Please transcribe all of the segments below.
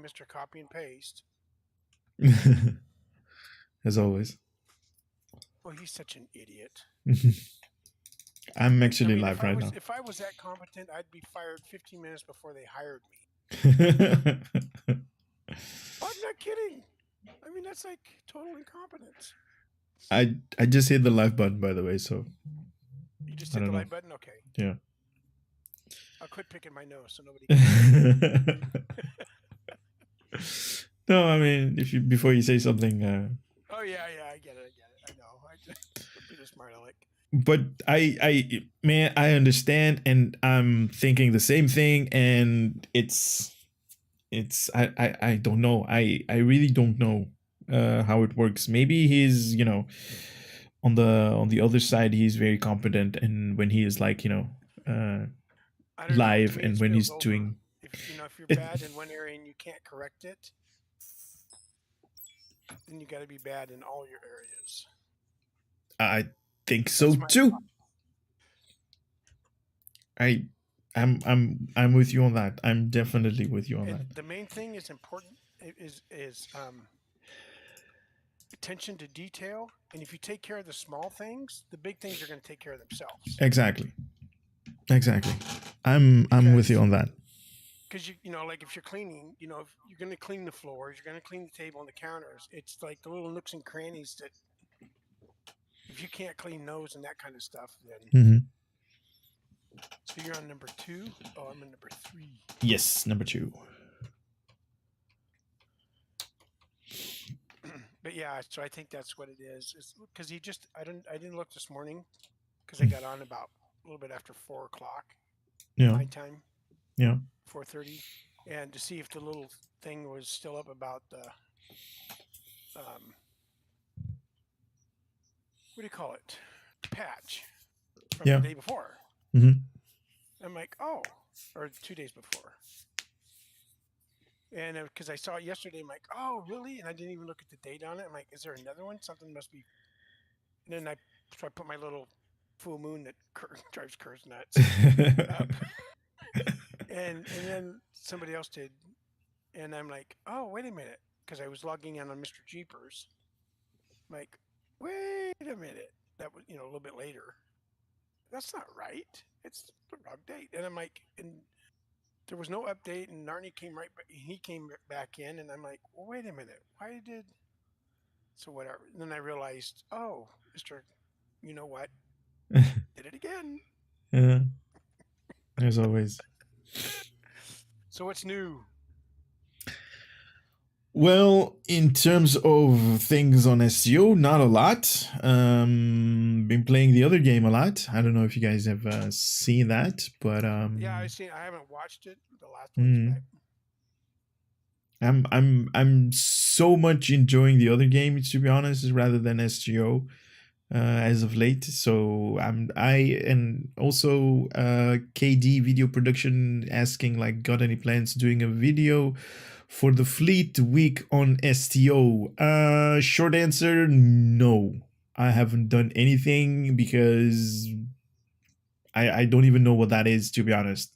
Mr. Copy and Paste. As always. Well, he's such an idiot. I'm actually live if right now. if I was that competent, I'd be fired 15 minutes before they hired me. I'm not kidding. I mean, that's like total incompetence. I just hit the live button, by the way, so You just I hit the don't know. like button? Okay. Yeah. I'll quit picking my nose so nobody No, I mean, if you before you say something, Oh yeah, I get it. I know. I just Peter Smart Aleck. but man, I understand, and I'm thinking the same thing, and it's I don't know. I really don't know how it works. Maybe he's on the other side he's very competent, and when he is like I don't know. To live me, it and when spills he's over. doing If you're it, bad in one area and you can't correct it, then you got to be bad in all your areas. I think so too. I'm with you on that. I'm definitely with you on And that. the main thing is important is attention to detail. And if you take care of the small things, the big things are going to take care of themselves. Exactly. I'm with you on that. Because like if you're cleaning, if you're going to clean the floors, you're going to clean the table and the counters. It's like the little nooks and crannies that if you can't clean those and that kind of stuff, then. So you're on number 2. Oh, I'm on number 3. Yes, number 2. But yeah, so I think that's what it is. Because I didn't look this morning because I got on about a little bit after 4:00. Yeah. My time. Yeah. 4:30, and to see if the little thing was still up about the what do you call it? Patch from the day before. I'm like, oh, or 2 days before. And because I saw it yesterday, I'm like, oh, really? And I didn't even look at the date on it. I'm like, is there another one? Something must be. And then I put my little full moon that drives Kurz nuts up. and then somebody else did. And I'm like, oh, wait a minute. Because I was logging in on Mr. Jeepers. I'm like, wait a minute. That was, a little bit later. That's not right. It's the wrong date. And I'm like, and there was no update. And Narnie he came back in. And I'm like, well, wait a minute. Why did. So whatever. And then I realized, oh, Mr. You know what? Did it again. Yeah. As always. So what's new? Well, in terms of things on SEO, not a lot. Been playing the other game a lot. I don't know if you guys have seen that, but yeah, I haven't watched it. The last one's back. I'm so much enjoying the other game, to be honest, rather than SGO as of late. So and also KD Video Production asking like, got any plans doing a video for the Fleet Week on STO? Short answer, no. I haven't done anything because I don't even know what that is, to be honest.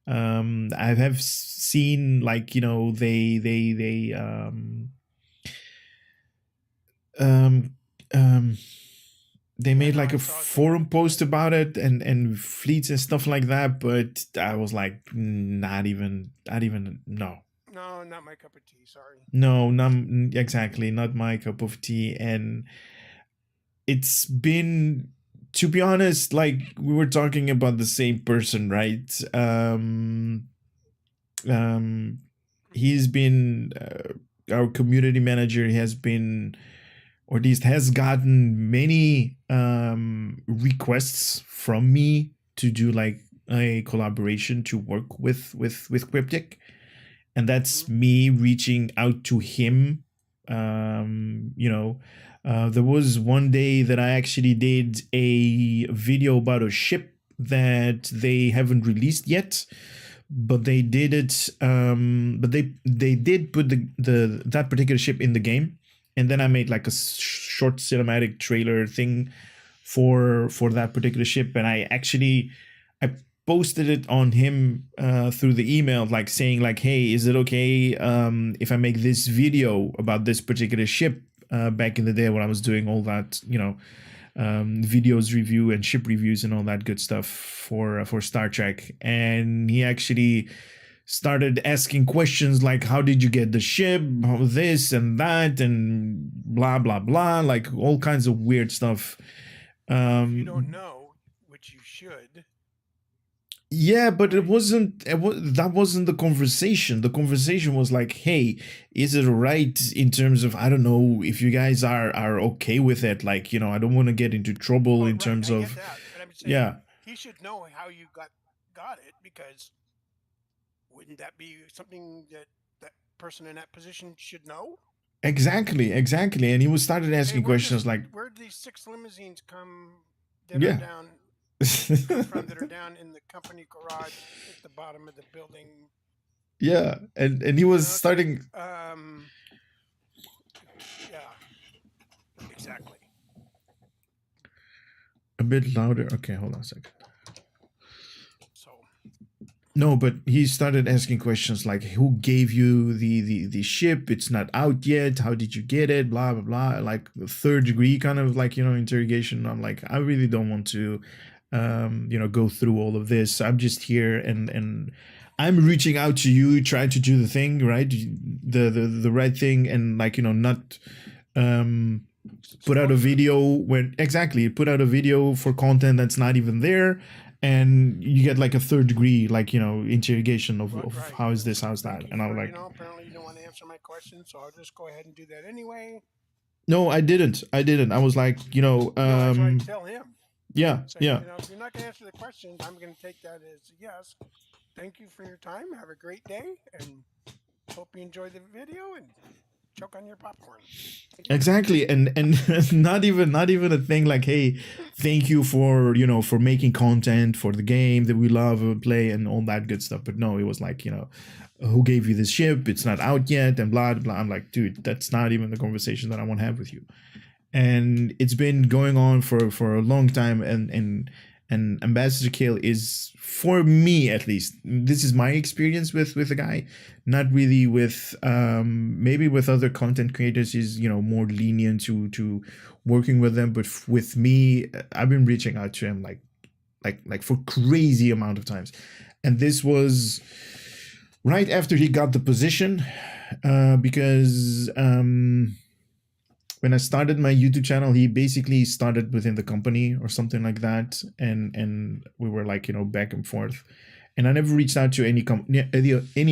I have seen like they they made like a forum post about it and fleets and stuff like that, but I was like not even no. No, not my cup of tea. Sorry. No, not exactly, not my cup of tea. And it's been, to be honest, like we were talking about the same person, right? He's been our community manager. He has been, or at least has gotten many requests from me to do like a collaboration to work with Cryptic, and that's me reaching out to him. There was one day that I actually did a video about a ship that they haven't released yet, but they did it. But they did put the that particular ship in the game, and then I made like a short cinematic trailer thing for that particular ship, and I posted it on him through the email, like saying like, hey, is it okay if I make this video about this particular ship back in the day when I was doing all that, videos review and ship reviews and all that good stuff for Star Trek. And he actually started asking questions like, how did you get the ship, how this and that, and blah blah blah, like all kinds of weird stuff. You don't know, which you should. Yeah, but that wasn't the conversation. The conversation was like, hey, is it right in terms of, I don't know, if you guys are okay with it, like, I don't want to get into trouble in terms I of get that, but I'm saying, yeah, he should know how you got it, because wouldn't that be something that person in that position should know? exactly. And he was started asking questions like, where did these 6 limousines come Yeah. come from that are down in the company garage at the bottom of the building? Yeah, and he was starting. Yeah, exactly. A bit louder. Okay, hold on a second. So. No, but he started asking questions like, who gave you the ship? It's not out yet. How did you get it? Blah, blah, blah. Like the third degree kind of like, interrogation. I'm like, I really don't want to, go through all of this. I'm just here and I'm reaching out to you, trying to do the thing, right? The right thing, and like, not put out a video put out a video for content that's not even there, and you get like a third degree, like, interrogation of how is this, how's that. And I'm like, apparently you don't want to answer my question, so I'll just go ahead and do that anyway. No, I didn't. I was like, I tried to tell him. Yeah, yeah. If you're not going to answer the questions, I'm going to take that as a yes. Thank you for your time. Have a great day, and hope you enjoy the video and choke on your popcorn. Exactly. And not even a thing like, hey, thank you for for making content for the game that we love and play and all that good stuff. But no, it was like, who gave you this ship? It's not out yet, and blah blah. I'm like, dude, that's not even the conversation that I want to have with you. And it's been going on for a long time, and Ambassador Kale is, for me at least, this is my experience with the guy, not really with maybe with other content creators is more lenient to working with them, but with me, I've been reaching out to him like for crazy amount of times. And this was right after he got the position, because when I started my YouTube channel, he basically started within the company or something like that, and we were like back and forth, and I never reached out to any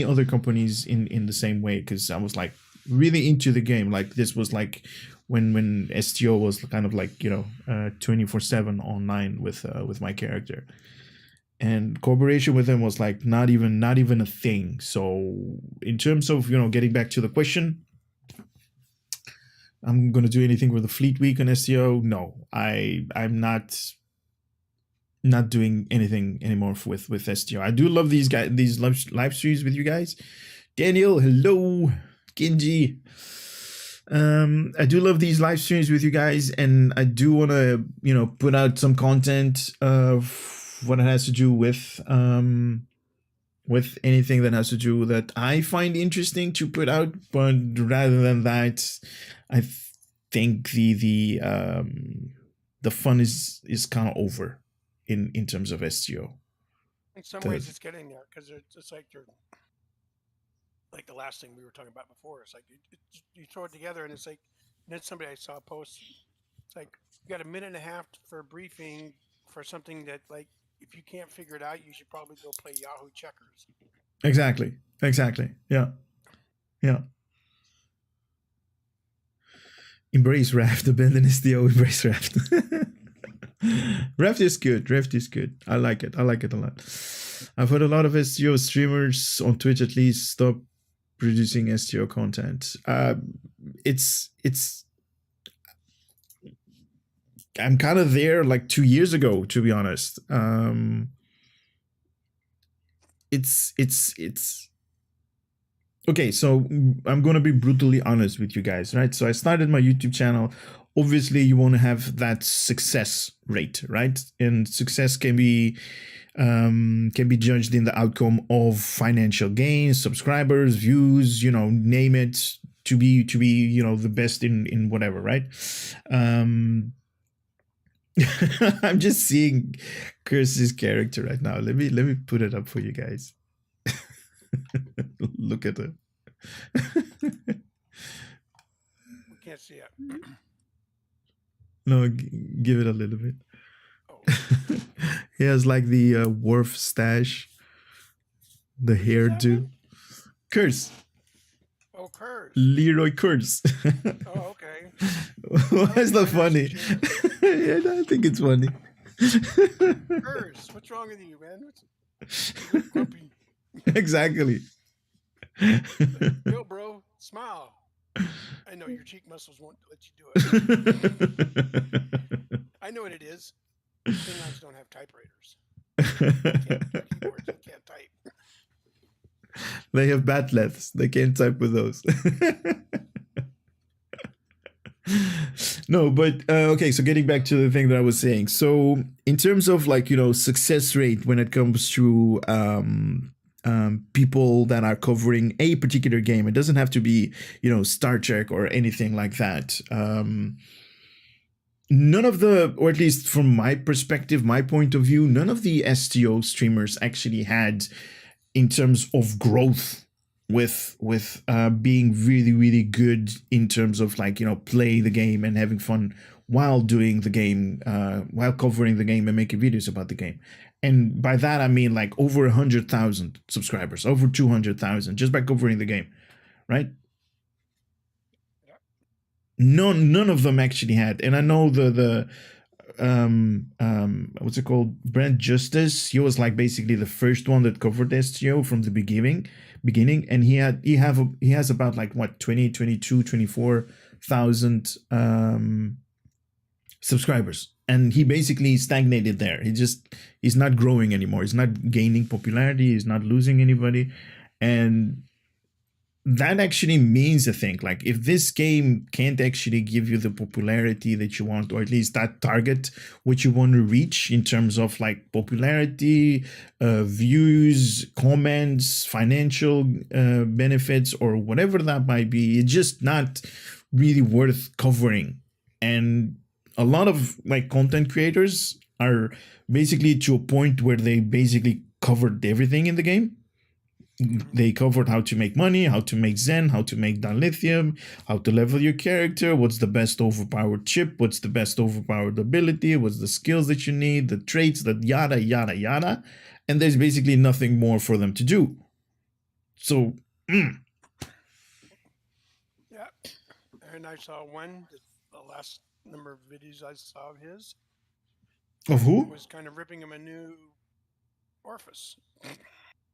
other companies in the same way, because I was like really into the game. Like this was like when STO was kind of like 24/7 online with my character, and cooperation with him was like not even a thing. So in terms of getting back to the question, I'm going to do anything with the Fleet Week on STO. No, I'm not doing anything anymore with STO. I do love these live streams with you guys. Daniel, hello. Genji. I do love these live streams with you guys, and I do want to, put out some content of what it has to do with anything that has to do that I find interesting to put out. But rather than that, I think the fun is kind of over in terms of STO. In some ways, it's getting there, because it's like you're like the last thing we were talking about before. It's like you throw it together, and it's like, and then somebody I saw post, it's like you got a minute and a half for a briefing for something that, like, if you can't figure it out, you should probably go play Yahoo Checkers. Exactly. Yeah. Embrace Raft, abandon STO, embrace Raft. Raft is good. I like it a lot. I've heard a lot of STO streamers on Twitch at least stop producing STO content. It's I'm kind of there like 2 years ago, to be honest. It's okay, so I'm going to be brutally honest with you guys, right? So I started my YouTube channel. Obviously, you want to have that success rate, right? And success can be can be judged in the outcome of financial gains, subscribers, views, name it, to be the best in whatever, right? I'm just seeing Curse's character right now. Let me put it up for you guys. Look at it. We can't see it. No, give it a little bit. Oh, He has like the Worf stash, the hairdo. Curse. oh, Curse. Leroy Curse. Oh, okay. Why is that funny? Curse, Yeah, I think it's funny. Curse, what's wrong with you, man? You look grumpy. Exactly. Yo, bro, smile. I know your cheek muscles won't let you do it. I know what it is. Finlands don't have typewriters. Keyboards, you can't type. They have batleths. They can't type with those. No, but okay, so getting back to the thing that I was saying. So in terms of success rate when it comes to people that are covering a particular game, it doesn't have to be Star Trek or anything like that. None of the, or at least from my perspective, my point of view, none of the STO streamers actually had, in terms of growth, with being really, really good in terms of play the game and having fun while doing the game, while covering the game and making videos about the game. And by that I mean over 100,000 subscribers, over 200,000 just by covering the game, right? None of them actually had. And I know the what's it called, Brent Justice, he was basically the first one that covered STO from the beginning, and he has about 24,000 subscribers, and he basically stagnated there. He's not growing anymore. He's not gaining popularity. He's not losing anybody. And that actually means a thing. If this game can't actually give you the popularity that you want, or at least that target which you want to reach in terms of popularity, views, comments, financial benefits, or whatever that might be, it's just not really worth covering. And a lot of content creators are basically to a point where they basically covered everything in the game. They covered how to make money, how to make Zen, how to make dilithium, how to level your character, what's the best overpowered chip, what's the best overpowered ability, what's the skills that you need, the traits, that yada, yada, yada. And there's basically nothing more for them to do. So, Yeah. And I saw one, the last number of videos I saw of his. Of who? Was kind of ripping him a new orifice.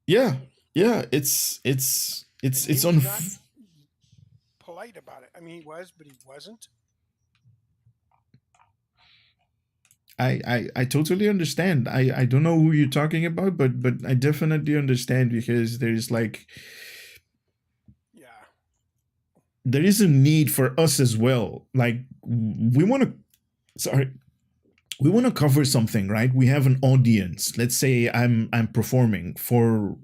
Yeah. Yeah, it's on. Not polite about it. I mean, he was, but he wasn't. I totally understand. I don't know who you're talking about, but I definitely understand, because there's there is a need for us as well. We want to cover something, right? We have an audience. Let's say I'm performing for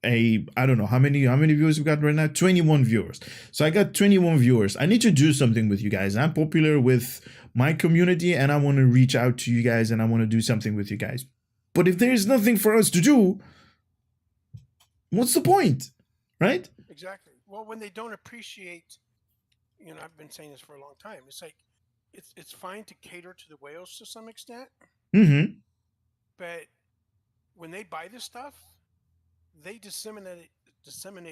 I don't know how many viewers we got right now. 21 viewers. So I got 21 viewers. I need to do something with you guys. I'm popular with my community, and I want to reach out to you guys, and I want to do something with you guys. But if there's nothing for us to do, what's the point, right? Exactly. Well, when they don't appreciate, I've been saying this for a long time. It's it's fine to cater to the whales to some extent. Mm-hmm. But when they buy this stuff, they disseminate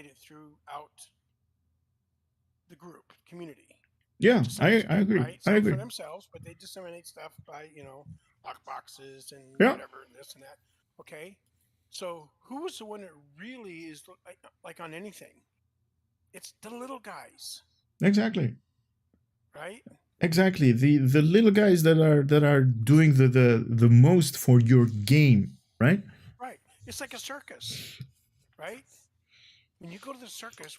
it throughout the group community. Yeah, I agree. Right? I agree. For themselves, but they disseminate stuff by lock boxes and whatever, and this and that. Okay, so who is the one that really is like on anything? It's the little guys. Exactly. Right. Exactly. The little guys that are doing the most for your game, right? Right. It's like a circus. Right? When you go to the circus,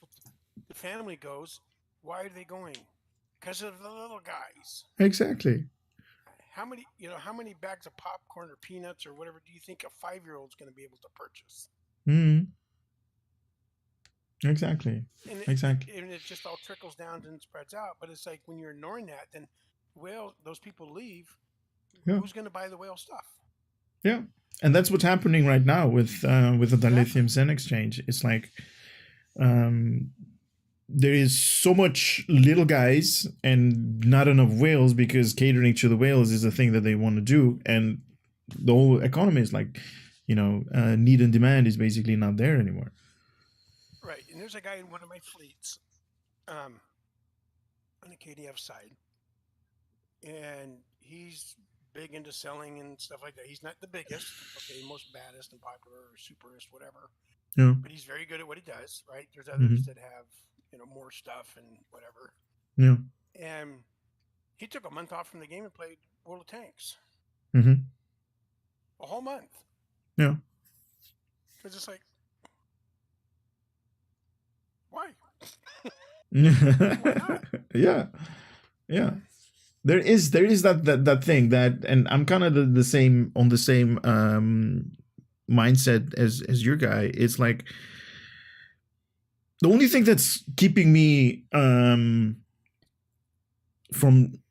the family goes, why are they going? Because of the little guys. Exactly. how many bags of popcorn or peanuts or whatever do you think a 5-year-old's going to be able to purchase? Mm. Exactly. And Exactly. it just all trickles down and spreads out. But it's like when you're ignoring that, then those people leave. Yeah. Who's going to buy the whale stuff? Yeah. And that's what's happening right now with the Exactly. Dilithium Zen exchange. It's like there is so much little guys and not enough whales, because catering to the whales is a thing that they want to do, and the whole economy is like, need and demand is basically not there anymore. Right. And there's a guy in one of my fleets, on the KDF side, and he's big into selling and stuff like that. He's not the biggest, okay, most baddest and popular or superest, whatever. Yeah. But he's very good at what he does, right? There's others that have, more stuff and whatever. Yeah. And he took a month off from the game and played World of Tanks. Mm-hmm. A whole month. Yeah. Because it's like, why? Why not? Yeah. Yeah. There is that thing that, and I'm kind of the same mindset as your guy. It's like the only thing that's keeping me from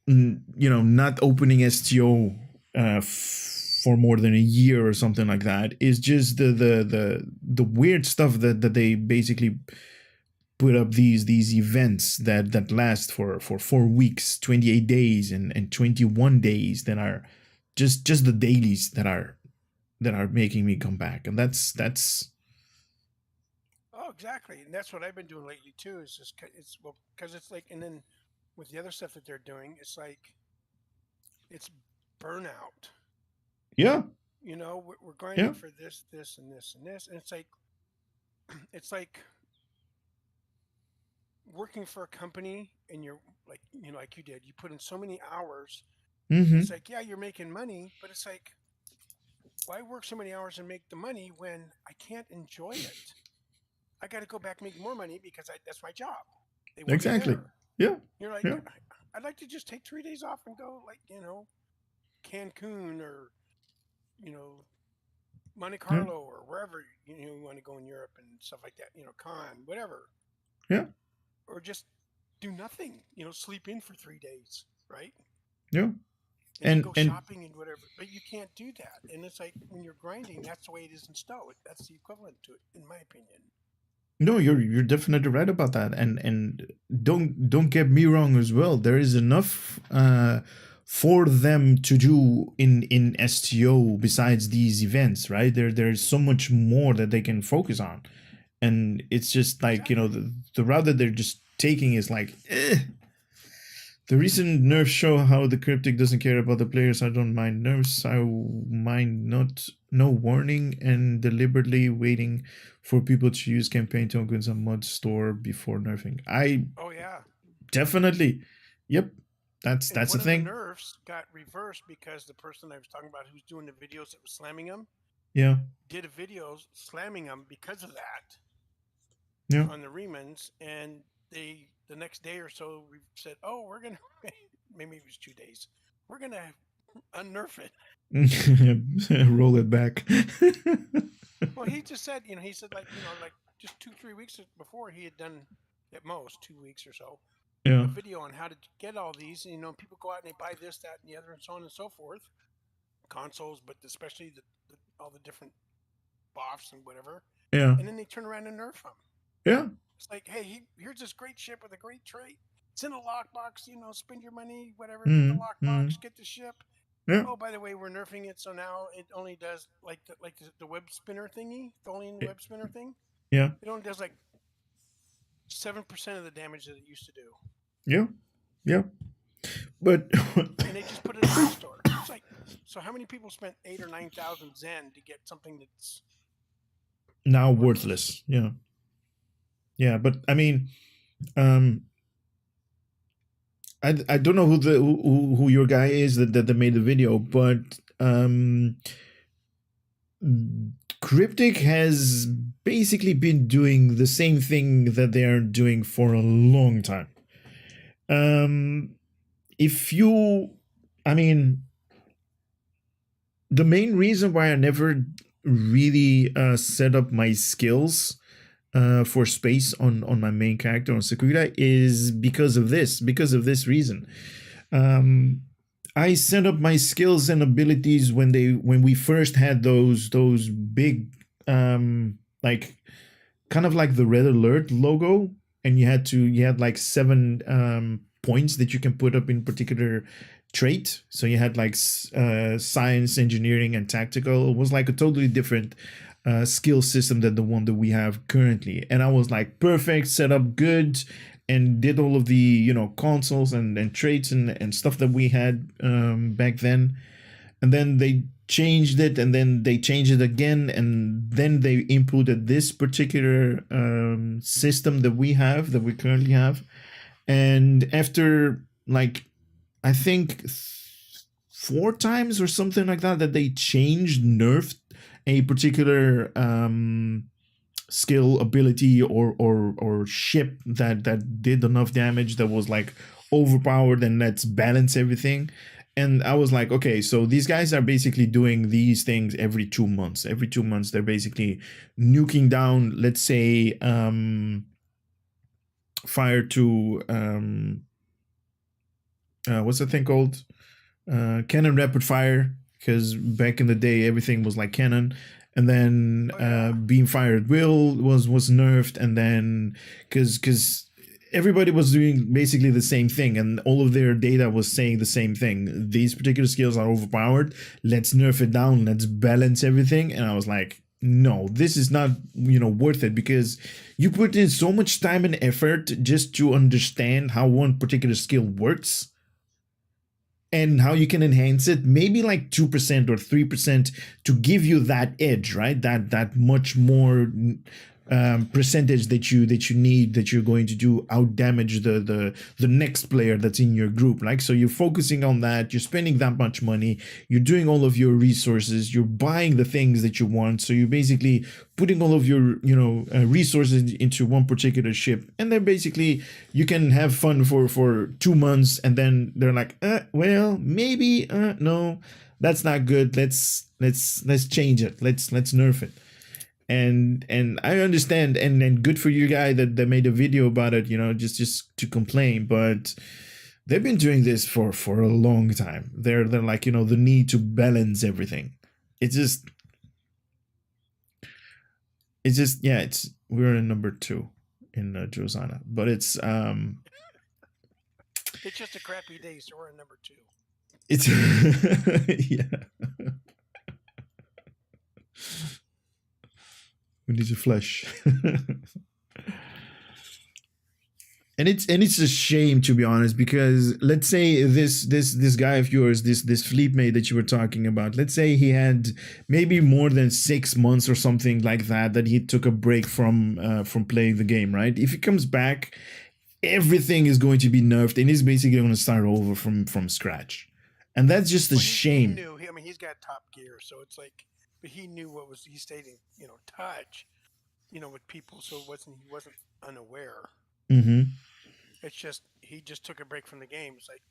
not opening STO for more than a year or something like that is just the weird stuff that they basically put up these events that last for 4 weeks, 28 days and 21 days, that are just the dailies that are making me come back. And that's Oh, exactly. And that's what I've been doing lately too, is just because it's like, and then with the other stuff that they're doing, it's like it's burnout. Yeah. We're grinding for this and this and this, and it's like working for a company, and you're like, like you did, you put in so many hours. Mm-hmm. It's like, yeah, you're making money, but it's like, why work so many hours and make the money when I can't enjoy it? I got to go back and make more money because that's my job. They want exactly. Me there. Yeah. You're like, I'd like to just take 3 days off and go, like, Cancun or, Monte Carlo or wherever you want to go in Europe and stuff like that. Cannes, whatever. Yeah. Or just do nothing. Sleep in for 3 days, right? Yeah. And go shopping and whatever. But you can't do that. And it's like when you're grinding, that's the way it is in STO. That's the equivalent to it, in my opinion. No, you're definitely right about that. And don't get me wrong as well. There is enough for them to do in STO besides these events, right? There's so much more that they can focus on. And it's just like, the route that they're just taking is like, The recent nerfs show how the Cryptic doesn't care about the players. I don't mind nerfs. I mind no warning and deliberately waiting for people to use campaign tokens on mod store before nerfing. Oh yeah. Definitely. Yep. That's the thing. The nerfs got reversed because the person I was talking about who's doing the videos that was slamming them. Yeah. Did a video slamming them because of that. Yeah. On the remans, and the next day or so we said, oh, we're gonna maybe it was 2 days, we're gonna unnerf it. Roll it back. Well, he just said, he said like just 2-3 weeks before, he had done at most 2 weeks or so a video on how to get all these. And, people go out and they buy this, that, and the other, and so on and so forth, consoles, but especially all the different buffs and whatever. Yeah. And then they turn around and nerf them. Yeah. It's like, hey, here's this great ship with a great trait. It's in a lockbox, spend your money, whatever, get the lockbox, get the ship. Yeah. Oh, by the way, we're nerfing it, so now it only does like the web spinner thingy, the only web spinner thing. Yeah. It only does like 7% of the damage that it used to do. Yeah. Yeah. But and they just put it in the store. It's like, so how many people spent 8,000 or 9,000 Zen to get something that's now worthless? Yeah. Yeah, but I mean, I don't know who your guy is that made the video, but Cryptic has basically been doing the same thing that they are doing for a long time. If you, I mean, the main reason why I never really set up my skills for space on my main character on Sakura is because of this reason. Um, I set up my skills and abilities when we first had those big like kind of like the red alert logo, and you had like 7 points that you can put up in particular trait. So you had like science, engineering, and tactical. It was like a totally different skill system than the one that we have currently. And I was like perfect, set up good, and did all of the consoles and traits and stuff that we had back then. And then they changed it, and then they changed it again, and then they inputted this particular system that we currently have. And after like I think 4 times or something like that they nerfed a particular skill, ability, or ship that did enough damage, that was like overpowered, and let's balance everything. And I was like, okay, so these guys are basically doing these things every 2 months. Every 2 months, they're basically nuking down, let's say, fire to what's the thing called? Cannon rapid fire, because back in the day everything was like cannon. And then beam fire at will was nerfed, and then because everybody was doing basically the same thing, and all of their data was saying the same thing. These particular skills are overpowered. Let's nerf it down. Let's balance everything. And I was like, no, this is not worth it, because you put in so much time and effort just to understand how one particular skill works and how you can enhance it, maybe like 2% or 3% to give you that edge, right? That much more percentage that you need, that you're going to do out damage the next player that's in your group. Like, so you're focusing on that, you're spending that much money, you're doing all of your resources, you're buying the things that you want, so you're basically putting all of your resources into one particular ship, and then basically you can have fun for 2 months, and then they're like, well, maybe no, that's not good, let's change it, let's nerf it. And I understand, and good for you guy that made a video about it, just to complain, but they've been doing this for a long time. They're like, the need to balance everything. It's just yeah, we're in number 2 in Josana, but it's just a crappy day, so we're in number 2. It's yeah. We need to flesh. And it's a shame, to be honest, because let's say this guy of yours, this fleet mate that you were talking about, let's say he had maybe more than 6 months or something like that he took a break from playing the game, right? If he comes back, everything is going to be nerfed, and he's basically going to start over from scratch, and that's just a shame. He knew. I mean, he's got top gear, so it's like, but he knew he stayed in touch, with people, so he wasn't unaware. Mm-hmm. It's just he just took a break from the game. It's like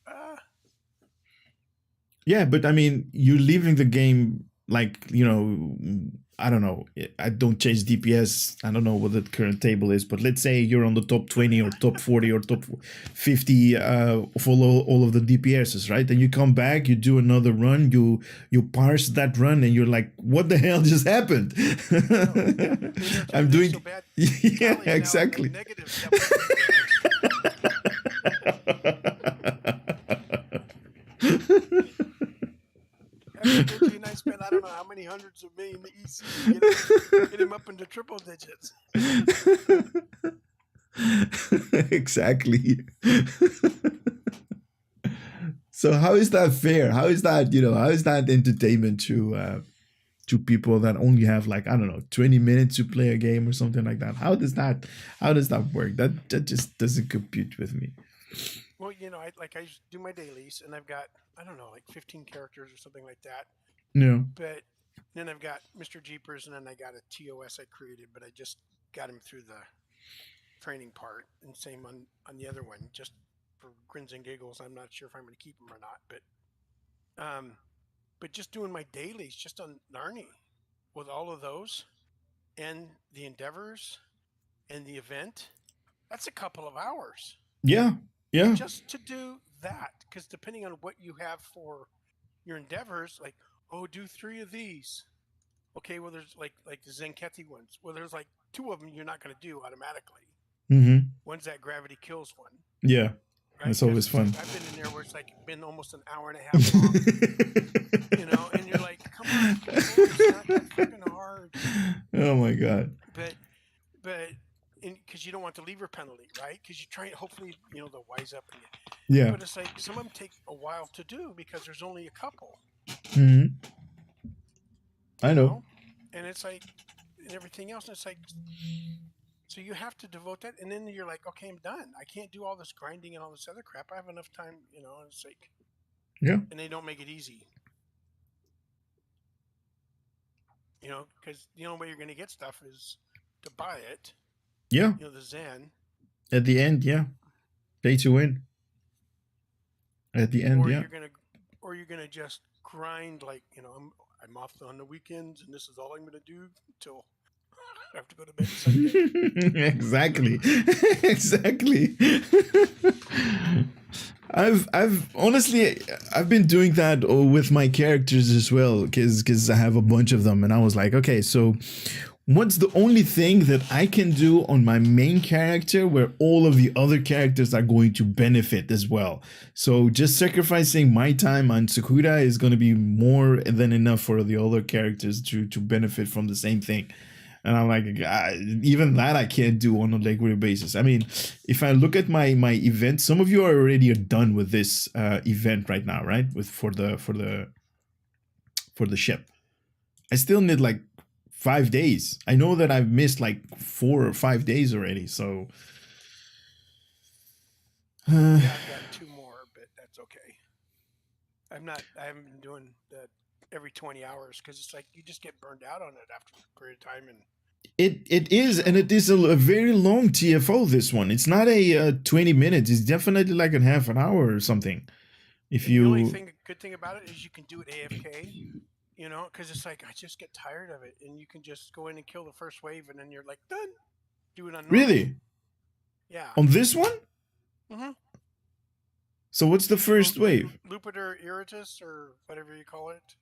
yeah, but I mean, you're leaving the game, like, I don't know. I don't change DPS. I don't know what the current table is, but let's say you're on the top 20 or top 40 or top 50 of all of the DPSs, right? And you come back, you do another run, you parse that run, and you're like, what the hell just happened? I'm doing so bad. Yeah, exactly. And I spent I don't know how many hundreds of million EC to get him up into triple digits. Exactly. So how is that fair? How is that, how is that entertainment to people that only have, like, I don't know, 20 minutes to play a game or something like that? How does that work? That just doesn't compute with me. Well, I do my dailies, and I've got, I don't know, like 15 characters or something like that. No. But then I've got Mr. Jeepers, and then I got a TOS I created, but I just got him through the training part, and same on the other one, just for grins and giggles. I'm not sure if I'm going to keep him or not, but But just doing my dailies just on Narni with all of those and the endeavors and the event, that's a couple of hours. Yeah. Yeah. Just to do that. Because depending on what you have for your endeavors, like, oh, do 3 of these. Okay, well, there's like the Zenketi ones. Well, there's like 2 of them you're not going to do automatically. Mm-hmm. One's that gravity kills one. Yeah. Right? It's always fun. I've been in there where it's like been almost an hour and a half long, you know, and you're like, come on, people, it's not that freaking hard. Oh my god. But because you don't want the lever penalty, right? Because you try, hopefully, you know, they'll wise up. Yeah. But it's like some of them take a while to do because there's only a couple. Mm-hmm. I know. And it's like, and everything else, and it's like, so you have to devote that, and then you're like, okay, I'm done. I can't do all this grinding and all this other crap. I have enough time, you know. And it's like, yeah. And they don't make it easy, you know, because the only way you're going to get stuff is to buy it. Yeah. You know, the Zen. At the end, yeah. Pay to win. At the end, yeah. Or you're gonna just grind, like, you know, I'm off on the weekends, and this is all I'm gonna do until I have to go to bed Sunday. Exactly. Exactly. I've honestly I've been doing that with my characters as well, because I have a bunch of them, and I was like, okay, so what's the only thing that I can do on my main character where all of the other characters are going to benefit as well? So just sacrificing my time on Sakura is going to be more than enough for the other characters to benefit from the same thing. And I'm like, even that I can't do on a regular basis. I mean, if I look at my event, some of you are already done with this event right now, right? For the ship. I still need like 5 days. I know that I've missed like 4 or 5 days already, so yeah, I've got 2 more, but that's okay. I haven't been doing that every 20 hours because it's like you just get burned out on it after a period of time. And it is, and it is a very long TFO. This one, it's not a 20 minutes. It's definitely like a half an hour or something. The only good thing about it is you can do it AFK. You know, because it's like I just get tired of it, and you can just go in and kill the first wave, and then you're like done. Do it on normal. Really? Yeah. On this one? Mm-hmm. So what's the first wave? Lupitor Iritus, or whatever you call it.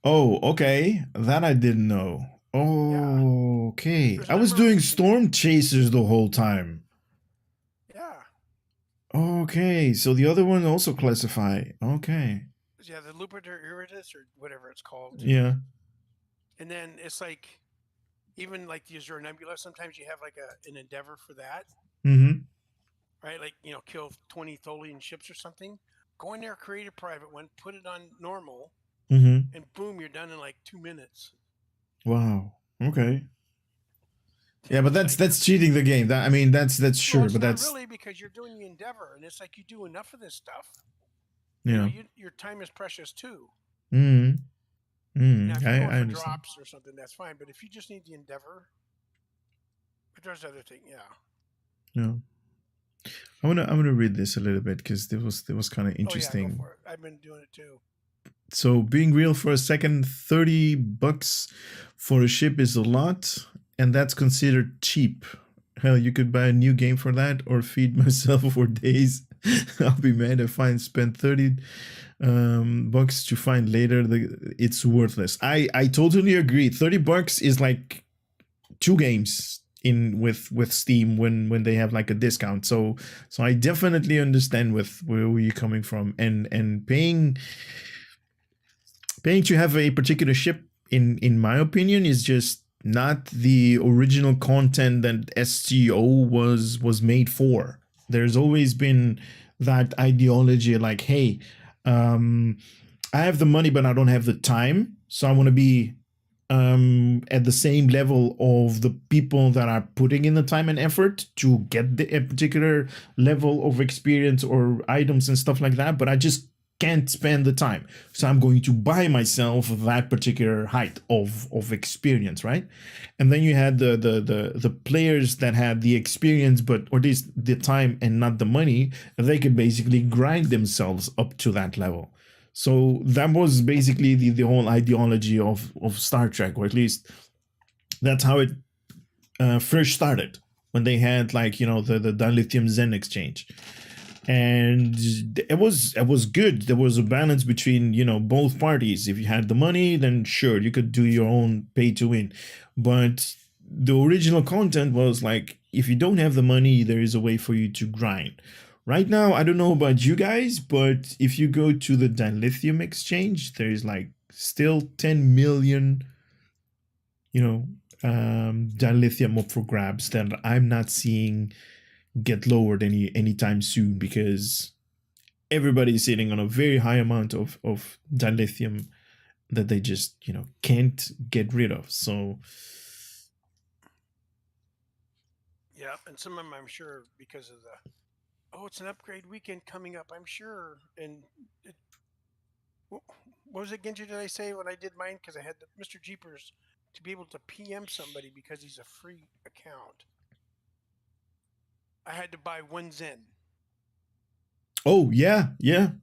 Oh, okay. That I didn't know. Oh, yeah. Okay. I was doing storm chasers the whole time. Yeah. Okay, so the other one also classify. Okay. Yeah, the Lupitor Iritus, or whatever it's called. Yeah. And then it's like, even like the Azure Nebula, sometimes you have like an endeavor for that. Mm-hmm. Right? Like, you know, kill 20 Tholian ships or something. Go in there, create a private one, put it on normal, and boom, you're done in like 2 minutes. Wow. Okay. Yeah, but that's cheating the game. That, I mean, that's sure, well, but that's not really, because you're doing the endeavor, and it's like you do enough of this stuff. Yeah. You know, your time is precious too. Mm-hmm. Now, if you're going I for understand. drops or something, that's fine. But if you just need the endeavor, but there's other thing, yeah. Yeah. I'm gonna read this a little bit because it was kind of interesting. Oh, yeah, go for it. I've been doing it too. So being real for a second, $30 for a ship is a lot, and that's considered cheap. Hell, you could buy a new game for that or feed myself for days. I'll be mad if I spend $30 to find later it's worthless. I totally agree. $30 is like 2 games in with Steam when they have like a discount. So I definitely understand with where you're coming from, and paying to have a particular ship in my opinion is just not the original content that STO was made for. There's always been that ideology like, hey, I have the money but I don't have the time, so I want to be at the same level of the people that are putting in the time and effort to get a particular level of experience or items and stuff like that, but I just can't spend the time, so I'm going to buy myself that particular height of experience, right? And then you had the players that had the experience but or the time and not the money. They could basically grind themselves up to that level. So that was basically the whole ideology of Star Trek, or at least that's how it first started, when they had, like, the dilithium Zen exchange. And it was good. There was a balance between, both parties. If you had the money, then sure, you could do your own pay to win. But the original content was like, if you don't have the money, there is a way for you to grind. Right now, I don't know about you guys, but if you go to the dilithium exchange, there is like still 10 million, dilithium up for grabs that I'm not seeing get lowered anytime soon, because everybody's sitting on a very high amount of dilithium that they just can't get rid of. So Yeah, and some of them, I'm sure, because of it's an upgrade weekend coming up, I'm sure. And what was it, Genji, did I say when I did mine? Because I had the Mr. Jeepers to be able to PM somebody because he's a free account. I had to buy 1 Zen. oh yeah. And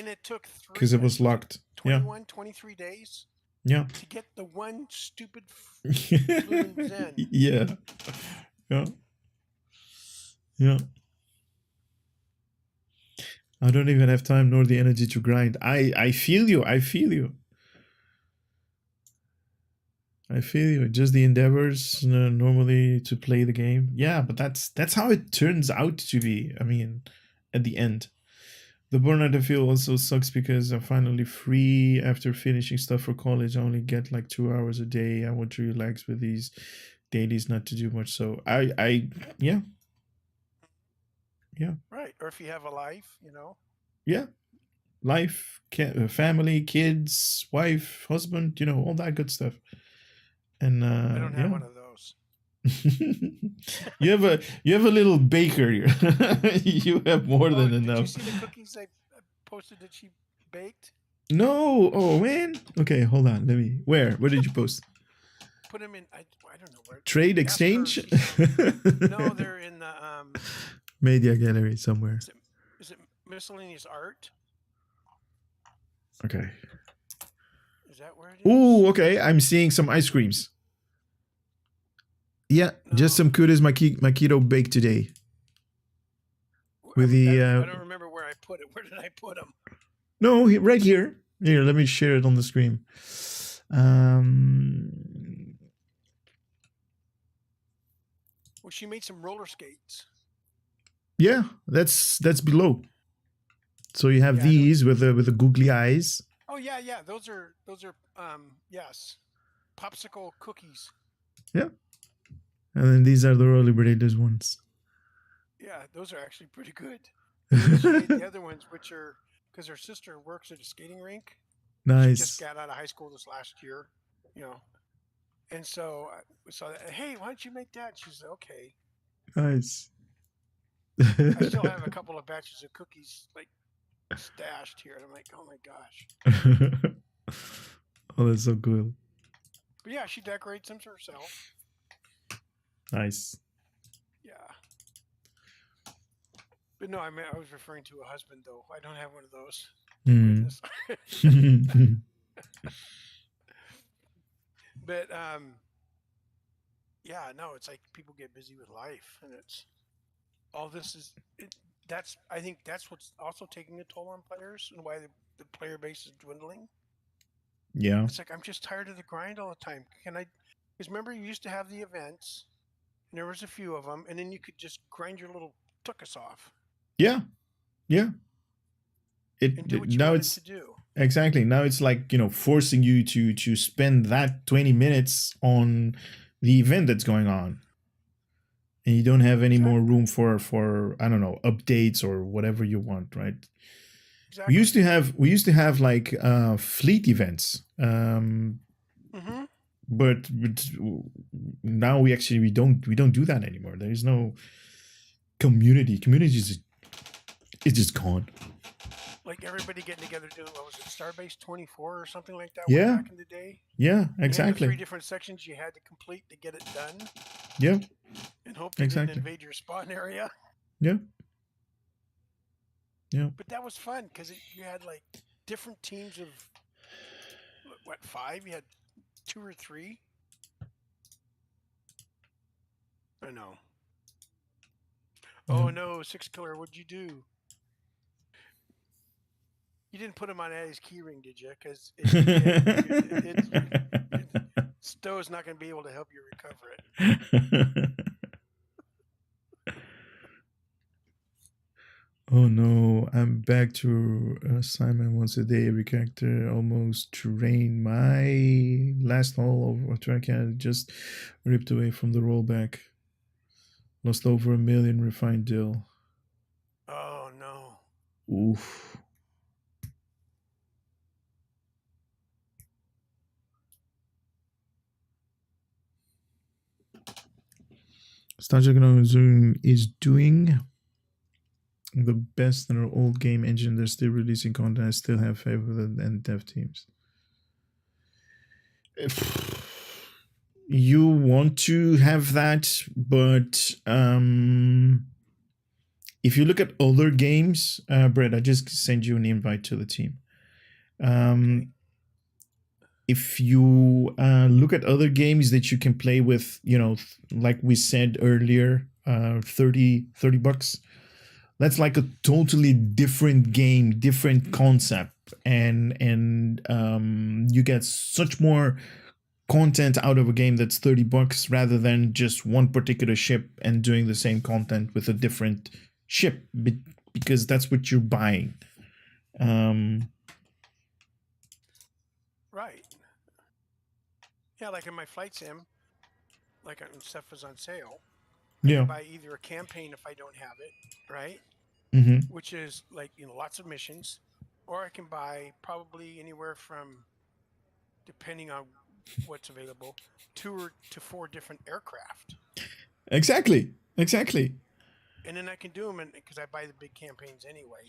it took Because it was locked. 21, 23 days Yeah. to get the one stupid fluent Zen. Yeah. I don't even have time nor the energy to grind. I feel you. Just the endeavors normally to play the game. Yeah, but that's how it turns out to be. I mean, at the end. The burnout I feel also sucks because I'm finally free after finishing stuff for college. I only get like 2 hours a day. I want to relax with these dailies, not to do much. So yeah. Right. Or if you have a life, Yeah. Life, family, kids, wife, husband, all that good stuff. And I don't have one of those. you have a little baker. You have more than enough. Did you see the cookies I posted that she baked? No. Oh man. Okay, hold on. Where did you post? Put them in. I don't know where. Trade exchange. No, they're in the media gallery somewhere. Is it miscellaneous art? Okay. Is that where it is? Oh, okay. I'm seeing some ice creams. Yeah, no. Just some kudos my keto bake today. With the I don't remember where I put it. Where did I put them? No, right here. Here, let me share it on the screen. Well, she made some roller skates. Yeah, that's below. So you have these with the googly eyes. Oh yeah. Those are yes, popsicle cookies. Yeah. And then these are the Rollerbladers ones. Yeah, those are actually pretty good. She made the other ones, which are because her sister works at a skating rink. Nice. She just got out of high school this last year, And so we saw that. Hey, why don't you make that? She said, okay. Nice. I still have a couple of batches of cookies like stashed here, and I'm like, oh my gosh. Oh, that's so cool. But yeah, she decorates them herself. Nice. Yeah. But no, I was referring to a husband, though. I don't have one of those. But yeah, no, it's like people get busy with life, and it's all this is. I think that's what's also taking a toll on players, and why the player base is dwindling. Yeah. It's like I'm just tired of the grind all the time. Because remember, you used to have the events. And there was a few of them, and then you could just grind your little tuchus off. Yeah. And do what you now wanted it's to do. Exactly. Now it's like, forcing you to spend that 20 minutes on the event that's going on. And you don't have any more room for I don't know, updates or whatever you want, right? Exactly. We used to have like fleet events. But now we don't do that anymore. There is no community. Community is just gone. Like everybody getting together doing, what was it, Starbase 24 or something like that? Yeah. Back in the day. Yeah, exactly. 3 different sections you had to complete to get it done. Yeah. And hope they didn't invade your spawn area. Yeah. But that was fun because you had like different teams of what, 5? You had 2 or 3. I know. Oh no, Six Killer, what'd you do? You didn't put him on Eddie's keyring, did you? Because Stowe's not going to be able to help you recover it. Oh no, I'm back to Simon once a day every character almost drained my last haul of track had just ripped away from the rollback. Lost over 1 million refined dill. Oh no. Oof. StarJuggernaut is doing the best in our old game engine. They're still releasing content. I still have faith with it and dev teams. You want to have that, but if you look at other games, Brett, I just sent you an invite to the team. Okay. If you look at other games that you can play with, you know, like we said earlier, 30 bucks. That's like a totally different game, different concept, and you get such more content out of a game that's 30 bucks rather than just one particular ship and doing the same content with a different ship, because that's what you're buying. Right. Yeah, like in my flight sim, like when stuff is on sale, I can buy either a campaign if I don't have it, right? Mm-hmm. Which is like, you know, lots of missions, or I can buy probably anywhere from, depending on what's available, 2 to 4 different aircraft. Exactly. And then I can do them because I buy the big campaigns anyway.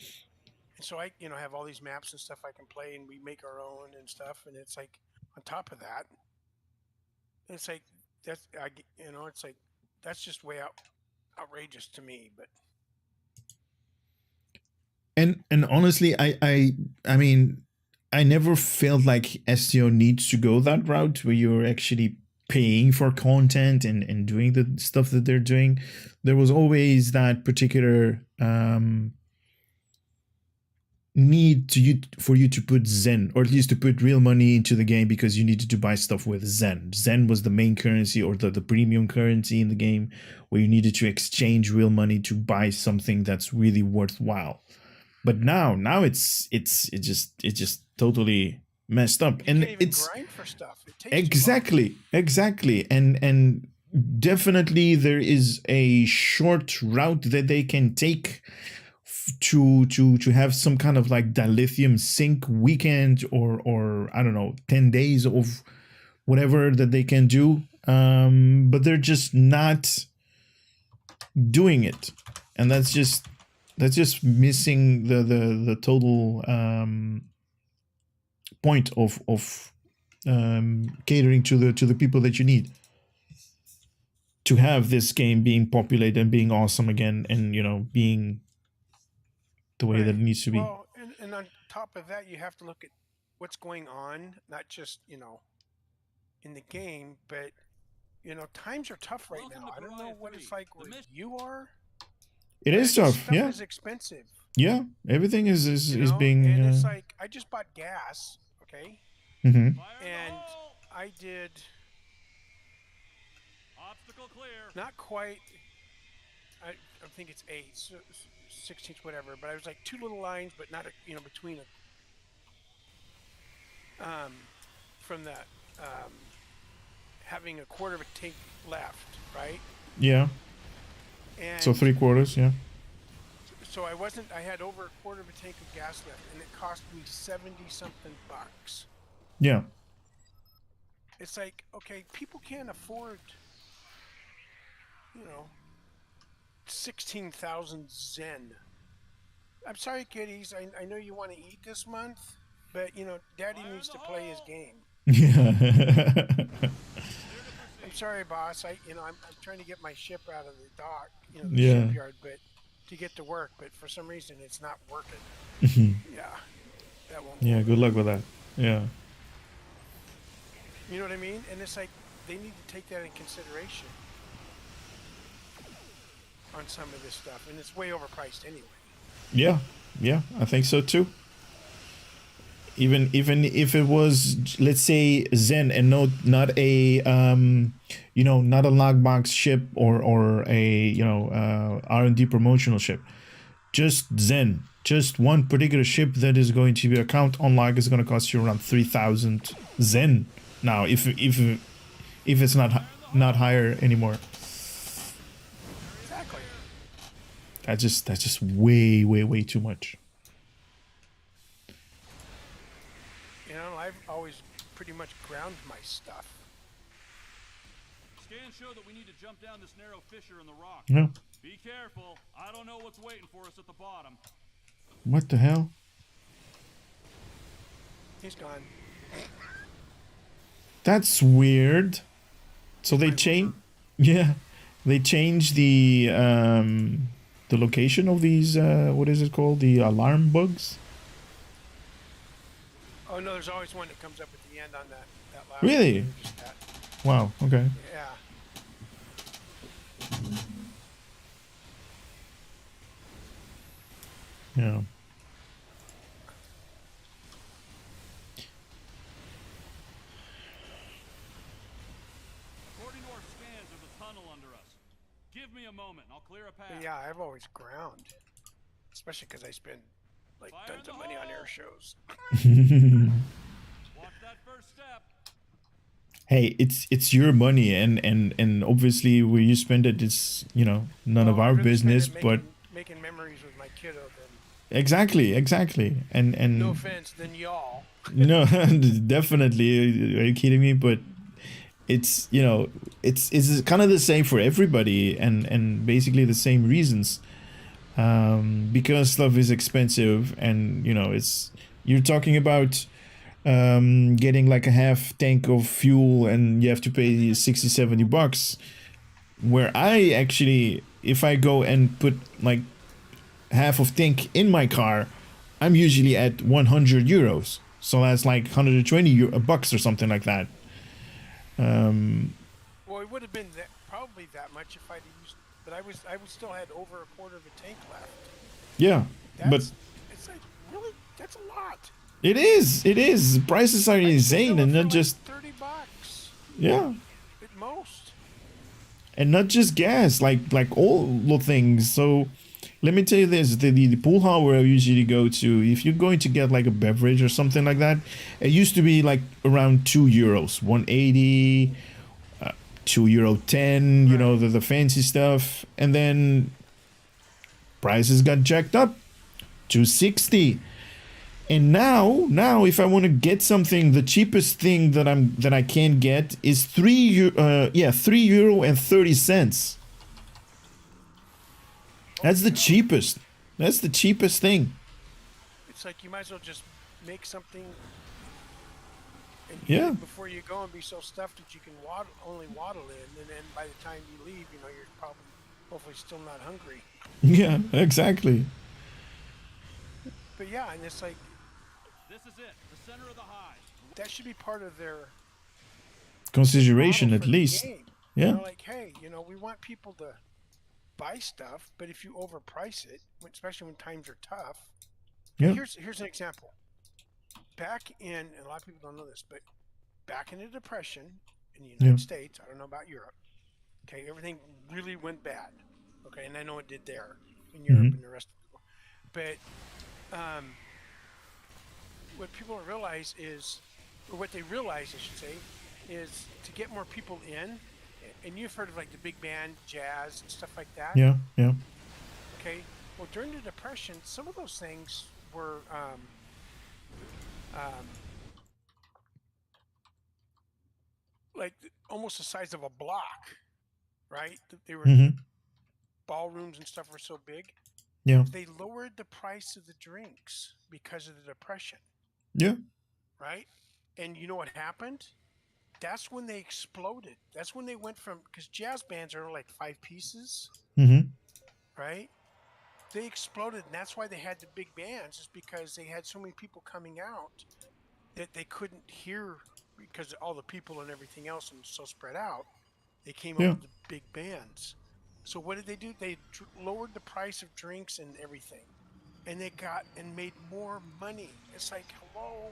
And so I, you know, have all these maps and stuff I can play, and we make our own and stuff. And it's like, on top of that, it's like, that's, you know, it's like, that's just way outrageous to me. But and honestly, I mean, I never felt like STO needs to go that route where you're actually paying for content and doing the stuff that they're doing. There was always that particular need for you to put Zen, or at least to put real money into the game, because you needed to buy stuff with Zen. Zen was the main currency, or the premium currency in the game, where you needed to exchange real money to buy something that's really worthwhile. But now it's just totally messed up. you And can't even it's grind for stuff. It takes too long. exactly. And definitely there is a short route that they can take to have some kind of like dilithium sync weekend, or I don't know, 10 days of whatever that they can do, but they're just not doing it, and that's just missing the total point of catering to the people that you need to have this game being populated and being awesome again, and, you know, being the way that it needs to be. Well, and on top of that, you have to look at what's going on, not just, you know, in the game, but, you know, times are tough right now. I don't know what it's like where you are. It is tough. Stuff Yeah, is expensive. yeah. Everything is being. And it's like, I just bought gas, okay, Mm-hmm. and I did not quite. I think it's 8, 16, whatever. But I was like 2 little lines, but not between from that having a quarter of a tank left, right? Yeah. And so 3/4, yeah. So I had over a quarter of a tank of gas left, and it cost me 70-something bucks. Yeah. It's like, okay, people can't afford, 16,000 Zen. I'm sorry, kiddies. I know you want to eat this month, but, Daddy needs to play his game. Yeah. I'm sorry, boss. I'm trying to get my ship out of the dock, the shipyard, but to get to work. But for some reason, it's not working. Yeah. That won't go Yeah, over good luck there. with that. Yeah. You know what I mean? And it's like they need to take that in consideration on some of this stuff, and it's way overpriced anyway. Yeah. Yeah, I think so too. Even if it was, let's say, Zen and not a not a lockbox ship or a R&D promotional ship, just Zen, just one particular ship that is going to be account unlock is going to cost you around 3,000 Zen now, if it's not higher anymore. Exactly. That's just way too much. You know, I've always pretty much ground my stuff. Scans show that we need to jump down this narrow fissure in the rock. Yeah. Be careful. I don't know what's waiting for us at the bottom. What the hell? He's gone. That's weird. So they change, yeah, they change the location of these what is it called? The alarm bugs. Oh no, there's always one that comes up at the end on that last Really? one. Just that. Wow. Okay. Yeah. Yeah. According to our scans, there's a tunnel under us. Give me a moment, and I'll clear a path. But yeah, I've always ground, especially because I spend like Fire tons in of the money on hole! air shows. Watch that first step. Hey, it's your money, and obviously where you spend it is none of Well, I'd our rather spend business, it but making memories with my kiddo than, exactly, and no offense, than y'all. no, definitely. Are you kidding me? But it's it's kind of the same for everybody, and basically the same reasons. Because stuff is expensive, and it's you're talking about getting like a half tank of fuel, and you have to pay 60-70 bucks. Where I actually, if I go and put like half of tank in my car, I'm usually at 100 euros. So that's like 120 bucks or something like that. Well, it would have been probably that much if I'd used, but I would still had over a quarter of a tank left. Yeah, but It's like really that's a lot. it is. Prices are I can insane, fill it and for not like just $30 yeah, at most. and not just gas, like all the things. So let me tell you this: the pool hall where I usually go to, if you're going to get like a beverage or something like that, it used to be like around €2, 180, €2.10. You know, Right. the fancy stuff, and then prices got jacked up, 260. And now, if I want to get something, the cheapest thing that I can get is €3 and 30 cents. That's the cheapest. That's the cheapest thing. It's like you might as well just make something and eat Yeah. it before you go and be so stuffed that you can only waddle in, and then by the time you leave, you're probably hopefully still not hungry. Yeah, exactly. But yeah, and it's like This is it, the center of the hive. that should be part of their Consideration model at for the least. game. Yeah. Like, hey, we want people to buy stuff, but if you overprice it, especially when times are tough. Yeah. Here's an example. Back in, and a lot of people don't know this, but back in the Depression in the United States, I don't know about Europe. Okay, everything really went bad. Okay, and I know it did there in Europe and the rest of the world. But what people don't realize is, or what they realize, I should say, is to get more people in. And you've heard of like the big band, jazz, and stuff like that. Yeah. Yeah. Okay. Well, during the Depression, some of those things were like almost the size of a block, right? They were ballrooms and stuff were so big. Yeah. They lowered the price of the drinks because of the Depression. Yeah. Right? And you know what happened? That's when they exploded. That's when they went from, because jazz bands are like 5 pieces, right? they exploded, and that's why they had the big bands. Is because they had so many people coming out that they couldn't hear because all the people and everything else and so spread out. They came Yeah. up with the big bands. So what did they do? They lowered the price of drinks and everything, and they got and made more money. It's like, hello.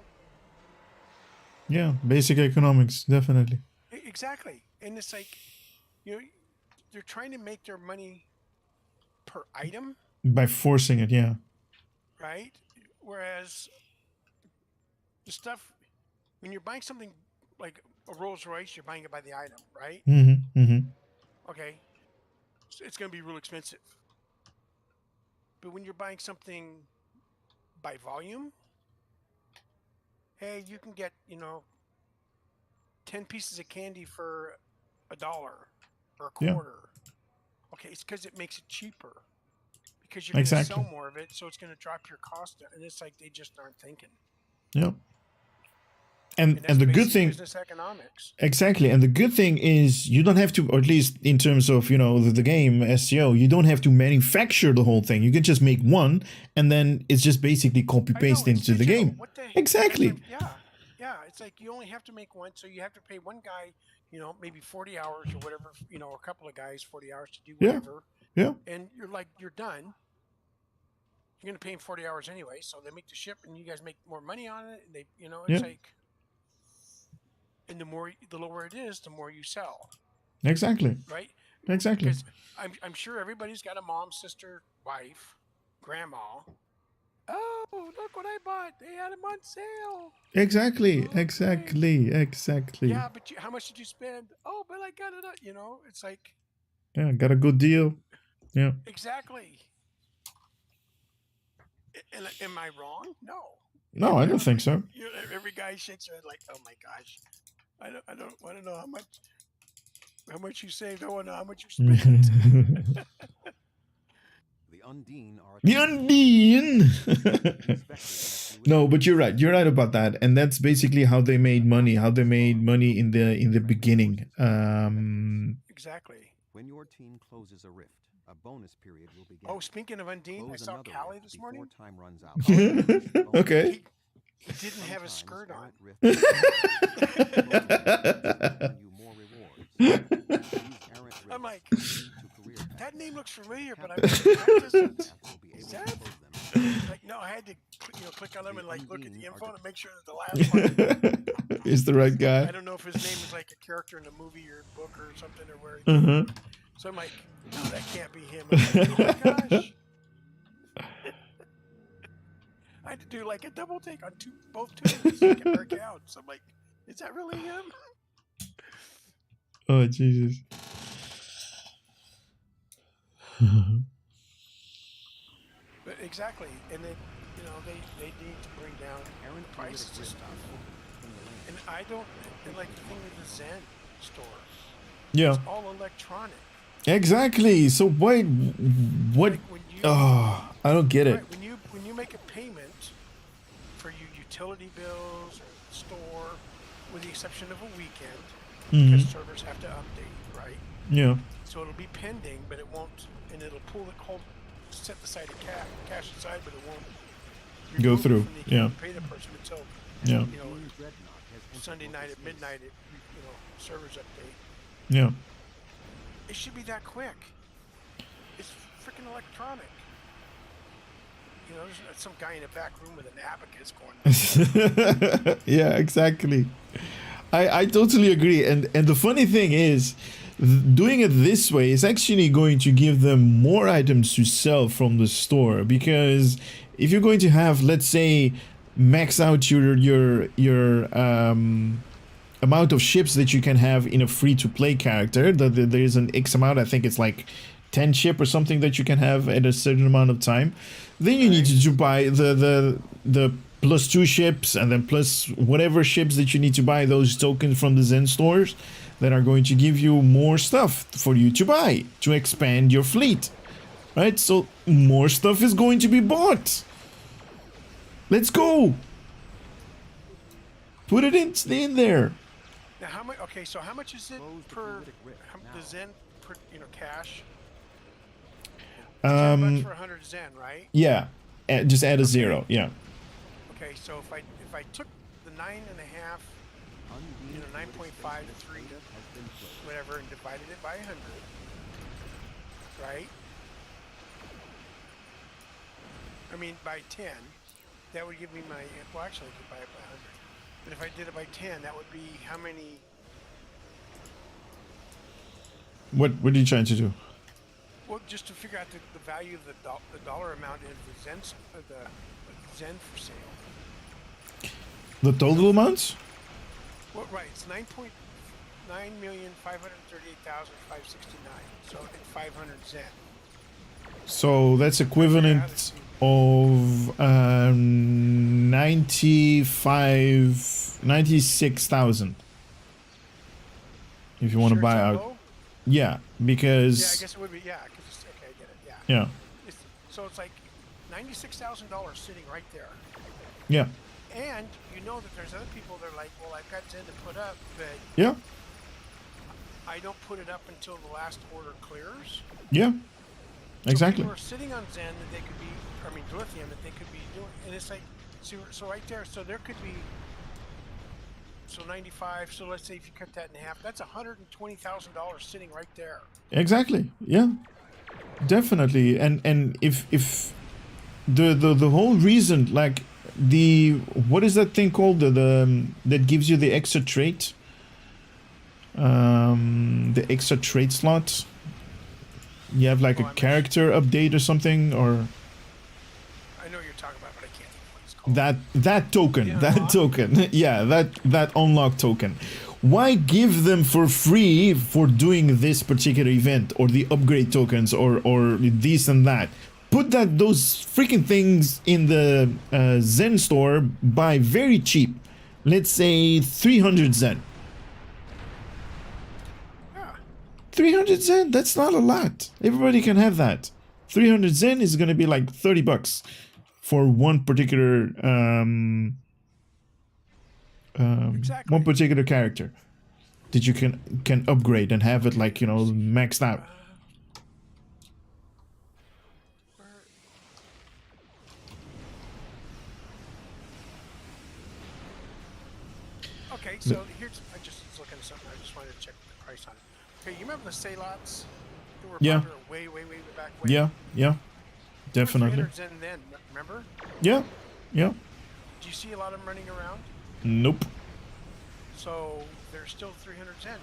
Yeah, basic economics, definitely. Exactly. And it's like, they're trying to make their money per item, By forcing it, yeah. right? Whereas the stuff, when you're buying something like a Rolls Royce, you're buying it by the item, right? Mm-hmm. Mm-hmm. Okay. So it's going to be real expensive. But when you're buying something by volume, hey, you can get, 10 pieces of candy for $1 or a Yeah. quarter. Okay, it's because it makes it cheaper. Because you're going to Exactly. sell more of it, so it's going to drop your cost down. And it's like they just aren't thinking. Yeah. And that's the good basic thing, business economics. exactly, and the good thing is you don't have to, or at least in terms of the game SEO, you don't have to manufacture the whole thing. You can just make one, and then it's just basically copy I know, paste it's into the digital. game. What the heck? Exactly. Yeah. It's like you only have to make one, so you have to pay one guy, maybe 40 hours or whatever, a couple of guys 40 hours to do Yeah. whatever. Yeah. And you're done. You're gonna pay him 40 hours anyway, so they make the ship, and you guys make more money on it. And they, it's Yeah. like, and the lower it is, the more you sell, Exactly. right? Exactly. Because I'm sure everybody's got a mom, sister, wife, grandma. Oh, look what I bought! They had them on sale. Exactly. Okay. Exactly. Yeah, but how much did you spend? Oh, but I got it. It's like, Yeah, got a good deal. Yeah. exactly. Am I wrong? No. No, I don't think so. Every guy shakes their head like, oh my gosh, I don't want to know how much you saved. I want to know how much you spent. The Undine are The Undine. No, but you're right. You're right about that, and that's basically how they made money. How they made money in the beginning. Exactly. When your team closes a rift, a bonus period will begin. Oh, speaking of Undine, I Close saw another Callie rift this before morning. time runs out. Okay. He didn't have a skirt on. I'm like, that name looks familiar, but that doesn't. Is that? Like, no, I had to click on him and look at the info to make sure that the last one. He's the right I guy. don't know if his name is like a character in a movie or book or something or where. He Uh-huh. So I'm like, no, that can't be him. I'm like, oh my gosh. I had to do like a double take on both tunes so I can work out. So I'm like, is that really him? Oh Jesus. But exactly, and then they need to bring down the prices of stuff. And I don't like the thing with the Zen store. Yeah. It's all electronic. Exactly. So what? Like when you, Oh, I don't get it. right, when you make a payment for your utility bills or the store, with the exception of a weekend, because servers have to update, right? Yeah. So it'll be pending, but it won't, and it'll set the side of cash aside, but it won't Go remove it through, from the yeah. account and pay the person until Yeah. Sunday night at midnight. Servers update. Yeah. It should be that quick. It's freaking electronic. There's some guy in a back room with an abacus going. Yeah, exactly. I totally agree. And the funny thing is, doing it this way is actually going to give them more items to sell from the store, because if you're going to have, let's say, max out your amount of ships that you can have in a free-to-play character, that there is an X amount, I think it's like 10 ship or something that you can have at a certain amount of time, then you need to buy the +2 ships, and then plus whatever ships that you need to buy, those tokens from the Zen stores that are going to give you more stuff for you to buy to expand your fleet, right? So more stuff is going to be bought. Let's go. Put it in there. Now, how much? Okay, so how much is it Close the per paralytic rift the now. Zen per cash? $10 for 100 Zen, right? Yeah, just add a 0. Yeah. Okay, so if I took the 9.5, you know, 9.53, whatever, and divided it by 100, right? I mean, by 10, that would give me my, well, actually, I could buy it by 100. But if I did it by 10, that would be how many? What are you trying to do? Well, just to figure out the value of the dollar amount of the Zen for sale. The total amount? Well, right, it's 9,538,569. So it's 500 Zen. So that's equivalent of 96,000. If you want to Sure buy it's that out. low? Yeah, because Yeah, I guess it would be. Yeah, because okay, I get it. Yeah. yeah. So it's like $96,000 sitting right there. Yeah. And you know that there's other people that are like, well, I've got Zen to put up, but Yeah. I don't put it up until the last order clears. Yeah. So Exactly. people are sitting on Zen that they could be, I mean, lithium that they could be doing, and it's like, so right there, so there could be, so 95. So let's say if you cut that in half, that's $120,000 sitting right there. Exactly. Yeah. Definitely. And if the whole reason, like what is that thing called, that gives you the extra trait, the extra trait slot, you have like a character update or something, or I know what you're talking about, but I can't think of what it's called. that token, Yeah, that unlock? token. Yeah, that unlock token. Why give them for free for doing this particular event, or the upgrade tokens, or this and that? Put those freaking things in the Zen store by very cheap. Let's say 300 Zen. Yeah. 300 Zen, that's not a lot. Everybody can have that. 300 Zen is going to be like $30 for one particular Exactly. one particular character that you can upgrade and have it, like, you know, maxed out. Okay, so here's, I just was looking at something. I just wanted to check the price on it. Okay, you remember the Salots? They were Yeah. popular way back when. Yeah, yeah, They were definitely. 300 Zen then, remember? Yeah, yeah. Do you see a lot of them running around? Nope. So they're still 300 Zen.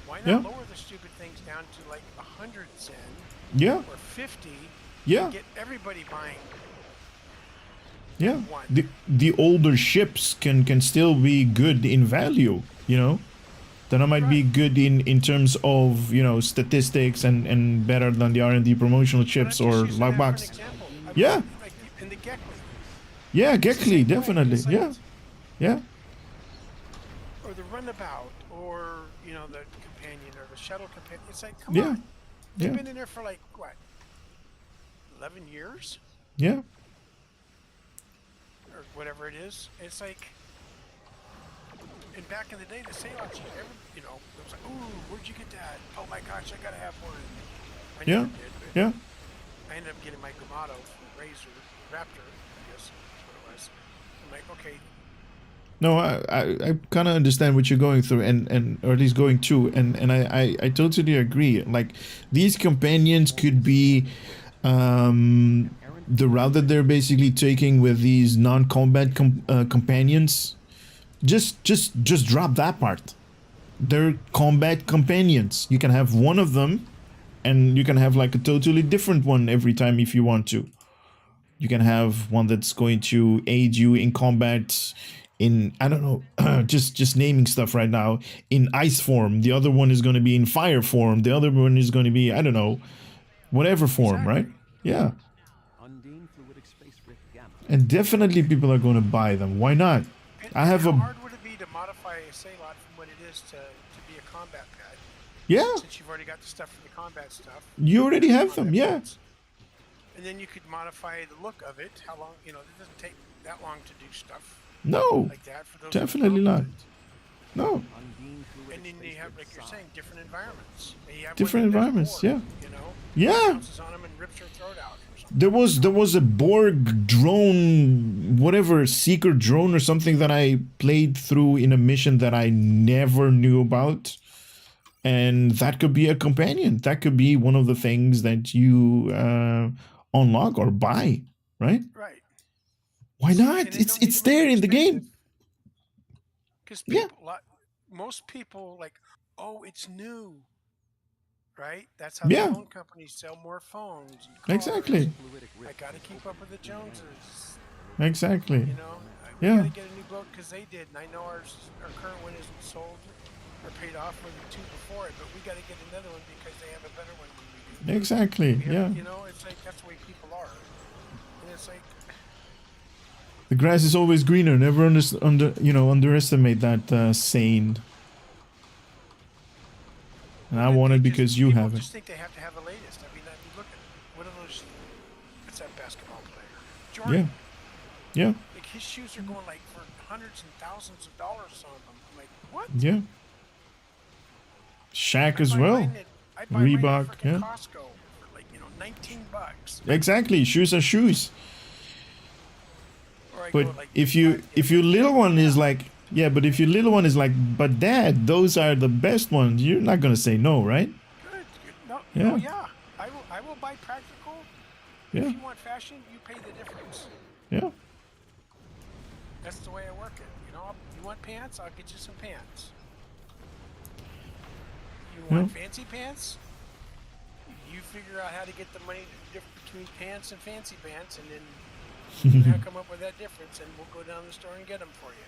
Why not Yeah. lower the stupid things down to like 100 Zen Yeah, or 50? yeah, And get everybody buying. yeah. One. The older ships can still be good in value, you know. Then I might be Right. good in terms of, you know, statistics and better than the R&D promotional But I'm chips just or using that for an lockbox. example. I Yeah. mean, like in the Gekly. Yeah, It's the Gekly, same way. definitely. It's like- Yeah, yeah, Or the runabout, or you know, the companion, or the shuttle companion. It's like, come yeah, on, they've yeah, been in there for like what, 11 years yeah, or whatever it is. It's like, and back in the day, the Salots, you know, it was like, ooh, where'd you get that? Oh my gosh, I gotta have one. I yeah, never did, but yeah. I ended up getting my Gamato from Razor Raptor, I guess that's what it was. I'm like, okay, No, I kind of understand what you're going through, and or at least going to, and I totally agree. Like, these companions could be the route that they're basically taking with these non-combat companions. Just drop that part. They're combat companions. You can have one of them, and you can have like a totally different one every time if you want to. You can have one that's going to aid you in combat in, I don't know, just naming stuff right now, in ice form. The other one is going to be in fire form. The other one is going to be, I don't know, whatever form, right? Yeah. Undine fluidic space rift gamma. And definitely people are going to buy them. Why not? and I have how a, hard would it be to modify a Salot from what it is to be a combat pad? yeah, Since you've already got the stuff for the combat stuff. you already have them, combat yeah. pads. And then you could modify the look of it. How long, you know, it doesn't take that long to do stuff No, like that for those. definitely not. No. Undine fluidic And then you space have, bridge like you're Psi. saying, different environments. And you have Different one that does environments, more, yeah. You know? Yeah. Bounces on him and rips her throat out or something. There was a Borg drone, whatever, seeker drone or something that I played through in a mission that I never knew about. And that could be a companion. That could be one of the things that you unlock or buy, right? Right. Why not? And they don't need It's to make there it in the game. Because Yeah. most people like, oh, it's new, right? That's how Yeah. the phone companies sell more phones. And cars. Exactly. Fluidic I rift got to has keep opened up with the to new lands. Joneses. Exactly. You know, we Yeah. got to get a new boat because they did, and I know our current one isn't sold or paid off for the two before it, but we got to get another one because they have a better one than we do. Exactly. We have- Yeah. You know, it's like that's the way people are, and it's like, The grass is always greener. Never underestimate that saying. And I But want they it just- because you people have it. just think they have to have the latest. I mean, look at what are those? What's that basketball player? Yeah. Jordan. Yeah. Like his shoes are going like for hundreds and thousands of dollars on them. I'm like, what? Yeah. Shaq I as buy well. mine I buy mine at Reebok, frickin' yeah. Costco for like $19. Exactly. Shoes are shoes. Or I But go like if your little one is like, yeah, but if your little one is like, but dad, those are the best ones, you're not gonna say no, right? good, no, Yeah. oh yeah, I will buy practical. Yeah. If you want fashion, you pay the difference. Yeah. That's the way I work it. You know, you want pants, I'll get you some pants. You want fancy pants? You figure out how to get the money between pants and fancy pants, and then you can come up with that difference, and we'll go down to the store and get them for you.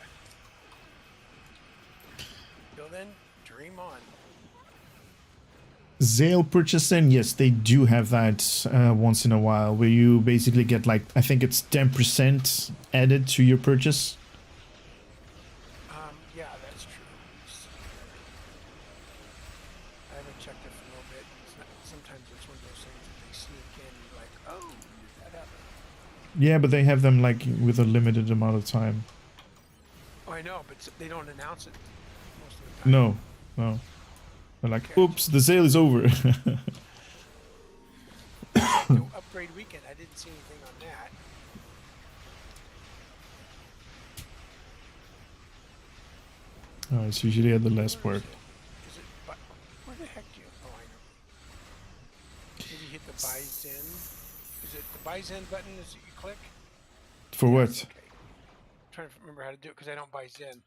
Till then, dream on. Zale purchasing, yes, they do have that once in a while, where you basically get like, I think it's 10% added to your purchase. Yeah, that's true. I haven't checked it for a little bit. Sometimes it's one of those things that they sneak in, like, oh, that happened. Yeah, but they have them like with a limited amount of time. Oh, I know, but they don't announce it most of the time. No. They're like, Okay. oops, the sale is over. No upgrade weekend. I didn't see anything on that. Oh, it's usually at the last Where part. is it? Where the heck do you? Oh, I know. Maybe hit the buy Zen. Is it the buy Zen button? Is it you click? For what? Okay. I'm trying to remember how to do it because I don't buy Zen.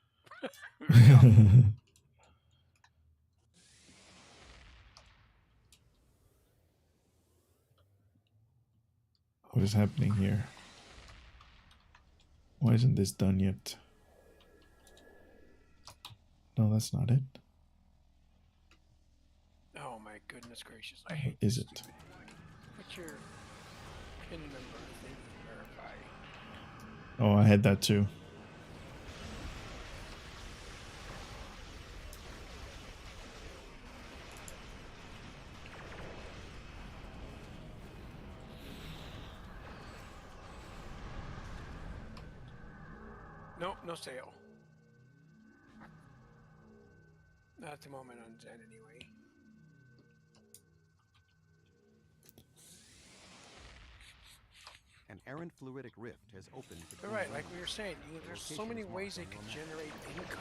What is happening here? Why isn't this done yet? No, that's not it. Oh my goodness gracious! I hate. Is this it? stupid thing. What's your PIN number thing to verify? Oh, I had that too. Nope, no sale. Not at the moment on Zen anyway. An errant fluidic rift has opened But between right, like lands. we were saying, there's so many ways they could generate income.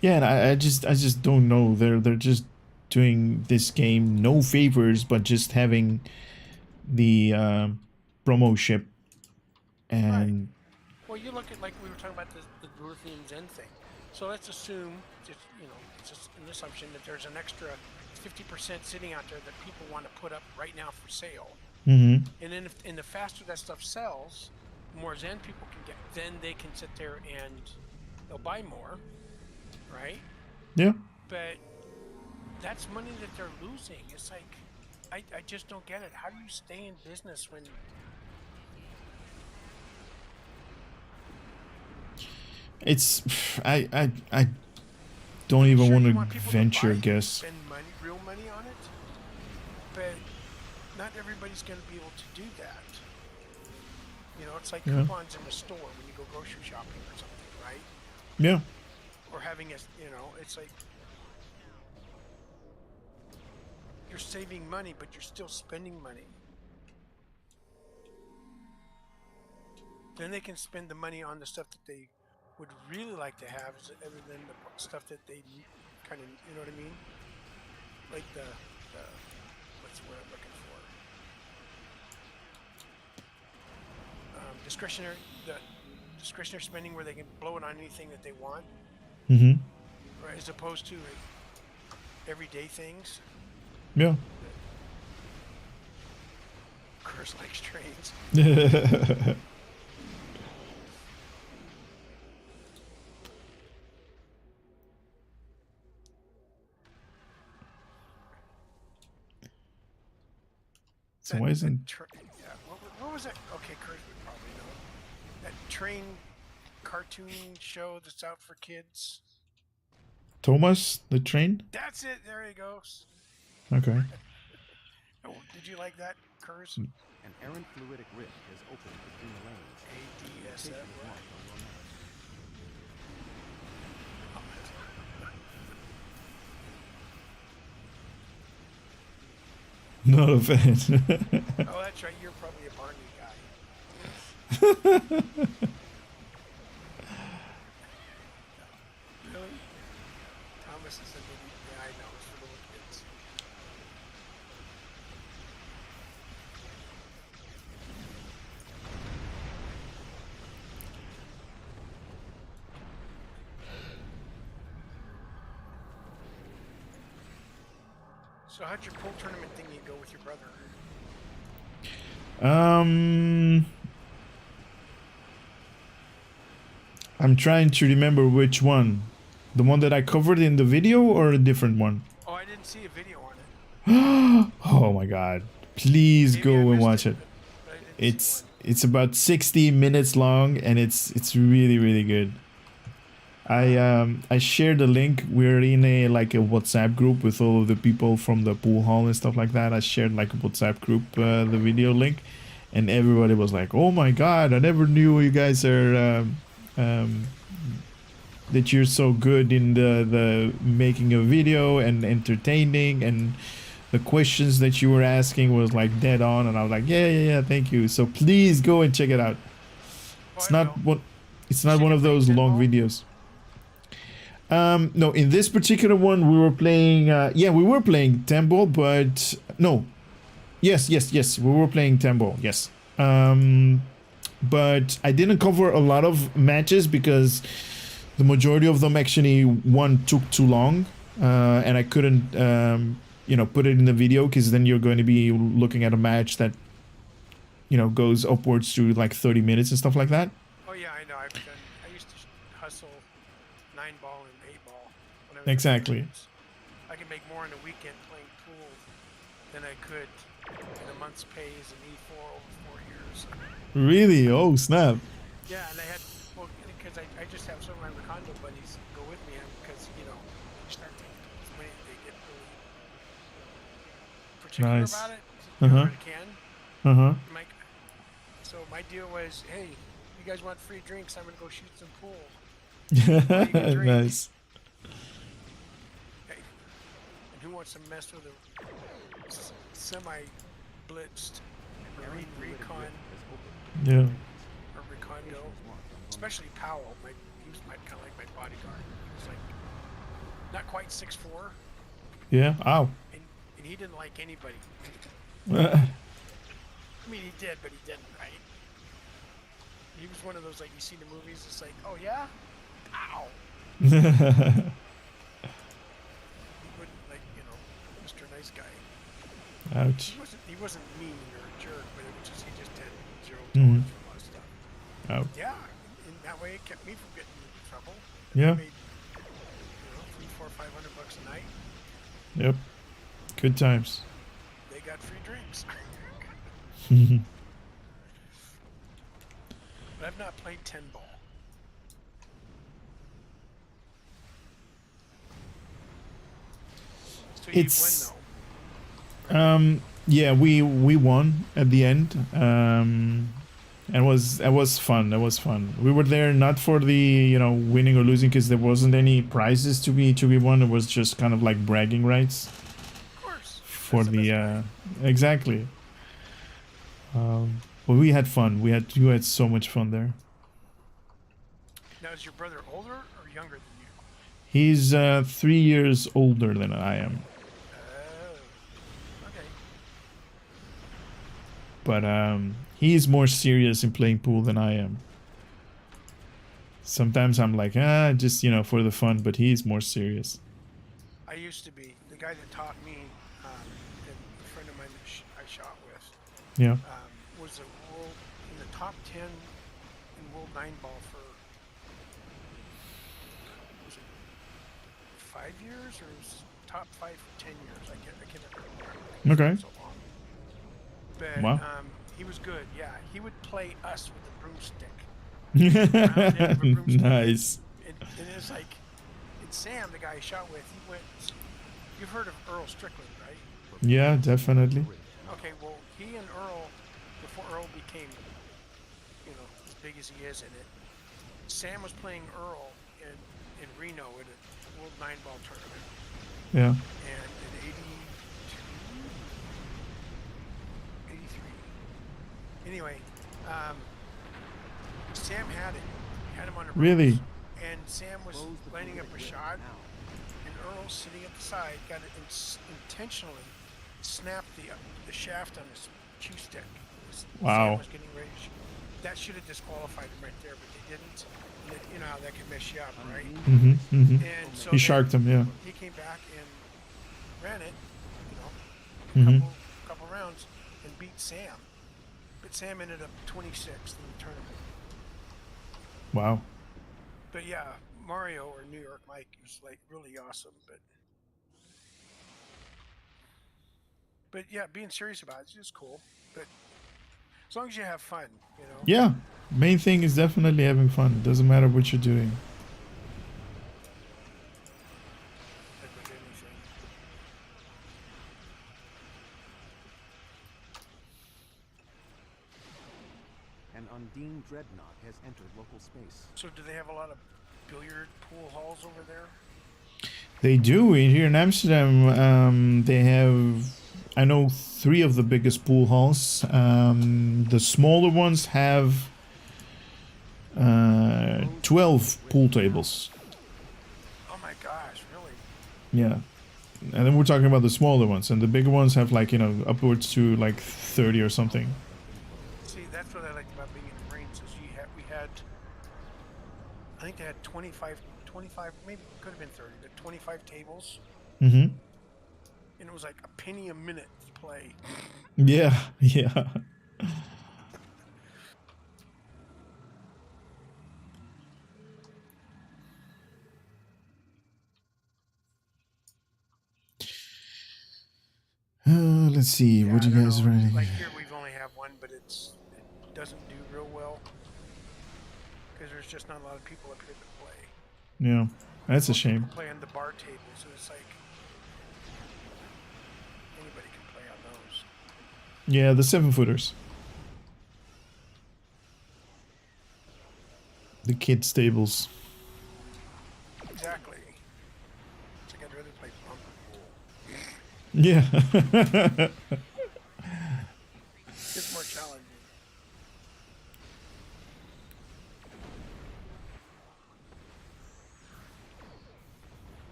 Yeah, and I just don't know. They're just doing this game no favors, but just having the promo ship and Well, you look at like we were talking about the Dwarfian Zen thing. So let's assume, just it's just an assumption that there's an extra 50% sitting out there that people want to put up right now for sale. Mhm. And then, and the faster that stuff sells, the more Zen people can get. Then they can sit there and they'll buy more, right? yeah. But that's money that they're losing. It's like, I just don't get it. How do you stay in business when? It's I don't even Sure, want you to want people venture buy, guess. spend money, real money on it, but not everybody's going to be able to do that. You know, it's like Yeah. coupons in the store when you go grocery shopping or something, right? Yeah. or having a, it's like you're saving money, but you're still spending money. Then they can spend the money on the stuff that they would really like to have, other than the stuff that they kind of, you know what I mean? Like the what's the word I'm looking for? Discretionary, the discretionary spending where they can blow it on anything that they want, Mm-hmm. right? As opposed to like everyday things. Yeah. Curse likes trains. So why isn't Yeah, what was that? Okay, Curse would probably know. That train cartoon show that's out for kids. Thomas the Train? That's it. There he goes. Okay. Oh, did you like that, Curse? An errant fluidic rift has opened between the lanes. ADSF. Location is marked on your map. Not a fan. Oh, that's right. You're probably a Barney guy. Really? Thomas is a little. Yeah, I know. It's for little kids. So how'd your pool tournament thingy go with your brother? I'm trying to remember which one. The one that I covered in the video or a different one? Oh, I didn't see a video on it. Oh my god. Please Maybe I go and missed watch it. but I didn't see It's about 60 minutes long and it's really really good. I shared the link. We're in a WhatsApp group with all of the people from the pool hall and stuff like that. I shared like a WhatsApp group the video link, and everybody was like, "Oh my god, I never knew you guys are that you're so good in the making a video and entertaining, and the questions that you were asking was like dead on." And I was like, yeah, thank you. So please go and check it out. It's I not don't know. what it's not one of those long videos. No, in this particular one, we were playing. We were playing Temple, but no. Yes, we were playing Temple. Yes. But I didn't cover a lot of matches because the majority of them actually took too long, and I couldn't, put it in the video because then you're going to be looking at a match that, goes upwards to like 30 minutes and stuff like that. Oh yeah, I know. I used to hustle 9-ball and 8-ball when I was Exactly. in kids. I could make more in a weekend playing pool than I could in a month's pay as an E4 over 4 years. Really? Oh snap! Yeah, and I had, because I just have some of my condo buddies go with me, because you start taking this money, they get really particular Nice. about it. Uh-huh. It can. So my deal was, hey, you guys want free drinks? I'm gonna go shoot some pool. Nice. Hey, and who wants to mess with a semi-blitzed Marine Recon Yeah. or Recondo? Especially Powell. He was kind of like my bodyguard. He was like not quite 6'4", Yeah. Ow. and he didn't like anybody. Yeah. I mean, he did, but he didn't, right? He was one of those, like, you see the movies, it's like, oh yeah? Ow! He wouldn't, like, Mr. Nice Guy. Ouch. He wasn't mean or a jerk, but it was just, he just had zero Mhm. tolerance for a lot of stuff. Oh. Yeah, and that way it kept me from getting into trouble. Yeah. I made, $300, $400, $500 a night. Yep. Good times. They got free drinks. But I've not played 10-ball. So you It's- win though. Yeah, we won at the end. It was fun. It was fun. We were there not for the winning or losing, because there wasn't any prizes to be won. It was just kind of like bragging rights Of course. for That's the best the way. exactly. But we had fun. You had so much fun there. Now, is your brother older or younger than you? He's 3 years older than I am, Oh. Okay. but he's more serious in playing pool than I am. Sometimes I'm like, just for the fun, but he's more serious. I used to be. The guy that taught me, and a friend of mine that I shot with, Yeah. was in the top 10 in World 9 Ball for, was it 5 years or was it top 5 for 10 years? I can't remember. Okay. So long. But Wow. he was good. Yeah, he would play us with the broomstick. Round end of a broomstick. Nice. And it's like, and Sam, the guy I shot with, he went. You've heard of Earl Strickland, right? Yeah, definitely. Okay, well, he and Earl, before Earl became, as big as he is in it, Sam was playing Earl in Reno at a World 9 Ball tournament. Yeah. And in 83. Anyway, Sam had it. He had him on the Really? ropes, and Sam was Close the lining up a period shot, now. and Earl sitting at the side got it intentionally snapped the shaft on his cue stick. Wow. Sam was getting ready to shoot. That should have disqualified him right there, but they didn't. And you know how that can mess you up, right? Mm-hmm. Mm-hmm. And so He then sharked him. Yeah. he came back and ran it, Mhm. couple rounds, and beat Sam. But Sam ended up 26th in the tournament. Wow. But yeah, Mario or New York Mike was like really awesome. But yeah, being serious about it is just cool. But as long as you have fun, Yeah. Main thing is definitely having fun. Doesn't matter what you're doing. like with anything. An Undine dreadnought has entered local space. So do they have a lot of billiard pool halls over there? They do. Here in Amsterdam, they have, I know, 3 of the biggest pool halls. The smaller ones have 12 pool tables. Oh my gosh, really? Yeah. And then we're talking about the smaller ones. And the bigger ones have like, upwards to like 30 or something. See, that's what I liked about being in the Marines is we had, I think they had 25, maybe it could have been 30, but 25 tables, Mm-hmm. and it was like a penny a minute to play. Yeah. Yeah. Let's see. Yeah, What do I you don't guys know. running? Like here, we've only have one, but it doesn't do real well because there's just not a lot of people up here that play. Yeah. That's a Most people shame. play on the bar table, so it's like anybody can play on those. Yeah, the 7-footers. The kids' tables. Exactly. It's like I'd rather play bumper pool. Yeah. It's more challenging.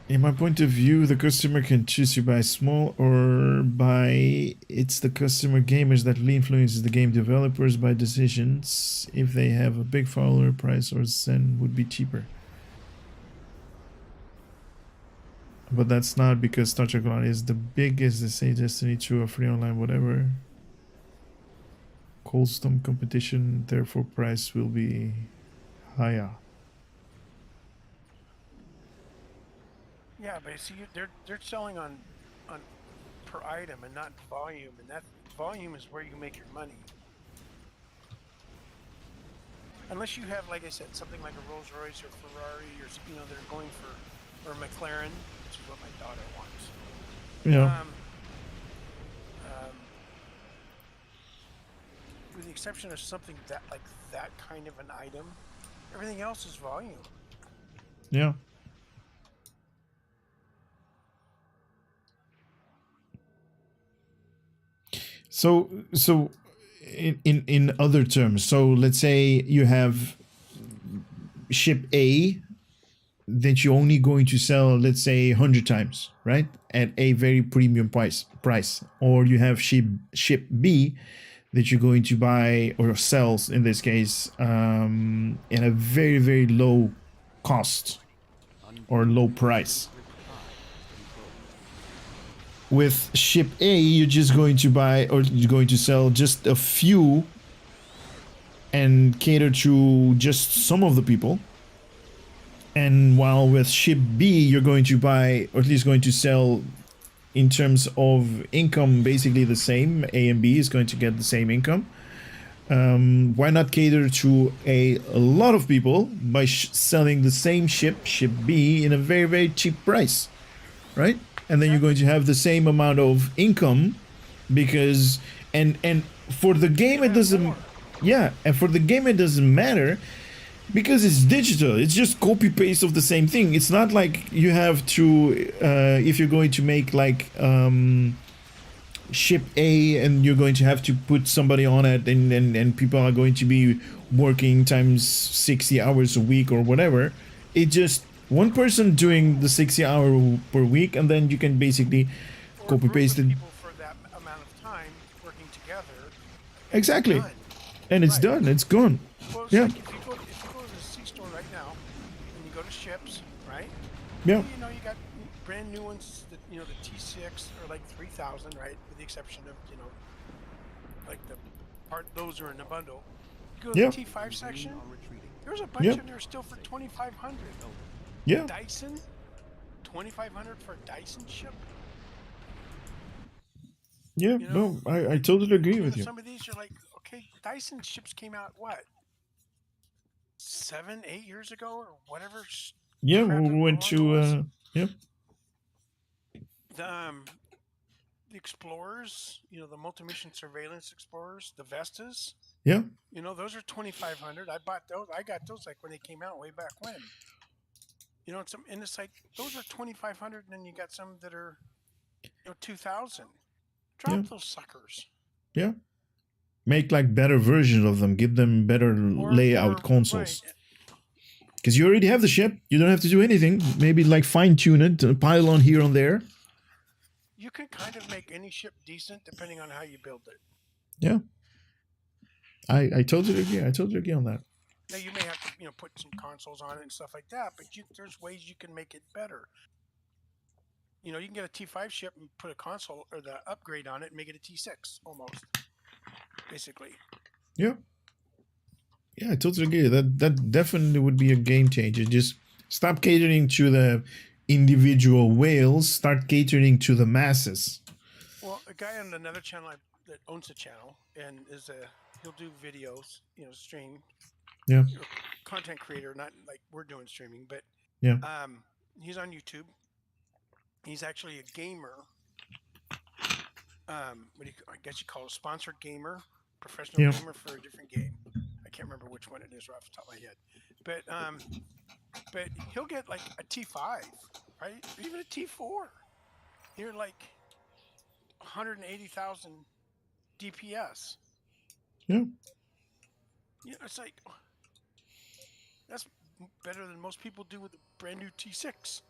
In my point of view, the customer can choose to buy small or buy. It's the customer gamers that really influences the game developers by decisions. If they have a big follower, price or Zen would be cheaper. But that's not because Star Trek Online is the biggest. They say Destiny 2 or free online, whatever. Custom competition, therefore price will be higher. Yeah, but see, they're selling on per item and not volume, and that volume is where you make your money. Unless you have, like I said, something like a Rolls Royce or Ferrari, or they're going for, or McLaren, which is what my daughter wants. Yeah. with the exception of something that like that kind of an item, everything else is volume. Yeah. So in other terms, so let's say you have ship A that you're only going to sell, let's say 100 times, right? At a very premium price. Or you have ship B that you're going to buy or sells in this case at a very, very low cost or low price. With ship A, you're just going to buy or you're going to sell just a few and cater to just some of the people. And while with ship B, you're going to buy, or at least going to sell in terms of income, basically the same. A and B is going to get the same income. Why not cater to a lot of people by selling the same ship B, in a very, very cheap price, right? And then you're going to have the same amount of income because, and for the game it doesn't, yeah, and for the game it doesn't matter because it's digital. It's just copy paste of the same thing. It's not like you have to, if you're going to make like ship A and you're going to have to put somebody on it and people are going to be working times 60 hours a week or whatever. It just one person doing the 60 hour per week, and then you can basically copy paste it. People for that amount of time working together. Exactly, Done. and it's Right. done. It's gone. Well, it's Yeah. like if you go to the C-store right now and you go to ships, right? Yeah. You know, you got brand new ones that, you know, the T6 are like 3,000, right? With the exception of, you know, like the part, those are in the bundle. You go to Yeah. the T5 section, there's a bunch Yeah. in there still for 2,500. Yeah. Dyson, 2,500 for a Dyson ship. Yeah. You know, No, I totally agree You know, with you. some of these are like, okay, Dyson ships came out what, 7, 8 years ago or whatever. Yeah, crap we it went belonged to us. to yeah. The Explorers, you know, the multi-mission surveillance Explorers, the Vestas. Yeah. You know, those are 2,500. I bought those. I got those like when they came out way back when. You know, and it's like those are 2,500, and then you got some that are, you know, 2,000. Drop Yeah. those suckers. Yeah. Make like better versions of them. Give them better layout consoles. Right. Because you already have the ship. You don't have to do anything. Maybe like fine tune it, pile on here and there. You can kind of make any ship decent depending on how you build it. Yeah. I totally agree. I totally agree on that. Now you may have to, you know, put some consoles on it and stuff like that, but there's ways you can make it better. You know, you can get a T5 ship and put a console or the upgrade on it and make it a T6 almost, basically. Yeah. Yeah, I totally agree. That definitely would be a game changer. Just stop catering to the individual whales. Start catering to the masses. Well, a guy on another channel that owns a channel and he'll do videos, you know, stream. Yeah. You know, content creator, not like we're doing streaming, but Yeah. he's on YouTube. He's actually a gamer. I guess you call it a sponsored gamer, professional Yeah. gamer for a different game. I can't remember which one it is right off the top of my head. But he'll get like a T5, right? Or even a T4. You're like 180,000 DPS. Yeah. You know, it's like that's better than most people do with a brand new T6.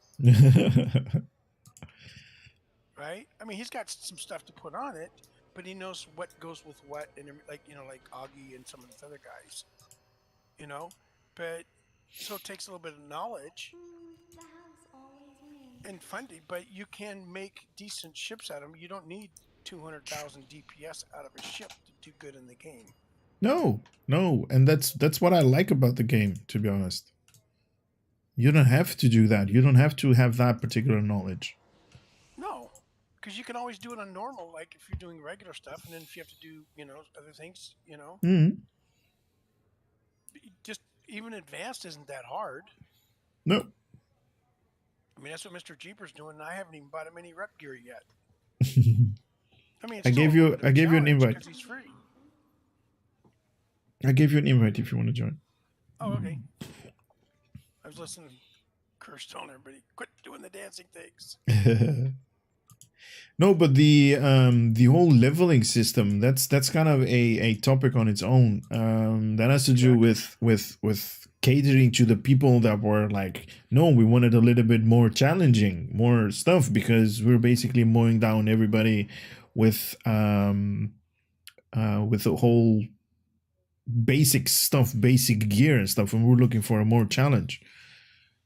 Right? I mean, he's got some stuff to put on it, but he knows what goes with what, and like, you know, like Augie and some of these other guys, you know. But so it takes a little bit of knowledge and funding, but you can make decent ships out of them. You don't need 200,000 DPS out of a ship to do good in the game. No, and that's what I like about the game, to be honest. You don't have to do that. You don't have to have that particular knowledge. No, because you can always do it on normal, like if you're doing regular stuff, and then if you have to do, you know, other things, you know, just even advanced isn't that hard. No. I mean, that's what Mr. Jeeper's doing, and I haven't even bought him any rep gear yet. I mean, I gave you an invite. because he's free. I gave you an invite if you want to join. Oh, okay. I was listening to Curse telling everybody, quit doing the dancing things. No, but the whole leveling system, that's kind of a topic on its own. That has to do with catering to the people that were like, no, we wanted a little bit more challenging, more stuff, because we're basically mowing down everybody with the whole basic stuff, basic gear and stuff, and we're looking for a more challenge.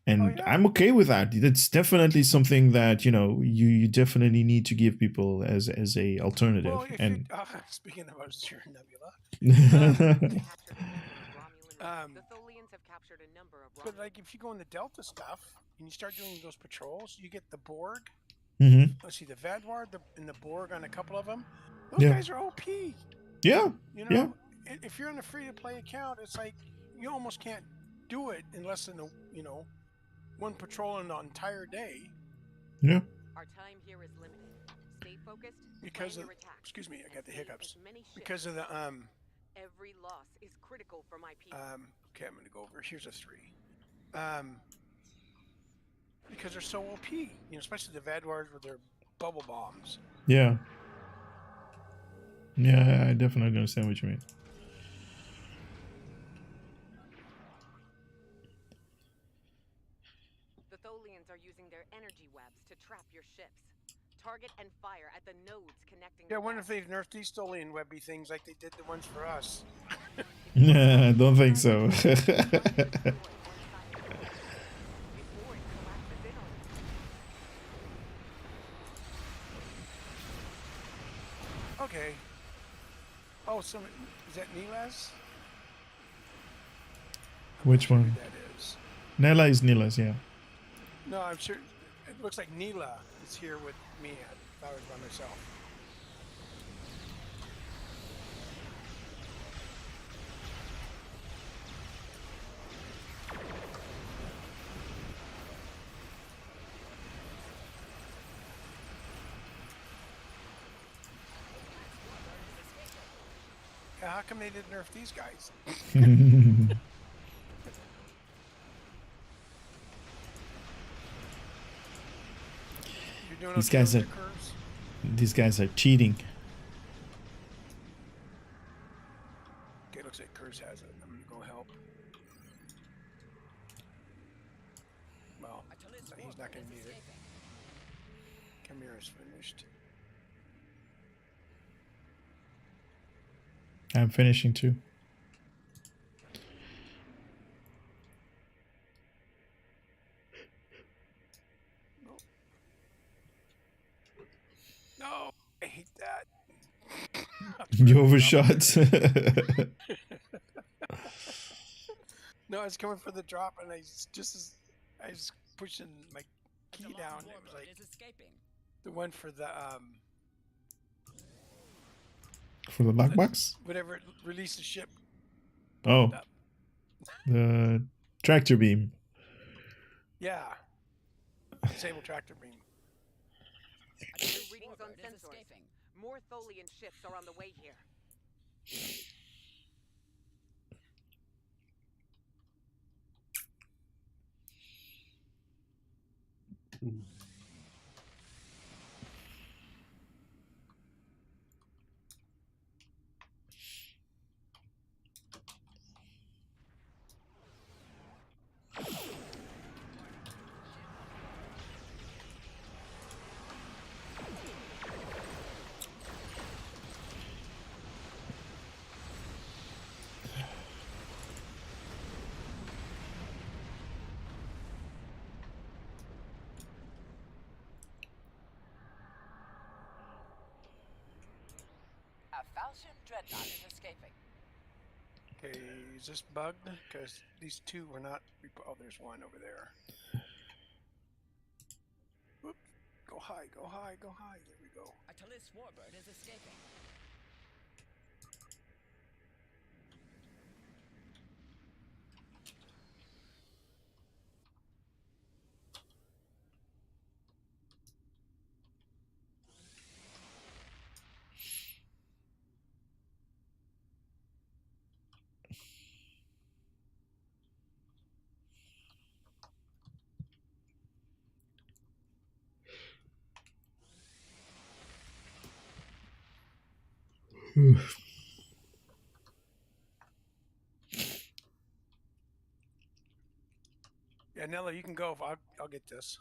And yeah. I'm okay with that. That's definitely something that, you know, you definitely need to give people as a alternative. Well, if and speaking of Azure Nebula, The Tholians have captured a number of but like if you go in the Delta stuff and you start doing those patrols, you get the Borg. Mhm. Let's see, the Vadwar and the Borg on a couple of them. Those Yeah. guys are OP. Yeah. You know, Yeah. if you're in a free-to-play account, it's like you almost can't do it in less than one patrol in the entire day. Yeah. Our time here is limited. Stay focused. Because plan of, your attack. excuse me, I got the Save hiccups. as many ships Because of the Every loss is critical for my people. okay, I'm gonna go over. Here's a 3. Because they're so OP, you know, especially the Vadwars with their bubble bombs. Yeah. Yeah, I definitely understand what you mean. The Tholians are using their energy webs to trap your ships. Target and fire at the nodes connecting. Yeah, I wonder if they've nerfed these Tholian webby things like they did the ones for us. I don't think so. Okay. Oh, so is that Nilas? Which Who one? that is? Nella is Nilas, yeah. No, I'm sure. It looks like Neela is here with me. I thought I was by myself. Yeah, how come they didn't nerf these guys? You're doing These okay guys with are- the curves? These guys are cheating. Okay, looks like Curse has it. I'm gonna go help. Well, he's not gonna need it. Chimera's finished. I'm finishing too. No, I hate that. You overshot. No, I was coming for the drop, and I was pushing my key down. It was like the one for the For the black box? whatever release the ship. Oh, Up. the tractor beam. Yeah, disable tractor beam. New readings on sensors. More Tholian ships are on the way here. A Falchion Dreadnought is escaping. Okay, is this bugged? Because these two were not. Oh, there's one over there. Whoop. Go high, go high, go high. There we go. A Talis Warbird is escaping. Yeah, Nella, you can go. I'll get this.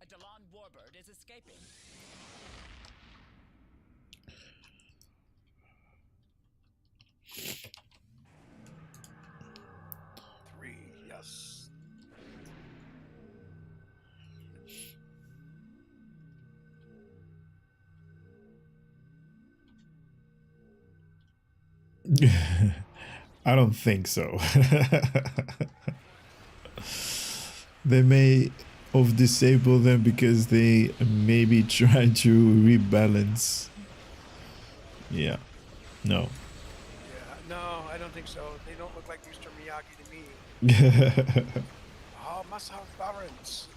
A Dalan warbird is escaping. Three, yes. I don't think so. They may have disabled them because they maybe try to rebalance. Yeah. No. Yeah, no, I don't think so. They don't look like Mr. Miyagi to me. Oh, must have balance.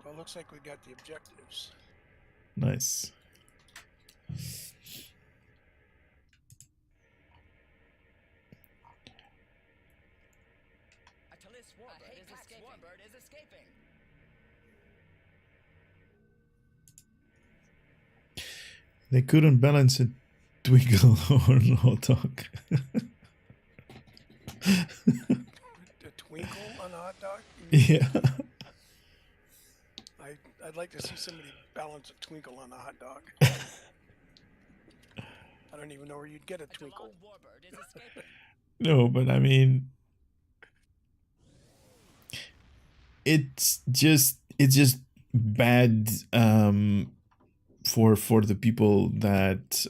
Well, looks like we got the objectives. Nice. A Talis warbird is escaping. They couldn't balance a Twinkle or a hot dog. A twinkle on a hot dog? Yeah. I'd like to see somebody balance a twinkle on a hot dog. I don't even know where you'd get a A twinkle. Dalan warbird is escaping. No, but I mean, it's just bad for the people that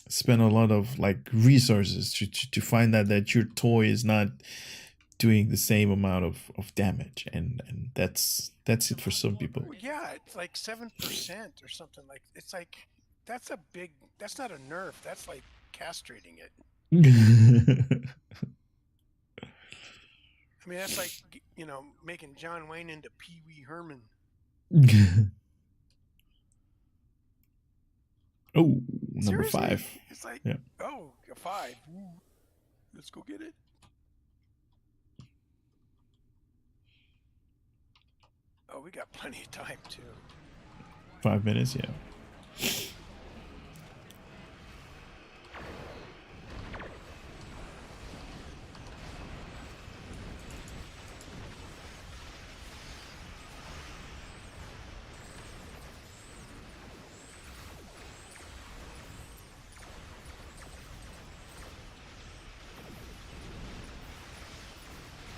spend a lot of like resources to find out that your toy is not doing the same amount of damage, and that's it for some people. Well, yeah, it's like 7% or something like. It's like that's a big. That's not a nerf. That's like castrating it. I mean, that's like making John Wayne into Pee Wee Herman. Oh, number Seriously? 5. It's like, Yeah. oh, a 5. Ooh, let's go get it. Oh, we got plenty of time too. 5 minutes, yeah.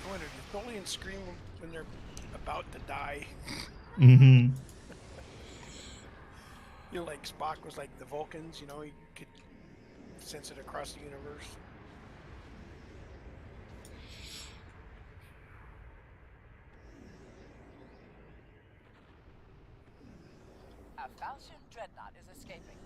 I wonder, did Tholian scream when they're about to die? Mm-hmm. Like Spock was like the Vulcans, he could sense it across the universe. A Falchion dreadnought is escaping.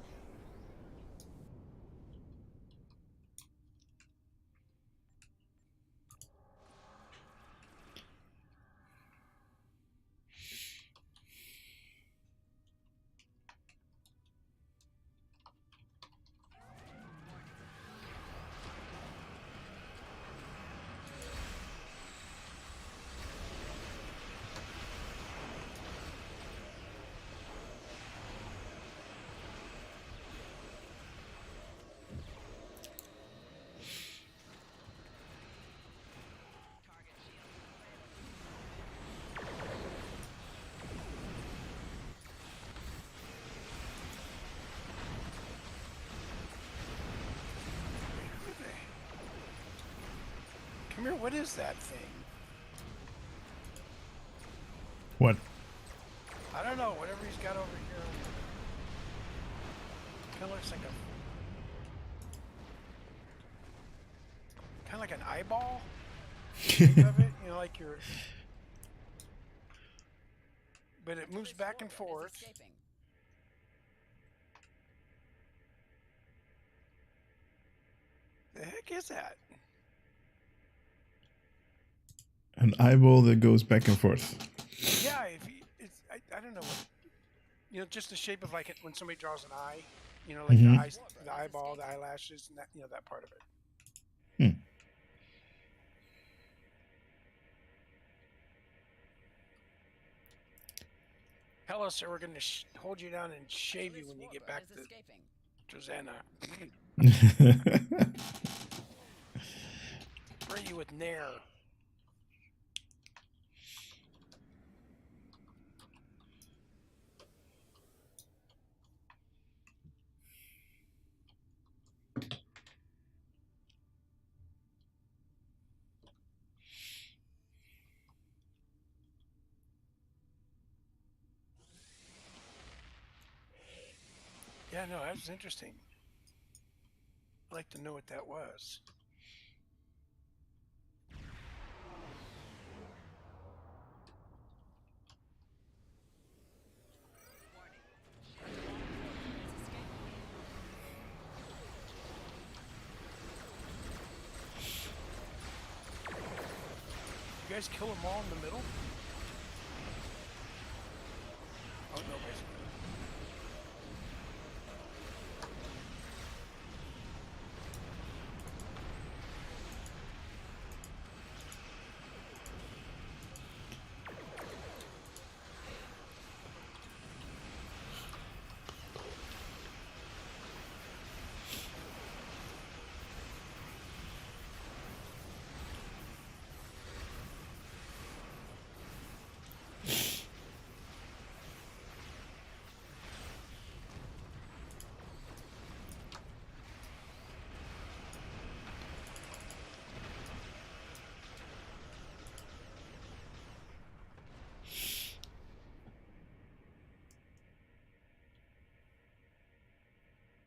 Who are they? Come here, what is that thing? What? I don't know, whatever he's got over here. Kind of looks like kind of like an eyeball. Think of it, like your. But it moves back and forth. Escaping. The heck is that? An eyeball that goes back and forth. Yeah, if you, it's I don't know what, just the shape of like it when somebody draws an eye, like Mhm. the eyes, the eyeball, the eyelashes, and that that part of it. Hmm. Hello, sir. We're gonna hold you down and shave you when you get back is to escaping. Trozana. Spray you with Nair. Yeah, no, that was interesting. I'd like to know what that was. You guys kill them all in the middle? Oh, no, basically.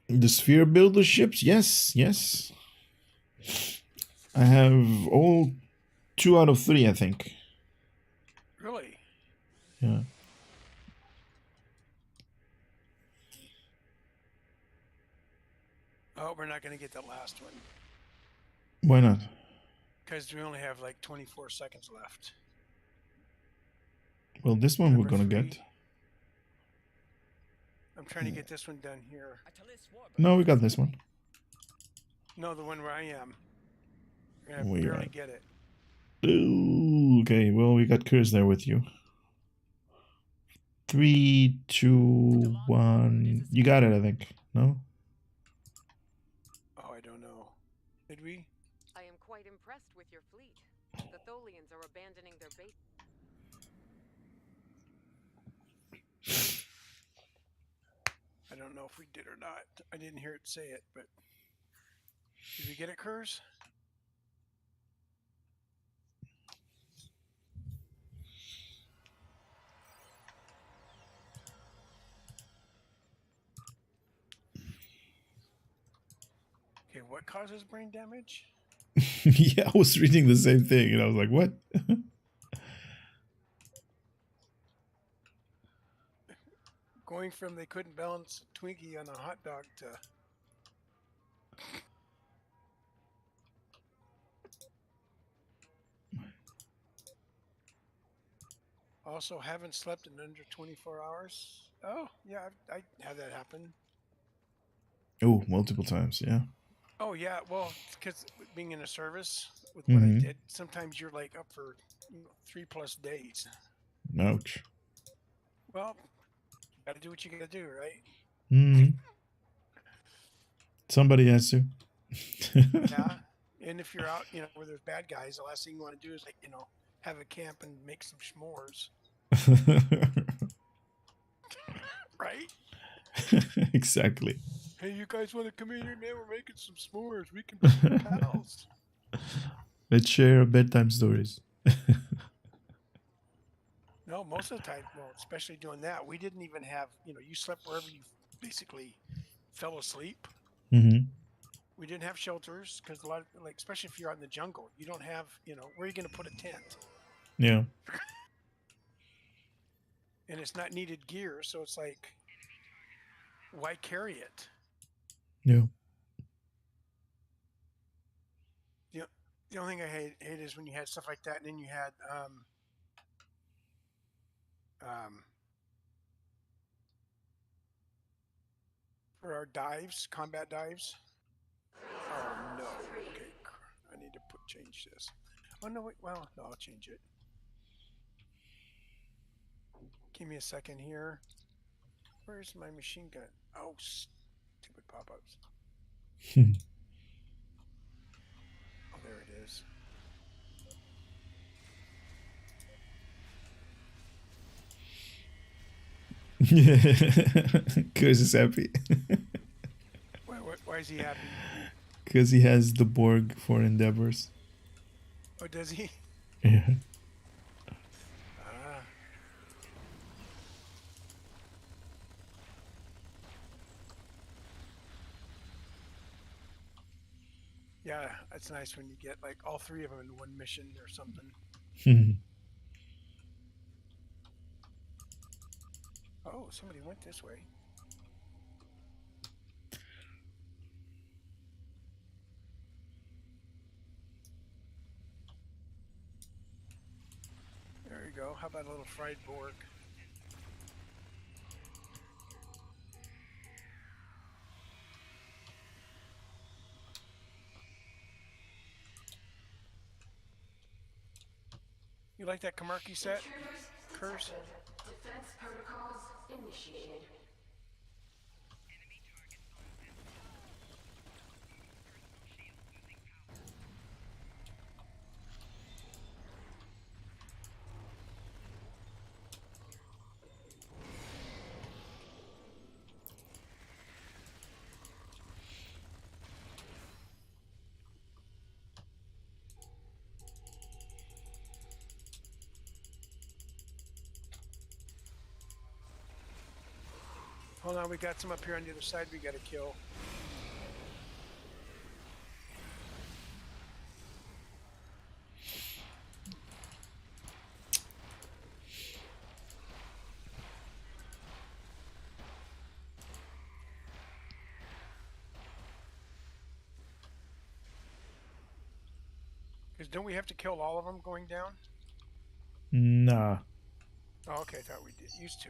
The sphere builder ships, yes, yes. I have all 2 out of 3, I think. Really? Yeah. Oh, we're not going to get the last one Why not? because we only have like 24 seconds left. Well, this one we're Number gonna 3. get. I'm trying to get this one done here. No, we got this one. No, the one where I am. I We barely are- get it. Ooh, okay, well, we got Curse there with you. 3, 2, 1. You got it, I think. No? Oh, I don't know. Did we? I am quite impressed with your fleet. The Tholians are abandoning their base. I don't know if we did or not. I didn't hear it say it, but did we get it, Kurz? Okay, what causes brain damage? Yeah, I was reading the same thing, and I was like, what? Going from they couldn't balance a Twinkie on a hot dog to also haven't slept in under 24 hours. Oh, yeah, I had that happen. Oh, multiple times, yeah. Oh, yeah, well, because being in a service with what I Mhm. did, sometimes you're like up for 3+ days. Ouch. Well, you got to do what you got to do, right? Hmm. Somebody has to. Yeah. And if you're out, where there's bad guys, the last thing you want to do is like, have a camp and make some s'mores, right? Exactly. Hey, you guys want to come in here, man? We're making some s'mores. We can be pals. Let's share bedtime stories. No, most of the time, well, especially doing that, we didn't even have, you slept wherever you basically fell asleep. Hmm. We didn't have shelters because a lot of, like, especially if you're out in the jungle, you don't have, where are you going to put a tent? Yeah. And it's not needed gear, so it's like, why carry it? Yeah. The only thing I hate is when you had stuff like that, and then you had um, for our dives, combat dives. Oh no! Okay, I need to change this. Oh no! Wait. Well, no, I'll change it. Give me a second here. Where's my machine gun? Oh, stupid pop-ups. Oh, there it is. Because he's happy. Why is he happy? Because he has the Borg for endeavors. Oh, does he? Yeah. Ah. Yeah, that's nice when you get like all three of them in one mission or something. Oh, somebody went this way. There you go. How about a little fried Borg? You like that Kamarki set? Curse? Defense protocols initiated. Hold on, we got some up here on the other side we gotta kill. Because don't we have to kill all of them going down? Nah. Oh, okay, I thought we did. Used to.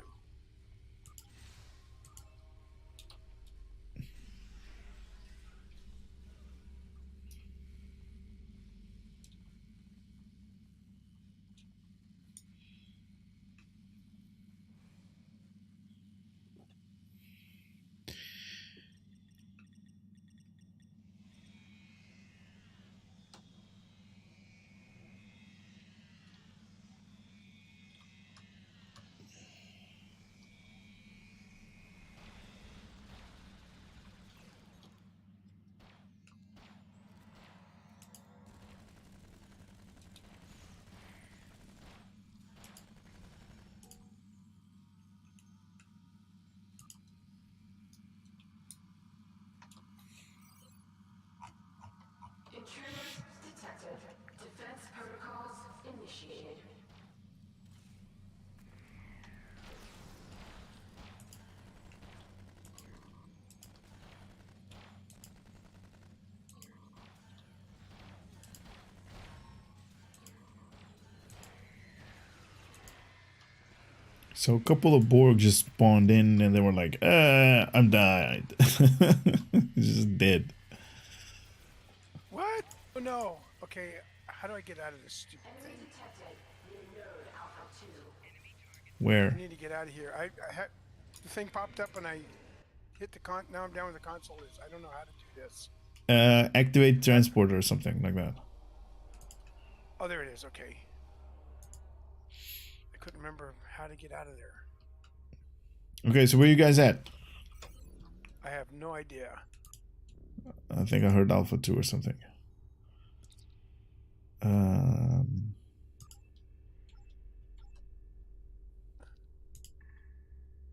Intruders detected. Defense protocols initiated. So a couple of Borg just spawned in and they were like, I'm died. Just dead. What? Oh no. Okay, how do I get out of this stupid thing? Detected. New node Alpha 2. Where? I need to get out of here. I had the thing popped up and I hit the now I'm down with the console. I don't know how to do this. Activate transporter or something like that. Oh, there it is. Okay. I couldn't remember how to get out of there. Okay, so where you guys at? I have no idea. I think I heard Alpha 2 or something.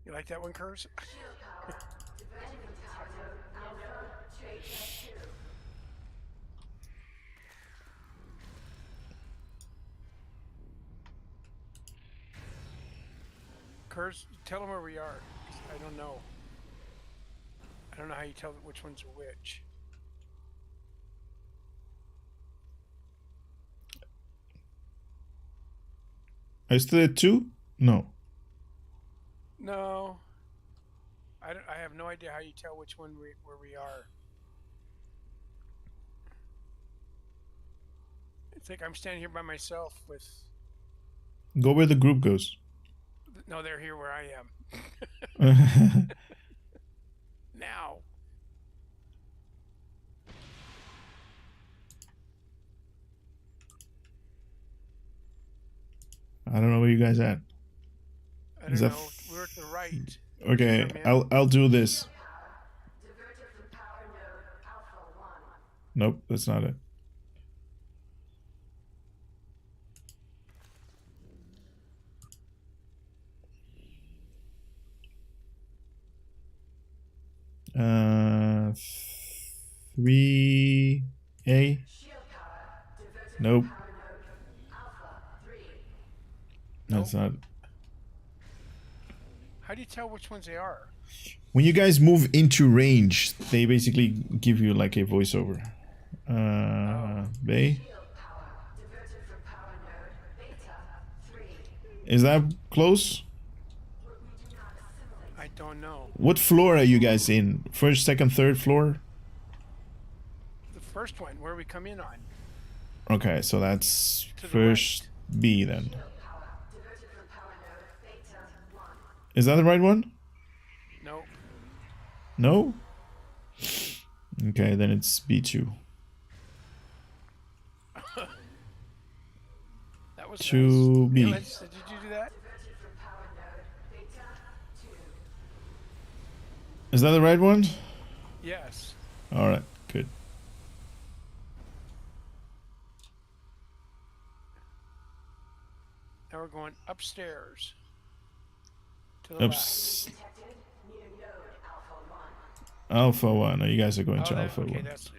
You like that one, Curse? Curse, tell them where we are. 'Cause I don't know. I don't know how you tell which ones are which. Are you still at 2? No. No. I have no idea how you tell which one where we are. It's like I'm standing here by myself with. Go where the group goes. No, they're here where I am now. I don't know where you guys at. I Is don't that know. We're at the right. Okay, Come in. I'll do this. Nope, that's not it. Uh, 3A. Nope. That's not. How do you tell which ones they are? When you guys move into range, they basically give you like a voiceover. Bay. Is that close? I don't know. What floor are you guys in? First, second, third floor? The first one, where we come in on. Okay, so that's To the first B then. Is that the right one? No. No? Okay, then it's B2. That was To nice. B. Hey, did you do that? Is that the right one? Yes. Alright, good. Now we're going upstairs. To the left. Oops. Alpha 1. Oh, you guys are going to that- Alpha okay, 1. that's it.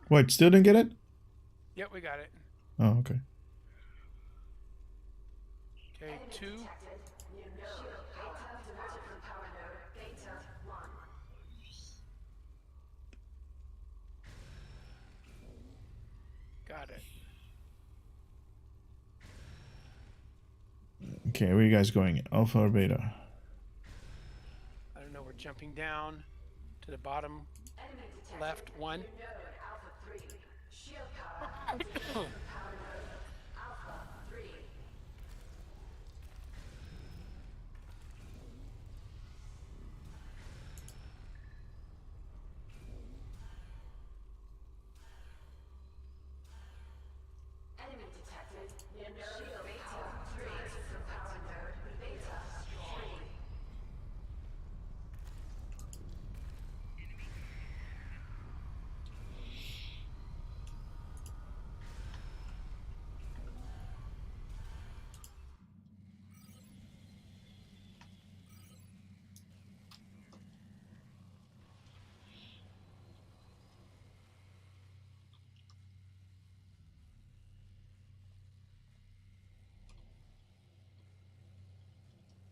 What, still didn't get it? Yep, we got it. Oh, okay. Okay, 2. Got it. Okay, where are you guys going? Alpha or beta? I don't know. We're jumping down to the bottom left 1.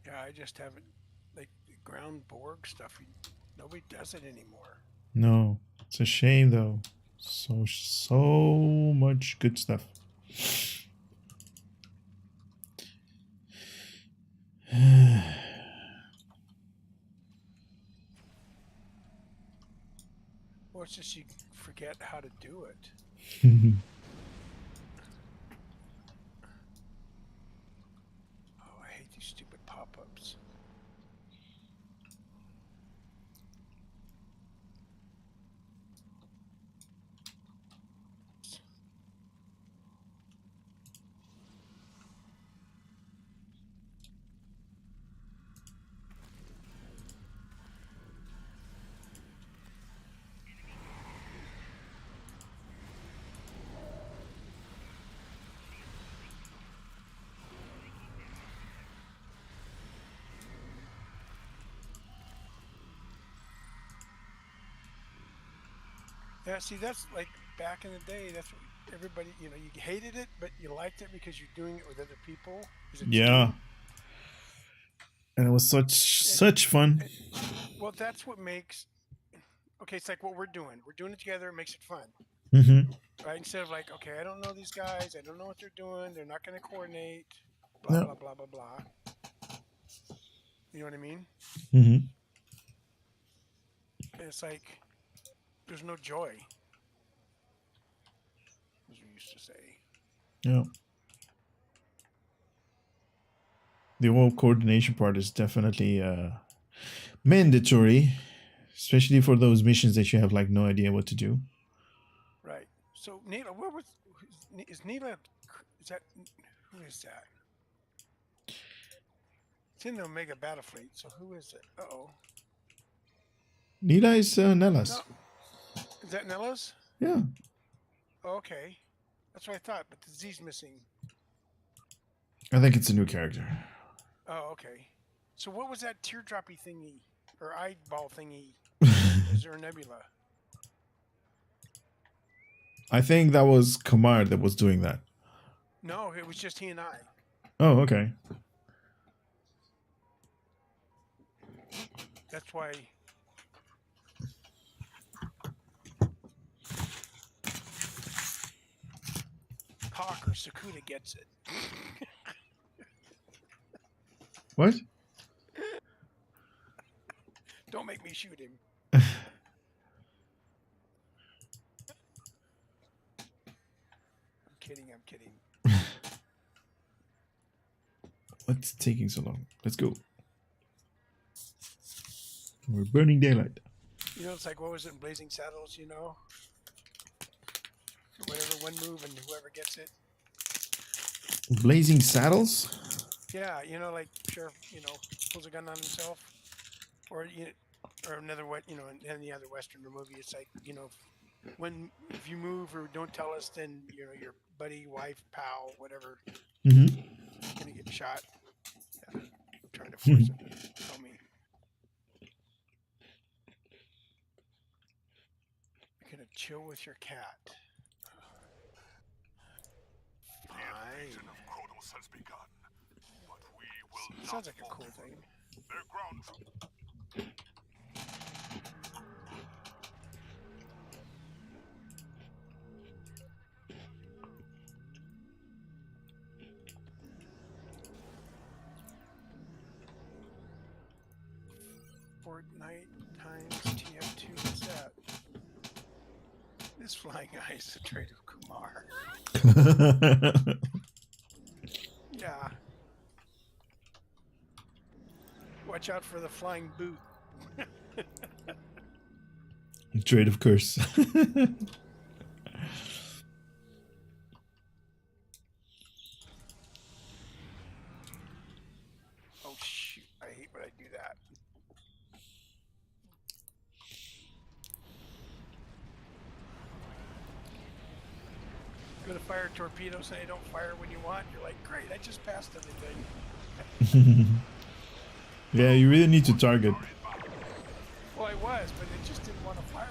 Yeah, I just haven't, like, the ground Borg stuff. Nobody does it anymore. No. It's a shame though. So much good stuff. Well, it's just you forget how to do it. Oh, I hate these stupid pop-ups. Yeah, see, that's like back in the day. That's what everybody, you hated it, but you liked it because you're doing it with other people. 'Cause it's Yeah. And it was such fun. Well, that's what makes. Okay, it's like what we're doing. We're doing it together. It makes it fun, Mm-hmm. right? Instead of like, okay, I don't know these guys. I don't know what they're doing. They're not going to coordinate. Blah No. blah blah blah blah. You know what I mean? Mm-hmm. And it's like there's no joy, as we used to say. Yeah. The whole coordination part is definitely mandatory, especially for those missions that you have like no idea what to do. Right. So Neela, where was is Neela? Is that who is that? It's in the Omega Battle Fleet. So who is it? Oh, Nila is Nellas. no, is that Nella's? Yeah. Oh, okay, that's what I thought. But the Z's missing. I think it's a new character. Oh, okay. So what was that teardroppy thingy or eyeball thingy? Is there a nebula? I think that was Kamar that was doing that. No, it was just he and I. Oh, okay. That's why. Hawk or Sakuda gets it. What? Don't make me shoot him. I'm kidding. What's taking so long? Let's go. We're burning daylight. You know, it's like, what was it in Blazing Saddles, you know? Whatever, one move and whoever gets it. Blazing Saddles? Yeah, you know, like sheriff, you know, pulls a gun on himself, or or another what, you know, in any other Western movie, it's like, you know, if you move or don't tell us, then you know your buddy, wife, pal, whatever, Mm-hmm. is gonna get shot. Yeah, I'm trying to force him to tell me. You're gonna chill with your cat. Fine. Kronos has begun, but we will Sounds like a cool thing. Their ground. Fortnite times TF2, what's that? This flying guy is the trait of Kumar. Yeah. Watch out for the flying boot. Trade of curse. Oh shoot, I hate when I do that. Go to fire torpedoes, say don't fire when you want. You're like, great, I just passed everything. Yeah, you really need to target. Well, I was, but it just didn't want to fire.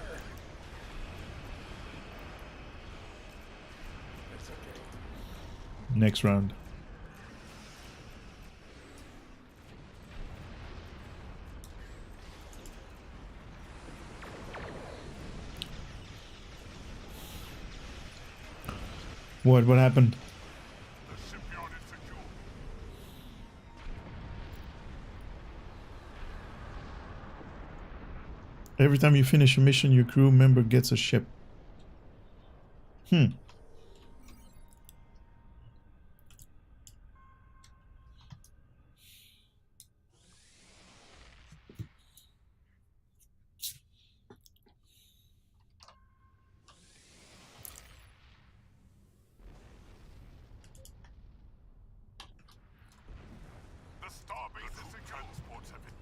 It's okay. Next round. What happened? The shipyard is secure. Every time you finish a mission, your crew member gets a ship. The starbase is secure. Transports have been.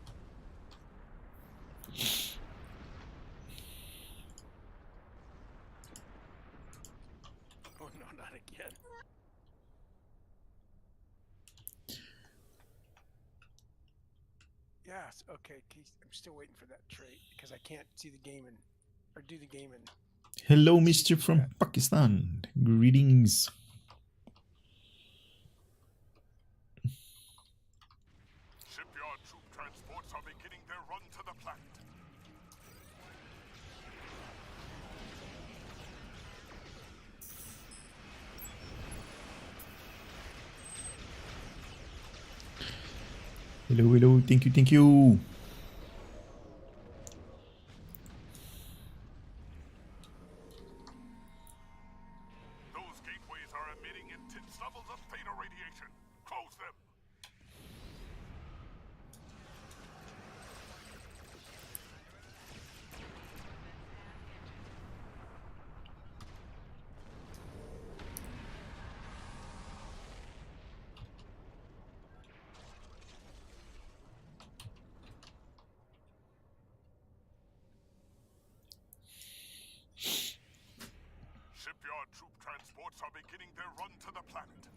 Oh no, not again. Yes, okay. I'm still waiting for that trait because I can't see the game or do the game in. Hello, Mister from Pakistan. Greetings. Shipyard troop transports are beginning their run to the planet. Hello, hello. Thank you, thank you. Those gateways are emitting intense levels of theta radiation. Close them. Shipyard troop transports are beginning their run to the planet.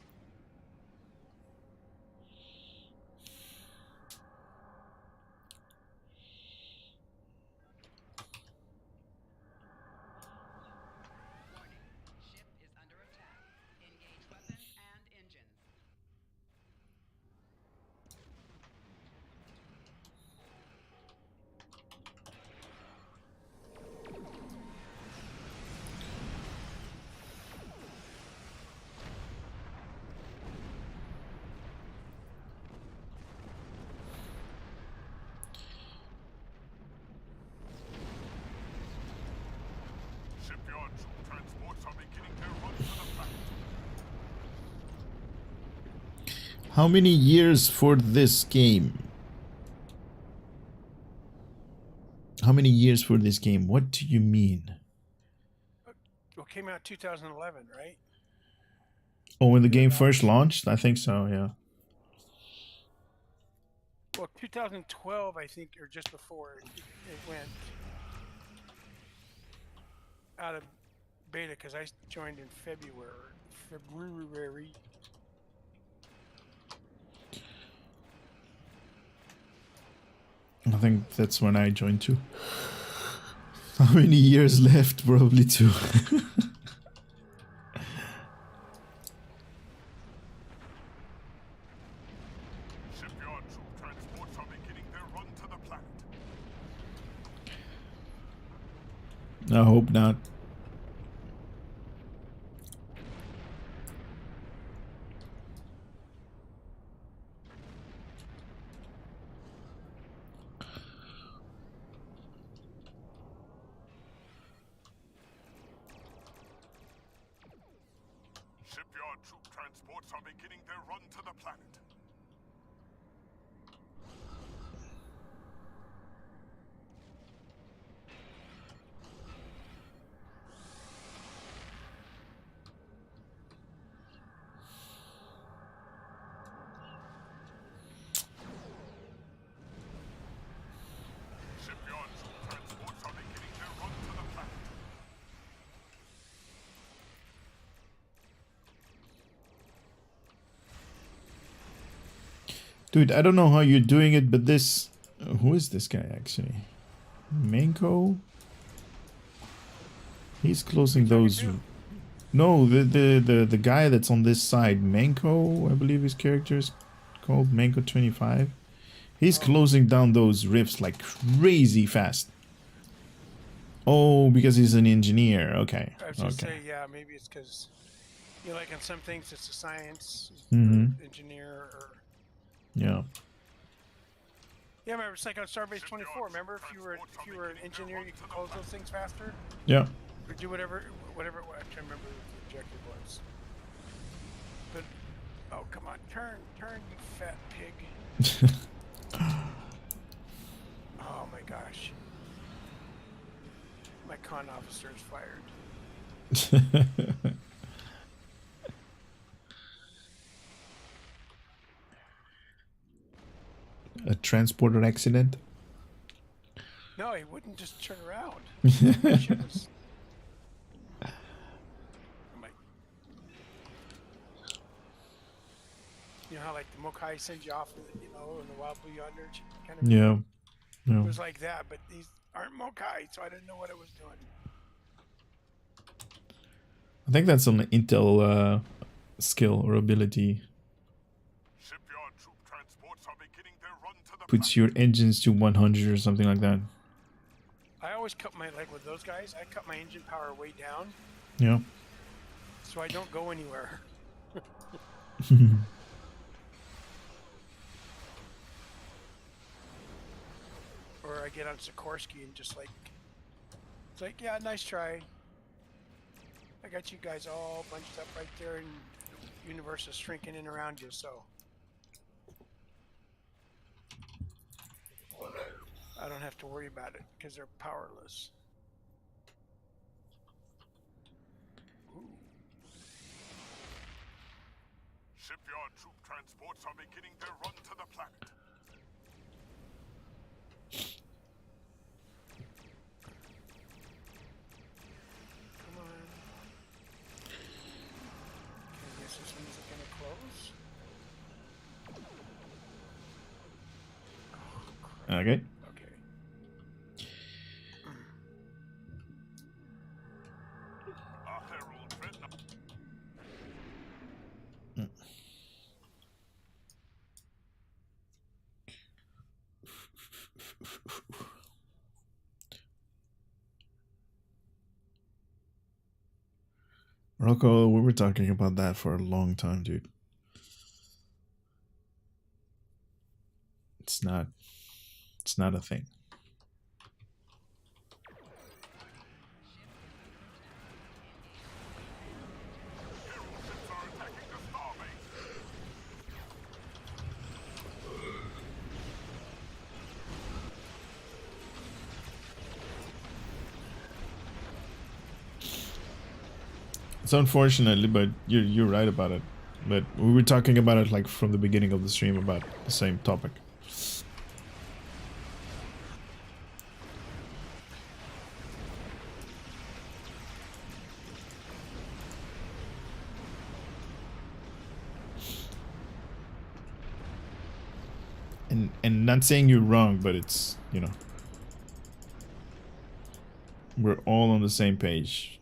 Ship is under attack. Engage weapons and engines. Shipyard troop transports are beginning their run to the planet. How many years for this game? How many years for this game? What do you mean? Well, came out 2011, right? Oh, when the game first launched? I think so, yeah. Well, 2012, I think, or just before it went out of beta, because I joined in February. I think that's when I joined too. How many years left? Probably two. Shipyard troop transports are beginning their run to the planet. I hope not. Shipyard troop transports are beginning their run to the planet. Shipyard troop transports are beginning their run to the planet. Dude, I don't know how you're doing it, but this... who is this guy, actually? Manko? He's closing those... No, the guy that's on this side. Manko, I believe his character is called. Manko25. He's closing down those rifts like crazy fast. Oh, because he's an engineer. Okay, I was gonna okay. say, yeah, maybe it's because, you know, like in some things it's a science Mhm. or engineer or... Yeah. Yeah, remember, it's like on Starbase 24. Remember, if you were an engineer, you could close those things faster Yeah. or do whatever it was. I can't remember what the objective was. But oh, come on, turn, you fat pig! Oh my gosh, my con officer is fired. A transporter accident? No, he wouldn't just turn around. Shit was- I'm like, you know how like the Mokai sends you off, in the Wild Blue Yonder kind of. Yeah. It Yeah. was like that, but these aren't Mokai, so I didn't know what I was doing. I think that's an Intel skill or ability. Shipyard troop transports are beginning their run to the Puts your engines to 100 or something like that. I always cut my, like with those guys, I cut my engine power way down Yeah. so I don't go anywhere. Or I get on Sikorsky and just like, it's like, yeah, nice try. I got you guys all bunched up right there and the universe is shrinking in around you, so. I don't have to worry about it because they're powerless. Ooh. shipyard troop transports are beginning their run to the planet. Come on. Okay, I guess this one's gonna close. Oh, crap. Okay. Okay. A Herald Dreadnought. Rocco, we were talking about that for a long time, dude. It's not a thing. Herald ships are attacking the starbase. It's unfortunately, but you're right about it. But we were talking about it like from the beginning of the stream about the same topic. And not saying you're wrong, but it's, you know, we're all on the same page.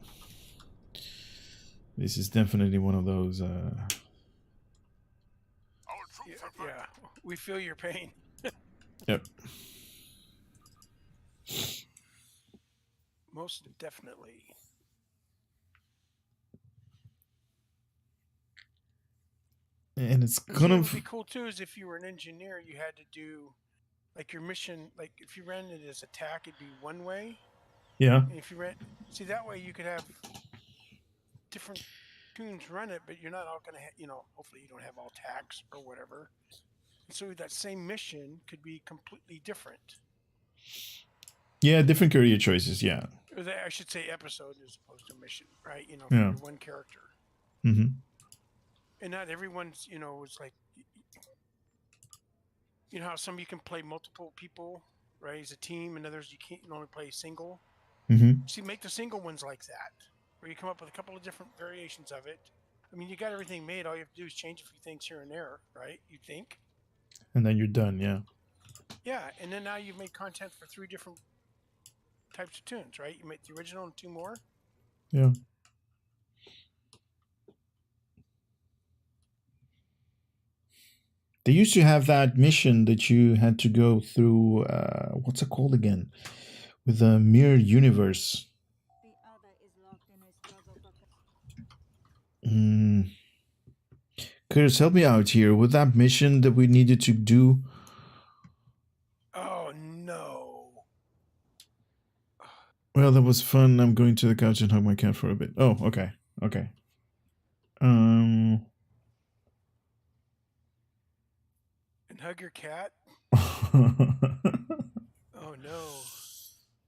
This is definitely one of those Our troops have Yeah, we feel your pain. yep. Most definitely. And it's See, kind what of would be cool too is if you were an engineer, you had to do like your mission. Like if you ran it as attack, it'd be one way. yeah. And if you ran, see that way you could have different tunes run it, but you're not all gonna, you know. Hopefully you don't have all tacks or whatever. And so that same mission could be completely different. Yeah, different career choices, yeah. Or I should say episode as opposed to mission, right? You know, for Yeah. your one character. Mm-hmm. And not everyone's, you know, it's like, you know how some you can play multiple people, right, as a team, and others you can't, you can only play single. Mm-hmm. See, make the single ones like that, where you come up with a couple of different variations of it. I mean, you got everything made. All you have to do is change a few things here and there, right? You think? And then you're done, yeah. Yeah, and then now you've made content for 3 different types of tunes, right? You made the original and 2 more. Yeah. They used to have that mission that you had to go through, what's it called again? With a mirror universe. The other is locked in a struggle for Curtis, help me out here. With that mission that we needed to do, Oh no! well, that was fun. I'm going to the couch and hug my cat for a bit. Oh, okay. Okay. And hug your cat? Oh no!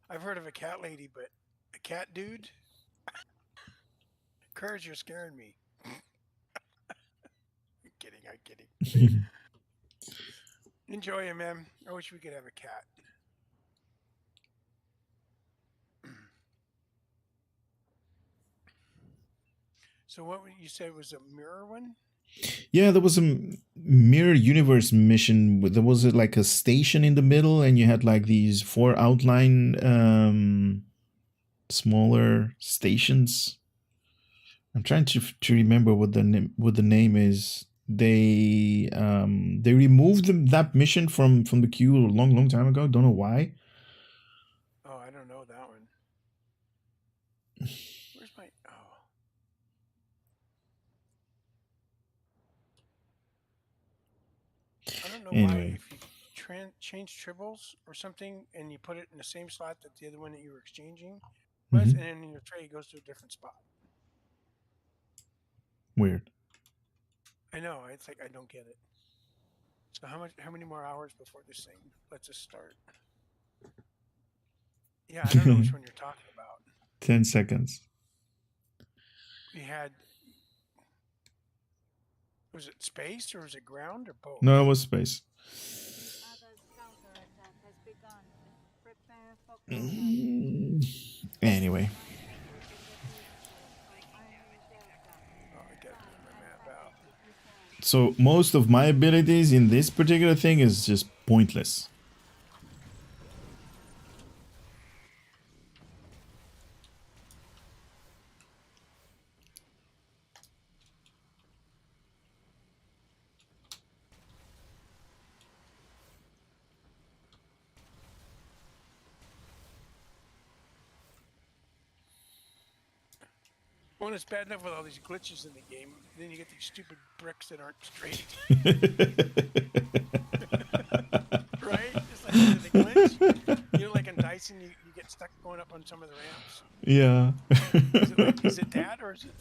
I've heard of a cat lady, but a cat dude? Courage, you're scaring me. I'm kidding. I'm kidding. Enjoy it, man. I wish we could have a cat. So what you said was a mirror one? Yeah, there was a mirror universe mission. There was like a station in the middle, and you had like these 4 outline smaller stations. I'm trying to remember what the name is, they removed that mission from the queue a long time ago. Don't know why. Oh, I don't know that one. Where's my? Oh, I don't know why. Anyway. If you change tribbles or something, and you put it in the same slot that the other one that you were exchanging was, Mhm. and then in your tray it goes to a different spot. Weird. I know. It's like I don't get it. So how many more hours before this thing lets us start? Yeah, I don't know which one you're talking about. 10 seconds. We had. Was it space or was it ground or both? No, it was space. The other's counterattack has begun. Prepare for combat. Anyway. Oh, I gotta move my map out. So most of my abilities in this particular thing is just pointless. Well, it's bad enough with all these glitches in the game. Then you get these stupid bricks that aren't straight. Right? It's like the glitch. You know, like in Dyson, you get stuck going up on some of the ramps. Yeah. Is it that or is it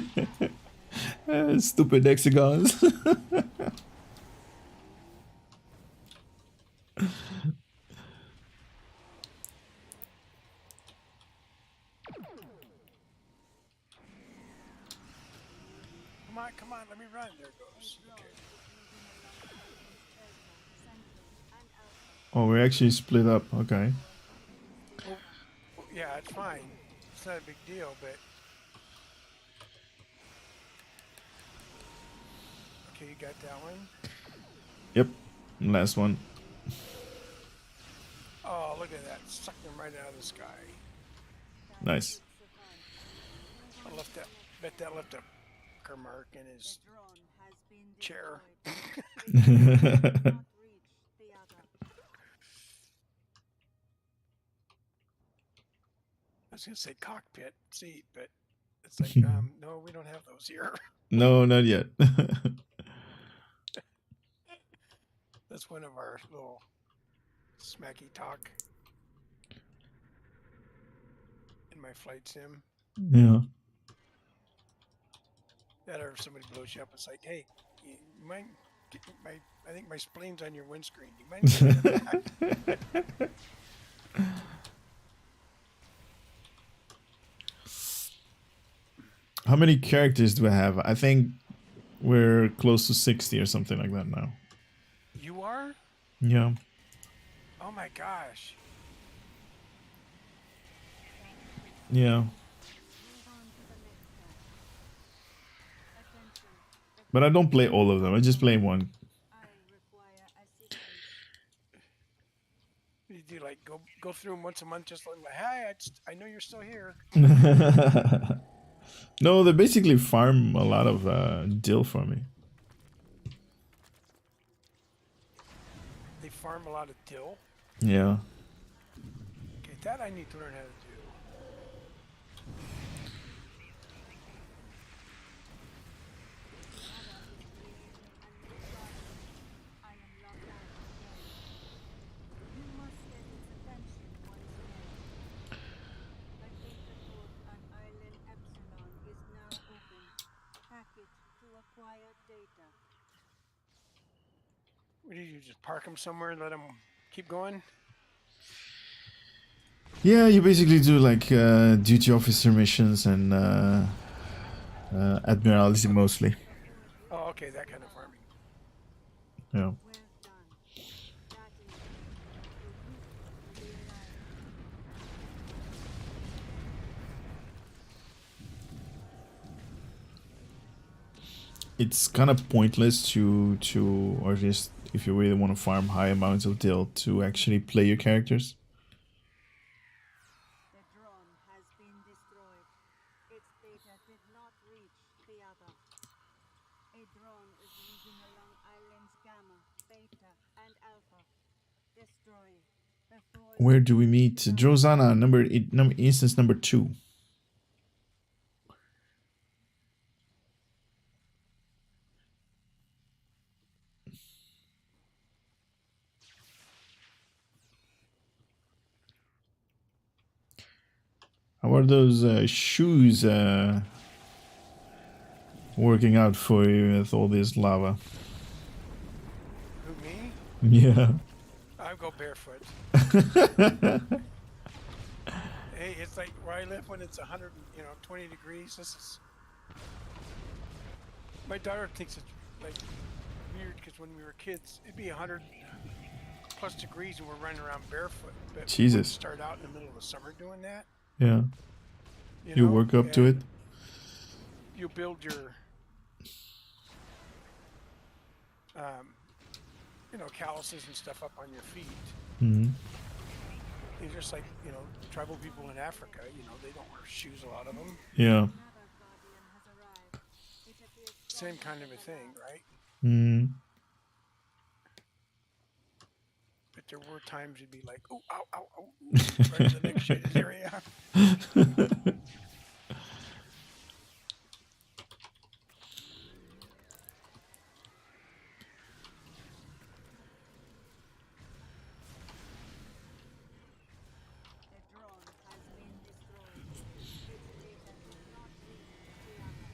the game? Stupid hexagons. Come on, let me run. There it goes. Okay. Oh, we're actually split up. Okay. Well, yeah, it's fine. It's not a big deal, but okay, you got that one. Yep. Last one. Oh, look at that! Sucked them right out of the sky. Nice. I left that. Bet that left a mark in his chair. I was gonna say cockpit seat, but it's like, no, we don't have those here. No, not yet. That's one of our little smacky talk in my flight sim. Yeah. That or if somebody blows you up, it's like, hey, you mind? I think my spleen's on your windscreen. You mind getting it back? How many characters do I have? I think we're close to 60 or something like that now. You are? Yeah. Oh my gosh. Yeah. But I don't play all of them. I just play one. You do like go through them once a month, just like, hey, I know you're still here. No, they basically farm a lot of dill for me. They farm a lot of dill. Yeah. Okay, that I need to learn how to do. What do you do? Just park them somewhere and let them keep going? Yeah, you basically do like duty officer missions and admiralty mostly. Oh, okay, that kind of farming. Yeah. It's kind of pointless to or just if you really want to farm high amounts of dill to actually play your characters. The drone has been destroyed. Its data did not reach the moving along islands Gamma, Beta, and Alpha. Destroy. Before Where do we meet? Drozana, instance number 2. How are those shoes working out for you with all this lava? Who, me? Yeah. I go barefoot. Hey, it's like where I live when it's 20 degrees. This is. My daughter thinks it's like weird because when we were kids, it'd be 100 plus degrees and we're running around barefoot. But we Jesus. wouldn't start out in the middle of the summer doing that. Yeah. You know, work up to it? and You build your, calluses and stuff up on your feet. Mm-hmm. They're just like, tribal people in Africa, they don't wear shoes, a lot of them. Yeah. another guardian has arrived. It appears Same kind of a thing, right? Mm. But there were times you'd be like, oh, ow, ow, ow, right in the next shaded area. the drone has been destroyed. Its data did not reach the other.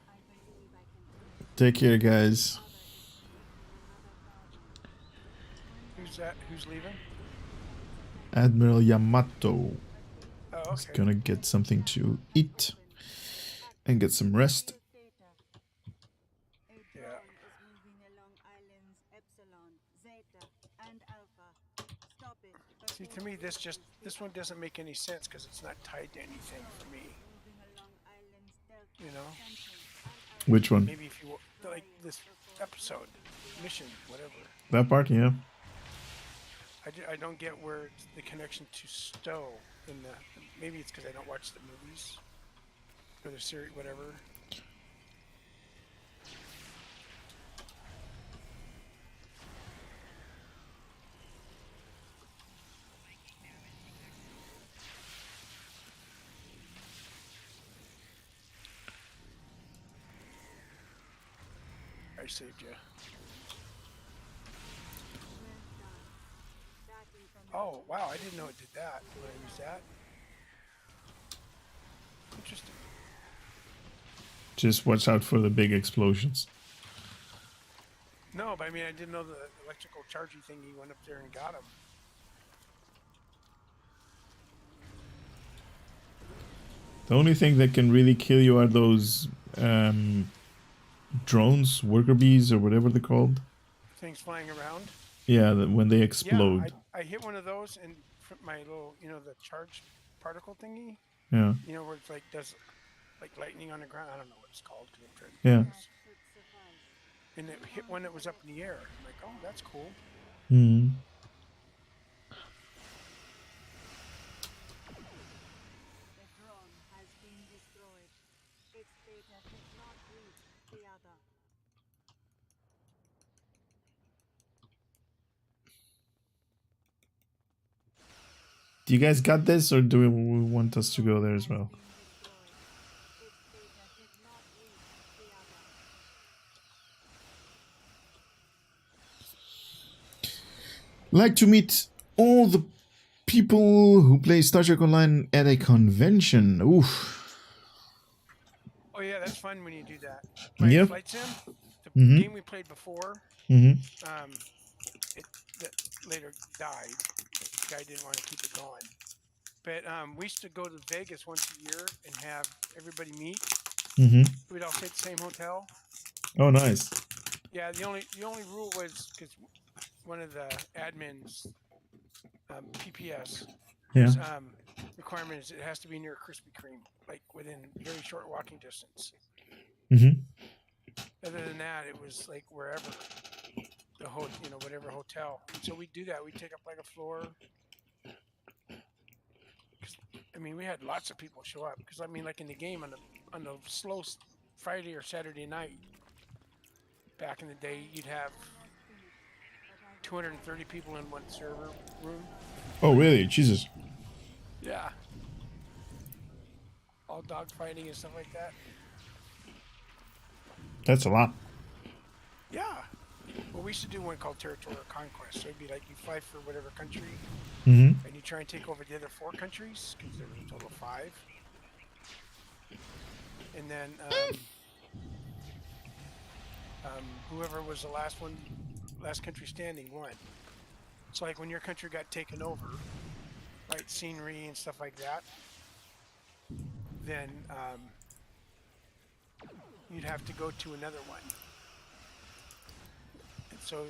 I believe I can Take care, guys. Who's that? Who's leaving? Admiral Yamato Oh, is okay. gonna get something to eat and get some rest. data. A Yeah. drone is moving along islands Epsilon, Zeta, and Alpha. Stop it. See, before to me, it this reaches this the one other. doesn't make any sense because it's not tied to anything for me. Moving along islands Delta, You know? Central, and Which one? Maybe if you like this episode, mission, whatever. That part, yeah. I don't get where it's the connection to Stowe in the. Maybe it's because I don't watch the movies or the series, whatever. I saved you. that information. Oh wow! I didn't know it did that. When I use that. Interesting. Just watch out for the big explosions. No, but I mean, I didn't know the electrical charging thing. He went up there and got him. The only thing that can really kill you are those drones, worker bees, or whatever they're called. Things flying around. Yeah, when they explode. Yeah, I hit one of those and my little, the charge particle thingy. Yeah. Where it's like does like lightning on the ground. I don't know what it's called. 'Cause I'm trying- Yeah. That should suffice. And it hit one that was up in the air. I'm like, oh, that's cool. Mm. The drone has been destroyed. Its data did not reach the other. Do you guys got this, or do we want us to go there as well? Been destroyed. Its data did not reach the other. Like to meet all the people who play Star Trek Online at a convention. Oof. Oh yeah, that's fun when you do that. My Yep. Flight Sim, the Mhm. game we played before, Mm-hmm. it that later died. The guy didn't want to keep it going. But we used to go to Vegas once a year and have everybody meet. Mm-hmm. We'd all stay at the same hotel. Oh, nice. Yeah, the only rule was because one of the admins, PPS, Yeah. requirement is it has to be near Krispy Kreme, like within very short walking distance. Mm-hmm. Other than that, it was like wherever whatever hotel. So we do that. We take up like a floor, mean, we had lots of people show up because I mean, like in the game on the slow Friday or Saturday night, back in the day, you'd have 230 people in one server room. Oh, really? Jesus. Yeah. All dogfighting and stuff like that. That's a lot. Yeah. Well, we used to do one called Territorial Conquest. So it'd be like you fight for whatever country, Mm-hmm. and you try and take over the other 4 countries, because there were a total of 5. And then whoever was the last country standing won. So like when your country got taken over, right, scenery and stuff like that, then you'd have to go to another one. And so,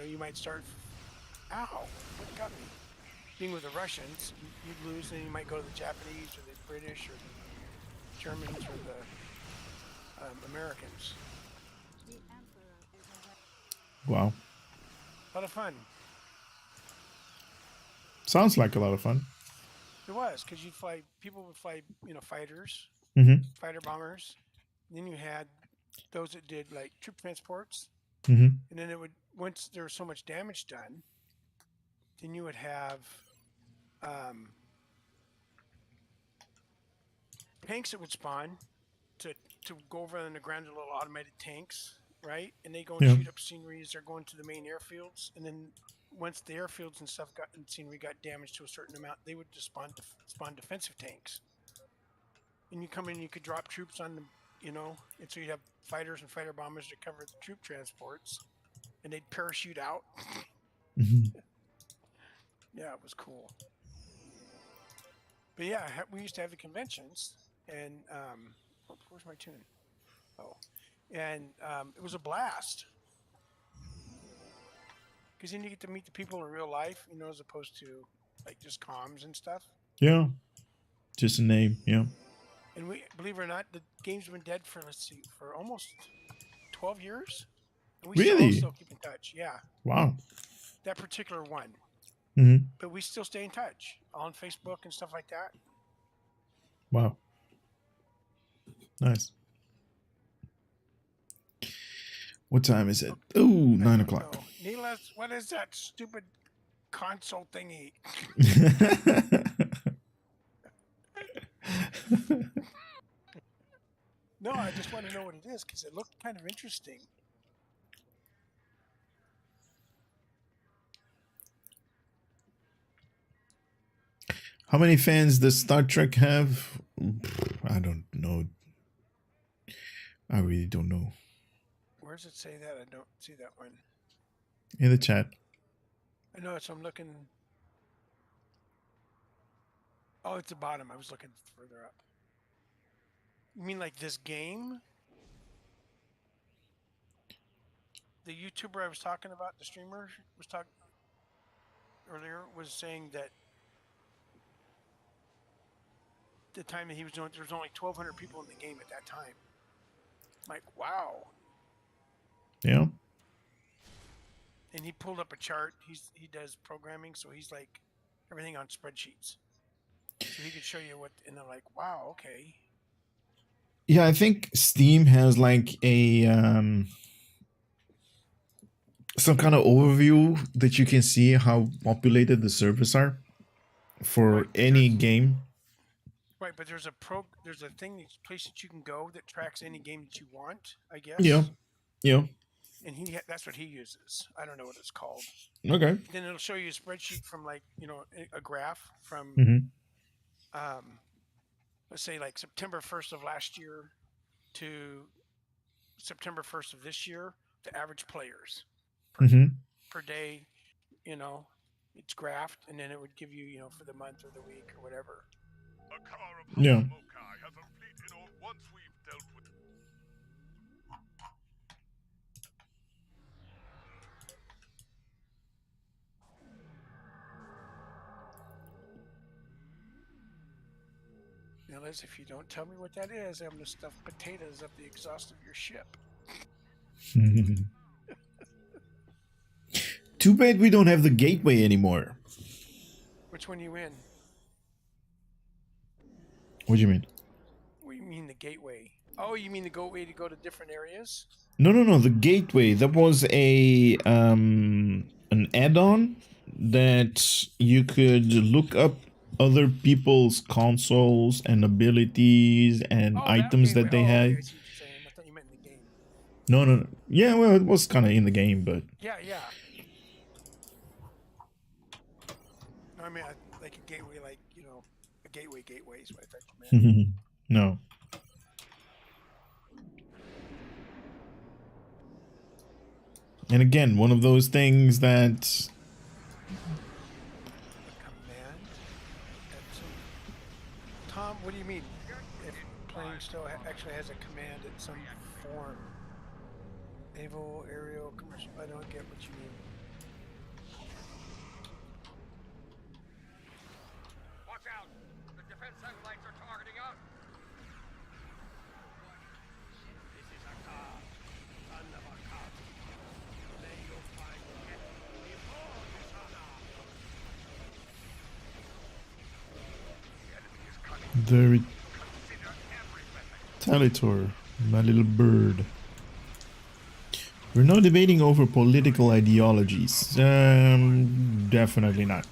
you might start, ow, what got me? Being with the Russians, you'd lose, and you might go to the Japanese or the British or the Germans or the Americans. The Emperor is away. Wow. A lot of fun. Sounds like a lot of fun. It was, because people would fly, fighters, Mm-hmm. fighter bombers. And then you had those that did like troop transports. Mm-hmm. And then once there was so much damage done, then you would have tanks that would spawn to go over on the ground, little automated tanks, right? And they go and Yeah. shoot up scenery as they're going to the main airfields. And then once the airfields and stuff and scenery got damaged to a certain amount, they would just spawn defensive tanks. And you come in, you could drop troops on them, and so you'd have fighters and fighter bombers to cover the troop transports, and they'd parachute out. Mm-hmm. Yeah, it was cool. But yeah, we used to have the conventions, and where's my tune? Oh, and it was a blast because then you get to meet the people in real life, as opposed to like just comms and stuff. Yeah. Just a name. Yeah. And we, believe it or not, the game's been dead for for almost 12 years. And we Really? still keep in touch. Yeah, Wow. that particular one. Mm-hmm. But we still stay in touch on Facebook and stuff like that. Wow. Nice. What time is it? Oh, 9 o'clock. So, Neelas, what is that stupid console thingy? No, I just want to know what it is because it looked kind of interesting. How many fans does Star Trek have? I don't know. I really don't know. Where does it say that? I don't see that one. In the chat. I know it's. I'm looking. Oh, it's the bottom. I was looking further up. You mean like this game? The YouTuber I was talking about, the streamer was talking earlier, was saying that the time that he was doing, there was only 1,200 people in the game at that time. I'm like, wow. Yeah. And he pulled up a chart. He does programming, so he's like everything on spreadsheets. So he could show you what, and I'm like, wow, okay. Yeah, I think Steam has like a some kind of overview that you can see how populated the servers are for Right, any there's- game. Right, but there's a thing, place that you can go that tracks any game that you want, I guess. Yeah. Yeah. And that's what he uses. I don't know what it's called. Okay. Then it'll show you a spreadsheet from like, a graph from Mm-hmm. let's say like September 1st of last year to September 1st of this year, the average players Mm-hmm. per day, it's graphed, and then it would give you, for the month or the week or whatever. A car of Yeah. Mokai has a fleet in all once we've dealt with. Now, Liz, if you don't tell me what that is, I'm going to stuff potatoes up the exhaust of your ship. Too bad we don't have the gateway anymore. Which one you in? What do you mean? What do you mean the gateway? Oh, you mean the gateway to go to different areas? No. The gateway. That was a an add-on that you could look up other people's consoles and abilities and Oh, items that they gateway. Oh, had. okay, I see what you're saying. I thought you meant in the game. No. Yeah, well, it was kind of in the game, but Yeah. No, I mean like a gateway, like a gateway is what I thought you meant. no. And again, one of those things that A command. Tom, what do you mean? If playing still actually has a command in some form? Naval, aerial, commercial. I don't get what you mean. Watch out! The defense satellites are targeting us! This is a car. Son of a cop. May you find death before dishonor! The enemy is cunning. the Consider every weapon. Talitor, my little bird. We're not debating over political ideologies. Definitely not.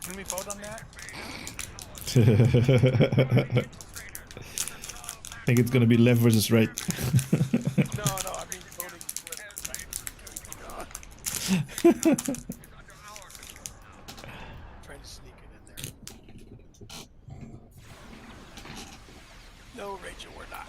Can we vote on that? I think it's gonna be left versus right. No, I mean voting for trying to sneak it in there. No, Rachel, we're not.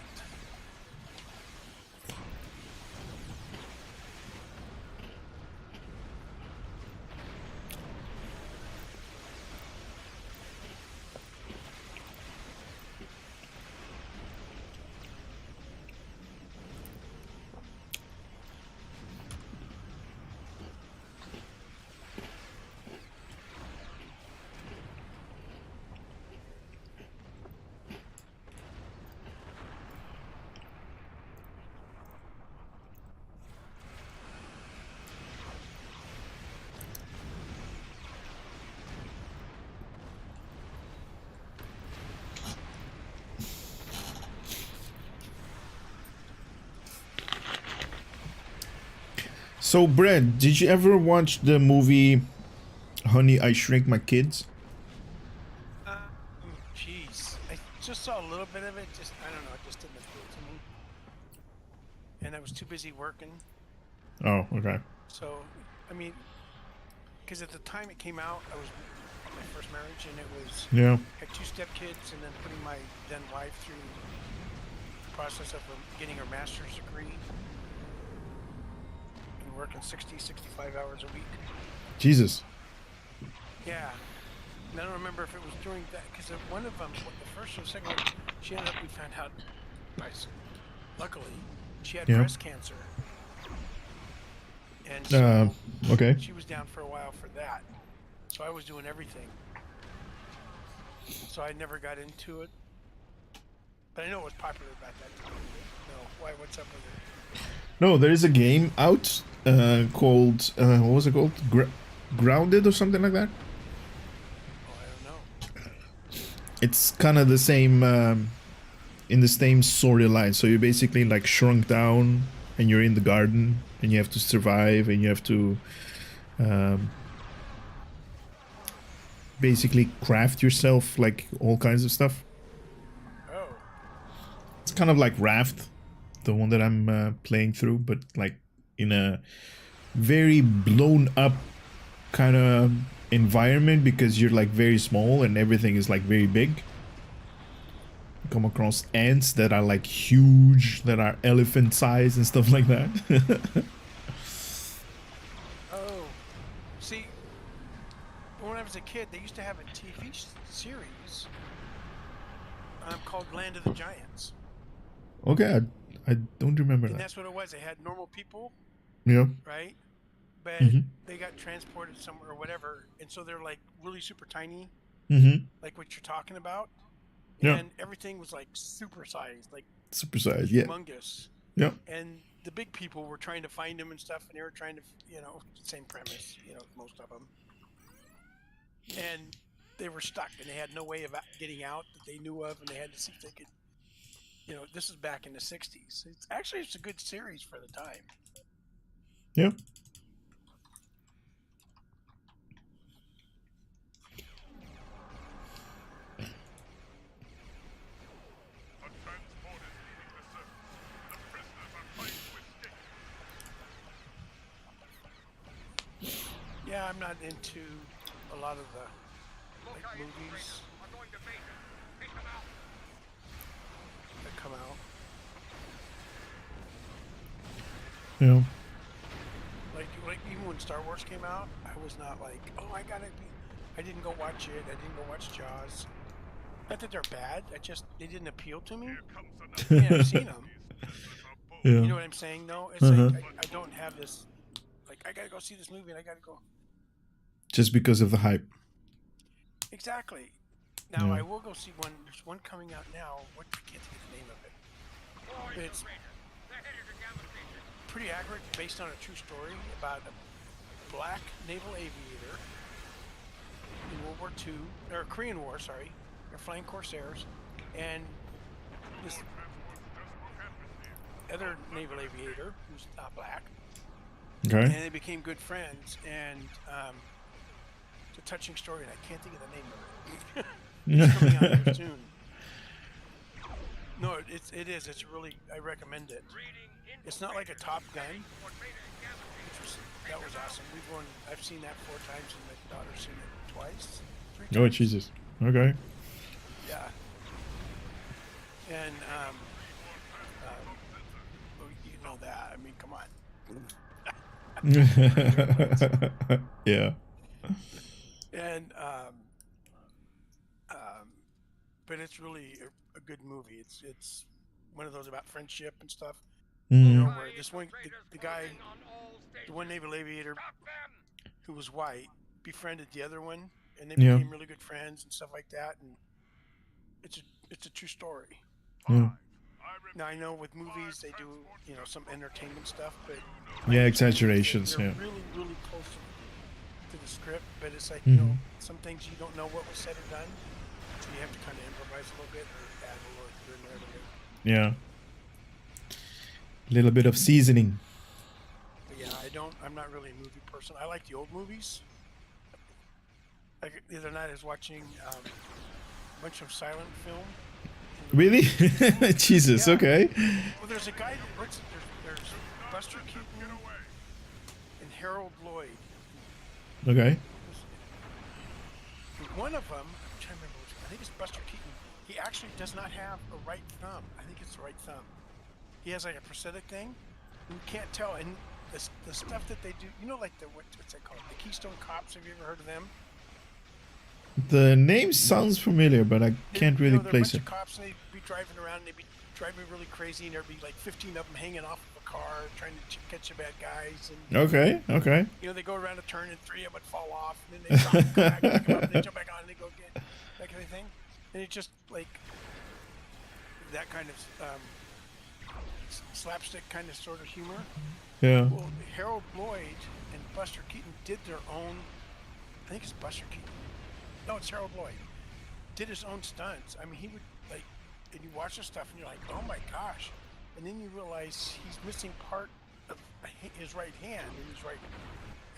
So, Brad, did you ever watch the movie Honey, I Shrink My Kids? Jeez, I just saw a little bit of it. I don't know. It just didn't appeal to me, and I was too busy working. Oh, okay. So, I mean, because at the time it came out, I was in my first marriage, and it was Yeah. had 2 stepkids, and then putting my then wife through the process of getting her master's degree and working 60, 65 hours a week. Jesus. Yeah. And I don't remember if it was during that, because one of them, the first or second one, she ended up, we found out, luckily, she had Yeah. breast cancer. And so Okay. she was down for a while for that. So I was doing everything. So I never got into it. But I know it was popular about that time. No, why? What's up with it? No, there is a game out called what was it called? Grounded or something like that. Oh, I don't know. It's kind of the same in the same storyline. So you're basically like shrunk down, and you're in the garden, and you have to survive, and you have to basically craft yourself like all kinds of stuff. Oh, It's kind of like Raft, the one that I'm playing through, but like in a very blown up kind of environment, because you're like very small and everything is like very big. You come across ants that are like huge, that are elephant size and stuff like that. oh. See, when I was a kid, they used to have a TV series called Land of the Giants. Okay, I don't remember And that. that's what it was. They had normal people, Yeah. right? But Mhm. they got transported somewhere or whatever. And so they're like really super tiny, Mm-hmm. like what you're talking about. Yeah. And everything was like super sized, like Super size, yeah. humongous. Yeah. And the big people were trying to find them and stuff, and they were trying to, same premise, most of them. And they were stuck and they had no way of getting out that they knew of, and they had to see if they could. You know, this is back in the '60s. It's a good series for the time. Yeah. A transport is leaving the surface. The prisoners are trying to escape. Yeah, I'm not into a lot of the movies I'm going to Vader. Take them out. that come out. Yeah. Like even when Star Wars came out, I was not like, oh, I didn't go watch it. I didn't go watch Jaws. Not that they're bad. They didn't appeal to me. Here comes another. Yeah, I've seen them. Yeah. You know what I'm saying? No, it's Uh-huh. like I don't have this. Like I gotta go see this movie and I gotta go. Just because of the hype. Exactly. Now Yeah. I will go see one. There's one coming out now. What I can't think of the name of it. But it's pretty accurate, based on a true story about a black naval aviator in World War II, or Korean War, sorry. They're flying Corsairs, and this other naval aviator who's not black, and Okay. they became good friends. And it's a touching story, and I can't think of the name of it. It's coming out here soon. No, it is. It's really. I recommend it. It's not like a Top Gun. That was awesome. I've seen that 4 times, and my daughter's seen it twice, 3 times. Oh Jesus. Okay. Yeah. And well, you know that. I mean, come on. Yeah. And but it's really a good movie. It's one of those about friendship and stuff. You know, Mm. where this one, the guy, the one naval aviator who was white, befriended the other one, and they Yeah. became really good friends and stuff like that. And it's a true story. Yeah. Now I know with movies they do, you know, some entertainment stuff, but Yeah, exaggerations. they're Yeah. really close to the script. But it's like, you know, Mhm. some things you don't know what was said or done, so you have to kind of improvise a little bit or add a little here and there. Yeah. A little bit of seasoning. But yeah, I'm not really a movie person. I like the old movies. Like the other night, I was watching a bunch of silent film. Really? Jesus. Yeah. Okay. Well, there's a guy that works. There's Buster Keaton and Harold Lloyd. Okay. One of them, I'm trying to remember which one. I think it's Buster Keaton. He actually does not have a right thumb. I think it's the right thumb. He has like a prosthetic thing. You can't tell. And the stuff that they do, you know, like what's that called? The Keystone Cops. Have you ever heard of them? The name sounds familiar, but I can't really they're a place bunch it. of cops, and they'd be driving around, and they'd be driving really crazy, and there'd be like 15 of them hanging off of a car trying to catch the bad guys. And Okay. Okay. you know, they go around a turn, and 3 of them would fall off, and then they jump, come back, pick 'em up, and they jump back on, and they go again, that kind of thing. And it's just like that kind of slapstick kind of sort of humor. Yeah. Well, Harold Lloyd and Buster Keaton did their own. I think it's Buster Keaton. No, it's Harold Lloyd. Did his own stunts. I mean, he would like, and you watch the stuff, and you're like, oh my gosh, and then you realize he's missing part of his right hand, and he's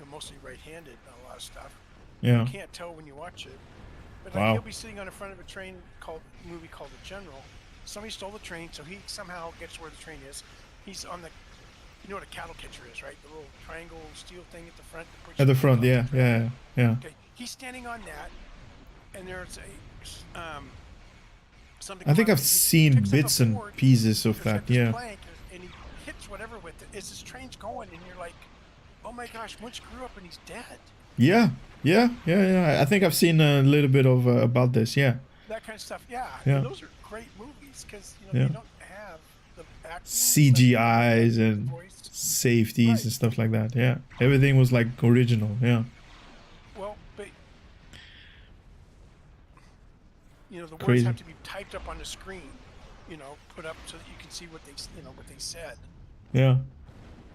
mostly right-handed on a lot of stuff. Yeah. You can't tell when you watch it. But like, Wow. he'll be sitting on the front of a train movie called The General. Somebody stole the train, so he somehow gets where the train is. He's on the, you know what a cattle catcher is, right? The little triangle steel thing at the front. that puts At the you front. off Yeah. train. Yeah. Yeah. Okay, he's standing on that, and there's a something. I think going I've on. He seen picks up a bits and board, pieces of there's that. got this Yeah. plank, and he hits whatever with it as this train's going, and you're like, oh my gosh, one screw up and he's dead. Yeah. Yeah. Yeah. Yeah. I think I've seen a little bit of about this. Yeah. That kind of stuff. Yeah. Yeah. And those are great movies because you know Yeah. they don't have the acting, CGIs like, and voice. safeties Right. and stuff like that. Yeah. Everything was like original. Yeah. Well, but you know the words Crazy. have to be typed up on the screen, you know, put up so that you can see what they said, Yeah.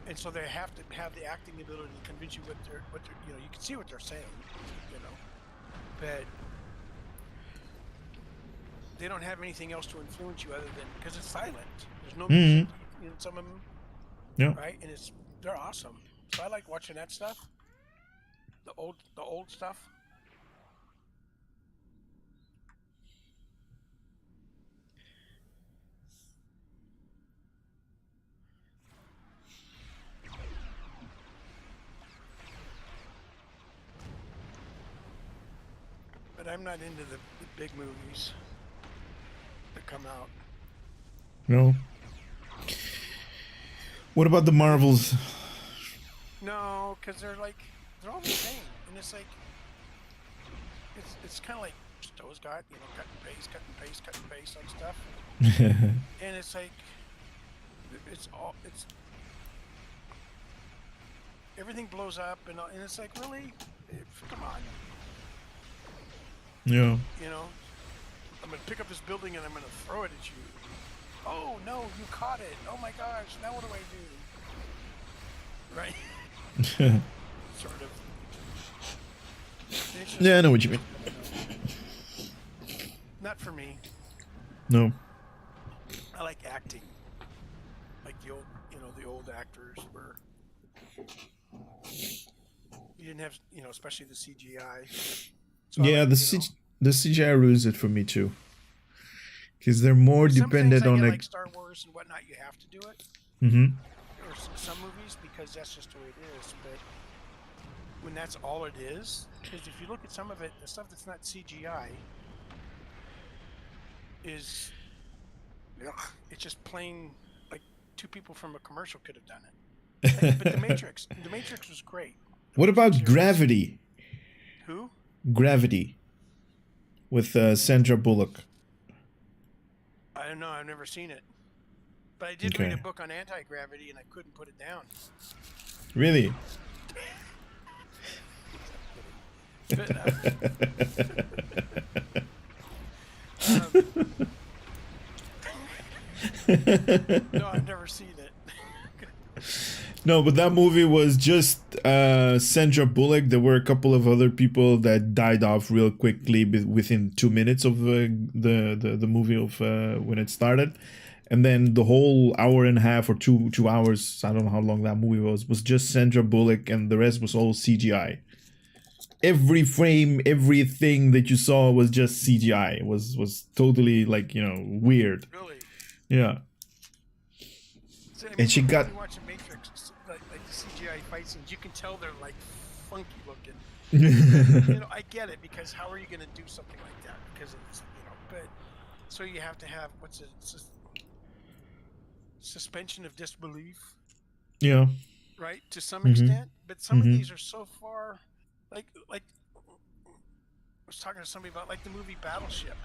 and so they have to have the acting ability to convince you what they're you know, you can see what they're saying, you know, but they don't have anything else to influence you other than because it's silent. There's no Mhm. music in some of them, Yeah. right? And they're awesome. So I like watching that stuff. The old stuff. But I'm not into the big movies that come out. No. What about the Marvels? No, because they're all the same, and it's like it's kind of like Stowe's got, you know, cut and paste on stuff, and it's like it's everything blows up, and it's like, really, come on, Yeah. you know, I'm gonna pick up this building and I'm gonna throw it at you. Oh no, you caught it! Oh my gosh, now what do I do? Right? Sort of. It's just- Yeah, I know what you mean. Not for me. No. I like acting. Like the old, you know, the old actors were. You didn't have, you know, especially the CGI. So I Yeah, like, the you know, the CGI ruins it for me too. Because they're more some dependent things I on get, like. like Star Wars and whatnot. You have to do it, Mm-hmm. or some movies because that's just the way it is. But when that's all it is, because if you look at some of it, the stuff that's not CGI is, it's just plain like two people from a commercial could have done it. Like, but the Matrix was great. The What Matrix about series- Gravity? Who? Gravity. With Sandra Bullock. I don't know. I've never seen it. But I did read a Okay. book on anti-gravity, and I couldn't put it down. Really? No, I've never seen it. No, but that movie was just Sandra Bullock. There were a couple of other people that died off real quickly within 2 minutes of the movie of when it started, and then the whole hour and a half or two hours, I don't know how long that movie was just Sandra Bullock, and the rest was all CGI. Every frame, everything that you saw was just CGI. It was totally like, you know, weird. Really? Yeah. So, I And she when got- you watch a Matrix, like the CGI fight scenes, you can tell they're like funky looking. You know, I get it because how are you going to do something like that? Because it's, you know, but so you have to have suspension of disbelief, Yeah. right? To some Mhm. extent, but some of Mhm. these are so far, like I was talking to somebody about like the movie Battleship.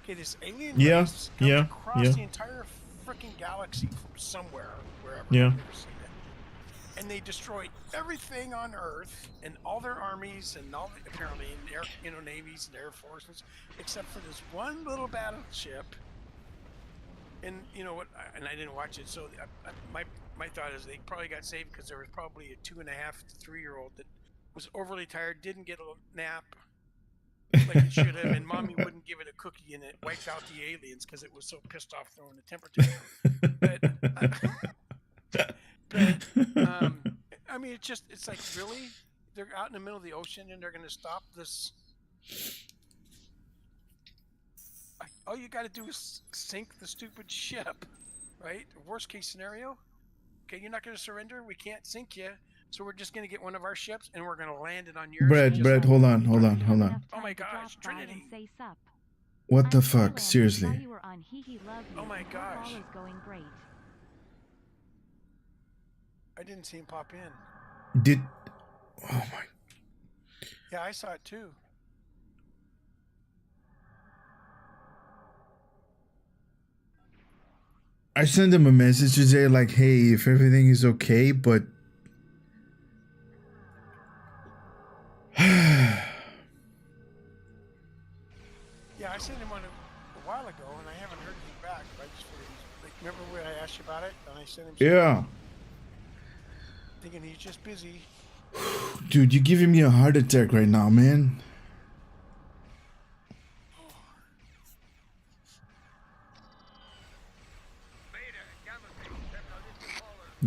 Okay, this alien Yeah, race comes yeah, across yeah. the entire freaking galaxy from somewhere, wherever. Yeah. I've never seen it. And they destroy everything on Earth and all their armies and all the, apparently in air, you know, navies and air forces, except for this one little battleship. And you know what? And I didn't watch it, so my thought is they probably got saved because there was probably a 2.5 to 3-year-old that was overly tired, didn't get a nap like it should have, and mommy wouldn't give it a cookie, and it wiped out the aliens because it was so pissed off throwing a temper tantrum. I mean, it's like, really? They're out in the middle of the ocean and they're going to stop this? All you got to do is sink the stupid ship, right? Worst case scenario. Okay, you're not going to surrender. We can't sink you, so we're just going to get one of our ships and we're going to land it on yours. Brett, and Brett, just- hold on. Oh my gosh, Trinity. What the fuck? Seriously. Oh my gosh. I didn't see him pop in. Did... Oh my... Yeah, I saw it too. I sent him a message today like, hey, if everything is okay, but... Yeah, I sent him one a while ago, and I haven't heard anything back. But I just figured, like, remember when I asked you about it, and I sent him. Yeah. Thinking he's just busy. Dude, you're giving me a heart attack right now, man.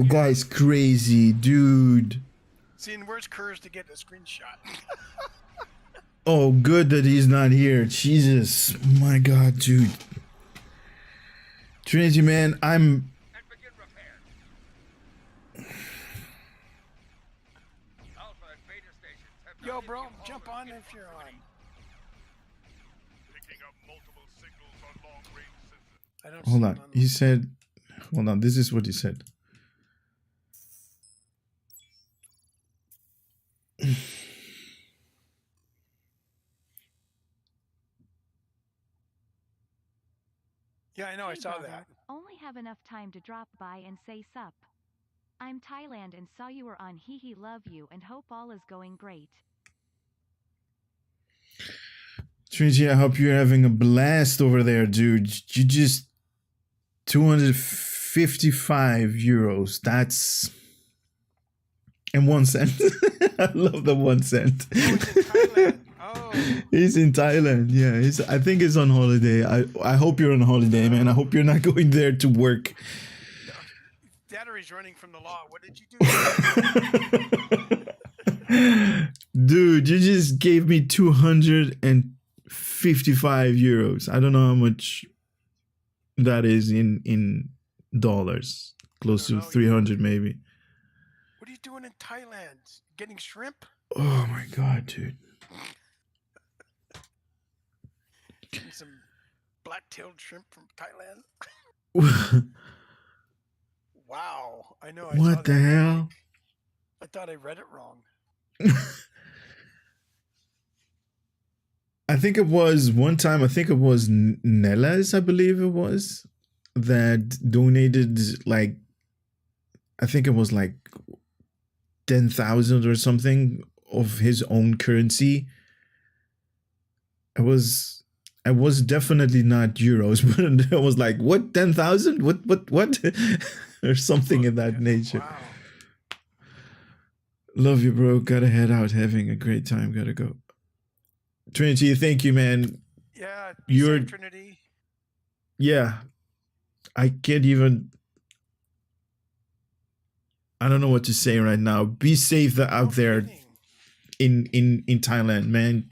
The guy's crazy, dude. Seeing where's Kurz to get a screenshot? Oh, good that he's not here. Jesus, my God, dude. Trinity, man, I'm. And begin repair. Alpha and Beta stations have Yo, not bro, yet jump on if you're on. Picking up multiple signals on long-range sensors. I don't Hold see on. him He said. Hold on. This is what he said. Yeah, I know. I Hey, saw brother. that. Only have enough time to drop by and say sup. I'm Thailand and saw you were on Hee Love you and hope all is going great. Trinity, I hope you're having a blast over there, dude. You just 255 euros. That's and 1 cent. I love the 1 cent. Thailand. Oh, He's in Thailand. Yeah, I think he's on holiday. I hope you're on holiday, man. I hope you're not going there to work. Dattery's running from the law. What did you do? Dude, you just gave me 255 euros. I don't know how much that is in dollars. Close I don't to know. 300 maybe. What are you doing in Thailand? Getting shrimp? Oh my God, dude. Getting some black-tailed shrimp from Thailand? Wow. I know. I saw What the that. hell? I thought I read it wrong. I think it was one time, I think it was Nellas, I believe it was, that donated like, I think it was like 10,000 or something of his own currency. It was definitely not euros, but it was like, what, 10,000? What? Or something in that nature. Wow. Love you, bro. Gotta head out, having a great time. Gotta go. Trinity, thank you, man. Yeah. You're- Safe, Trinity. Yeah. I can't even. I don't know what to say right now. Be safe out No there kidding. in Thailand, man.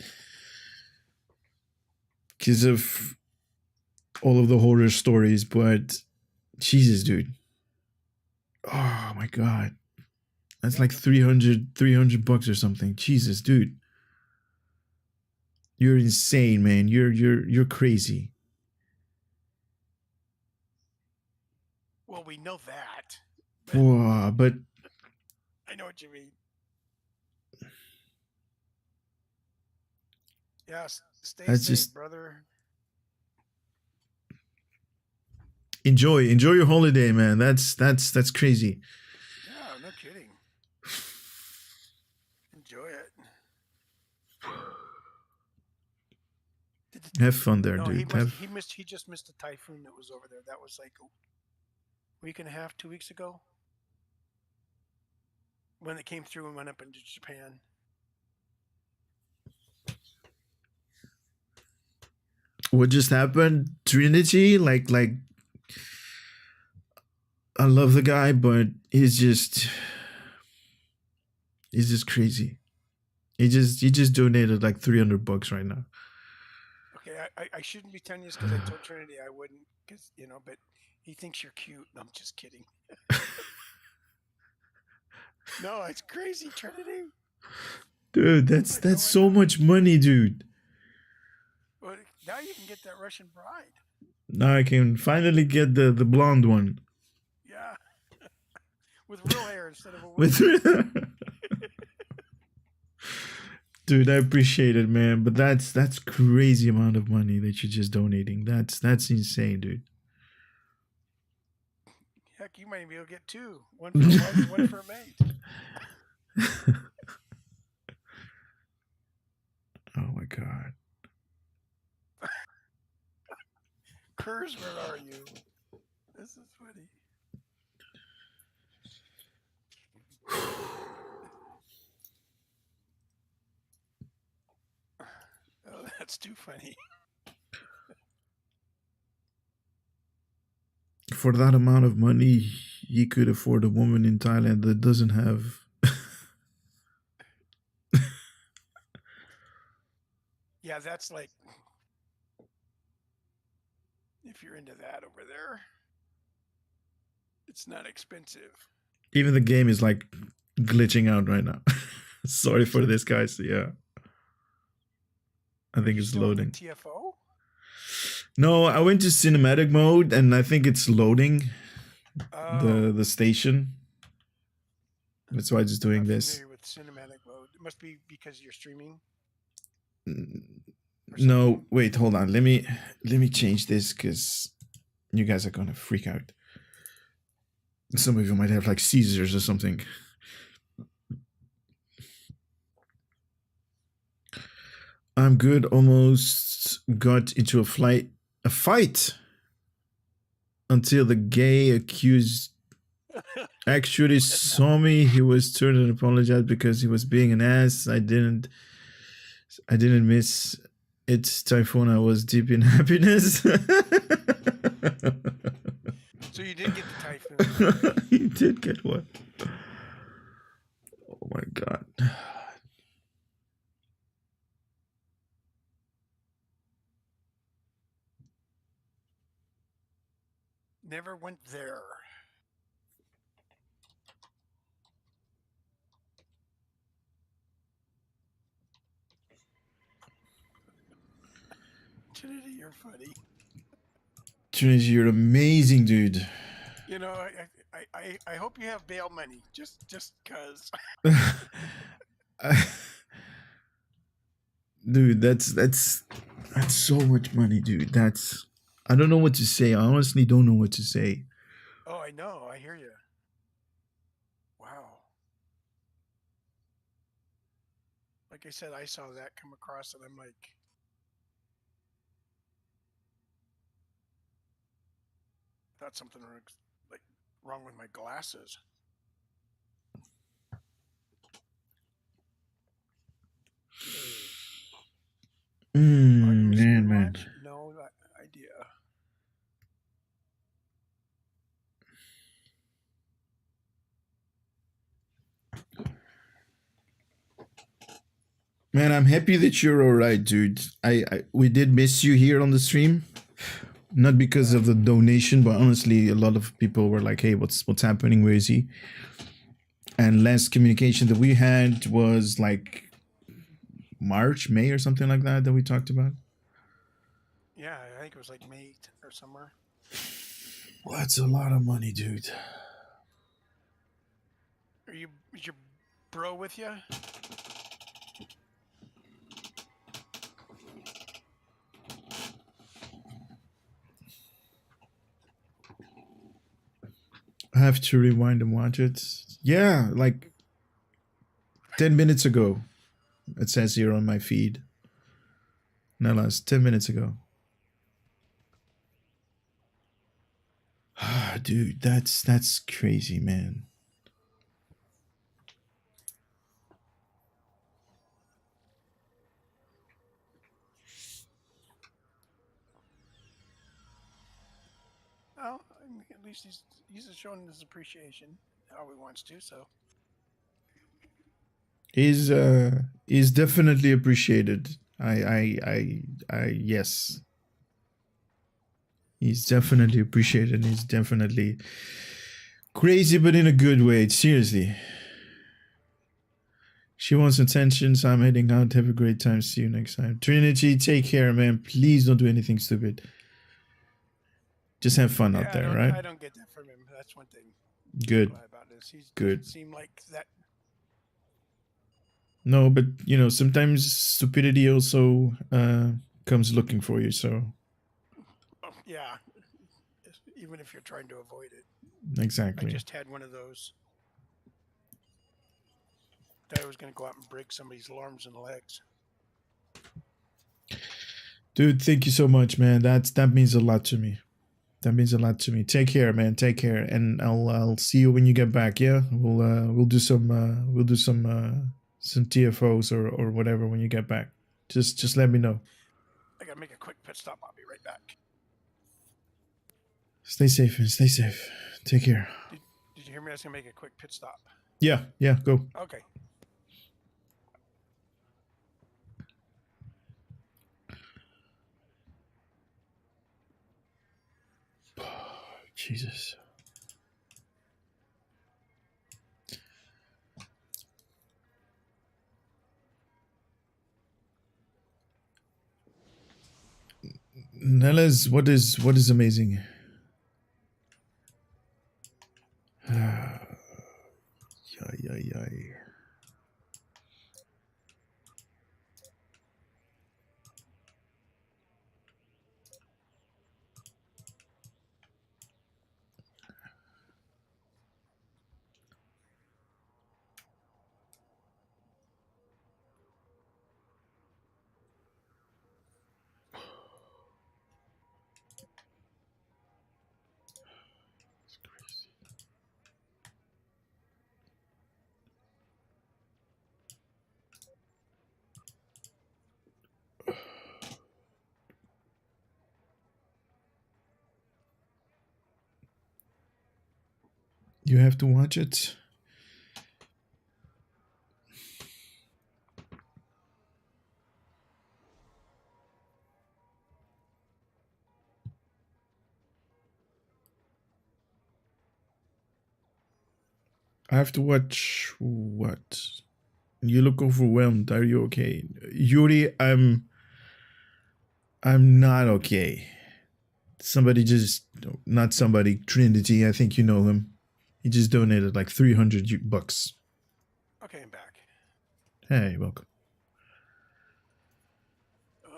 Because of all of the horror stories, but Jesus, dude. Oh my God. That's like 300 bucks or something. Jesus, dude. You're insane, man. You're crazy. Well, we know that. Whoa, but I know what you mean. Yes. Stay That's safe, just- brother. enjoy your holiday, man. That's crazy. Yeah, no kidding. Enjoy it. Have fun there, No, dude. he just missed a typhoon that was over there. That was like a week and a half, 2 weeks ago. When it came through and went up into Japan. What just happened? Trinity, like I love the guy, but he's just crazy. He just donated like 300 bucks right now. Okay, I shouldn't be telling you this because I told Trinity I wouldn't, because but he thinks you're cute. No, I'm just kidding. No, it's crazy, Trinity. Dude, that's so much money, dude. But now you can get that Russian bride. Now I can finally get the blonde one. Yeah, with real hair instead of a wig. With Dude, I appreciate it, man. But that's crazy amount of money that you're just donating. That's insane, dude. Heck, you might be able to get two. One for a wife, one for a mate. Oh my God. Kurz, where are you? This is funny. Oh, that's too funny. For that amount of money, he could afford a woman in Thailand that doesn't have. Yeah, that's like if you're into that over there, it's not expensive. Even the game is like glitching out right now. Sorry for this, guys. Yeah. I think it's Still in the loading. TFO? No, I went to cinematic mode and I think it's loading Oh, the station. That's why it's doing not this. familiar with cinematic mode. It must be because you're streaming. No, wait, hold on. Let me change this because you guys are gonna freak out. Some of you might have like seizures or something. I'm good. Almost got into a fight until the gay accused actually saw me. He was turned and apologized because he was being an ass. I didn't miss it. Typhoon. I was deep in happiness. So you did get the typhoon. You did get what? Oh my god. Never went there. Trinity, you're funny. Trinity, you're amazing, dude. You know, I hope you have bail money, just cause. Dude, that's so much money, dude. I don't know what to say. I honestly don't know what to say. Oh, I know. I hear you. Wow. Like I said, I saw that come across, and I'm like, thought something like wrong with my glasses. Man. No idea. Man, I'm happy that you're all right, dude. We did miss you here on the stream, not because of the donation, but honestly, a lot of people were like, "Hey, what's happening? Where is he?" And last communication that we had was like March, May, or something like that we talked about. Yeah, I think it was like May or somewhere. Well, that's a lot of money, dude. Is your bro with you? I have to rewind and watch it. Yeah, like 10 minutes ago. It says here on my feed. No less, 10 minutes ago. Dude, that's crazy, man. Well, I mean, at least he's showing his appreciation how he wants to. So He's definitely appreciated. I yes. He's definitely appreciated. He's definitely crazy, but in a good way. Seriously. She wants attention, so I'm heading out. Have a great time. See you next time. Trinity, take care, man. Please don't do anything stupid. Just have fun out there, right? I don't get that from him. That's one thing. Good. About this. He Good. Seem like that. No, but sometimes stupidity also comes looking for you. So Yeah. Even if you're trying to avoid it. exactly. I just had one of those. Thought I was going to go out and break somebody's arms and legs. Dude, thank you so much, man. That means a lot to me. That means a lot to me. Take care, man. Take care, and I'll see you when you get back. Yeah, we'll do some TFOs or whatever when you get back. Just let me know. I gotta make a quick pit stop. I'll be right back. Stay safe, man. Stay safe. Take care. hear me? I was gonna make a quick pit stop. Yeah, go. Okay. Jesus. Nellis, what is amazing? Yay. You have to watch it. I have to watch what? You look overwhelmed. Are you okay? Yuri, I'm not okay. Not somebody, Trinity, I think you know him. He just donated like $300. Okay, I'm back. Hey, welcome. Oh.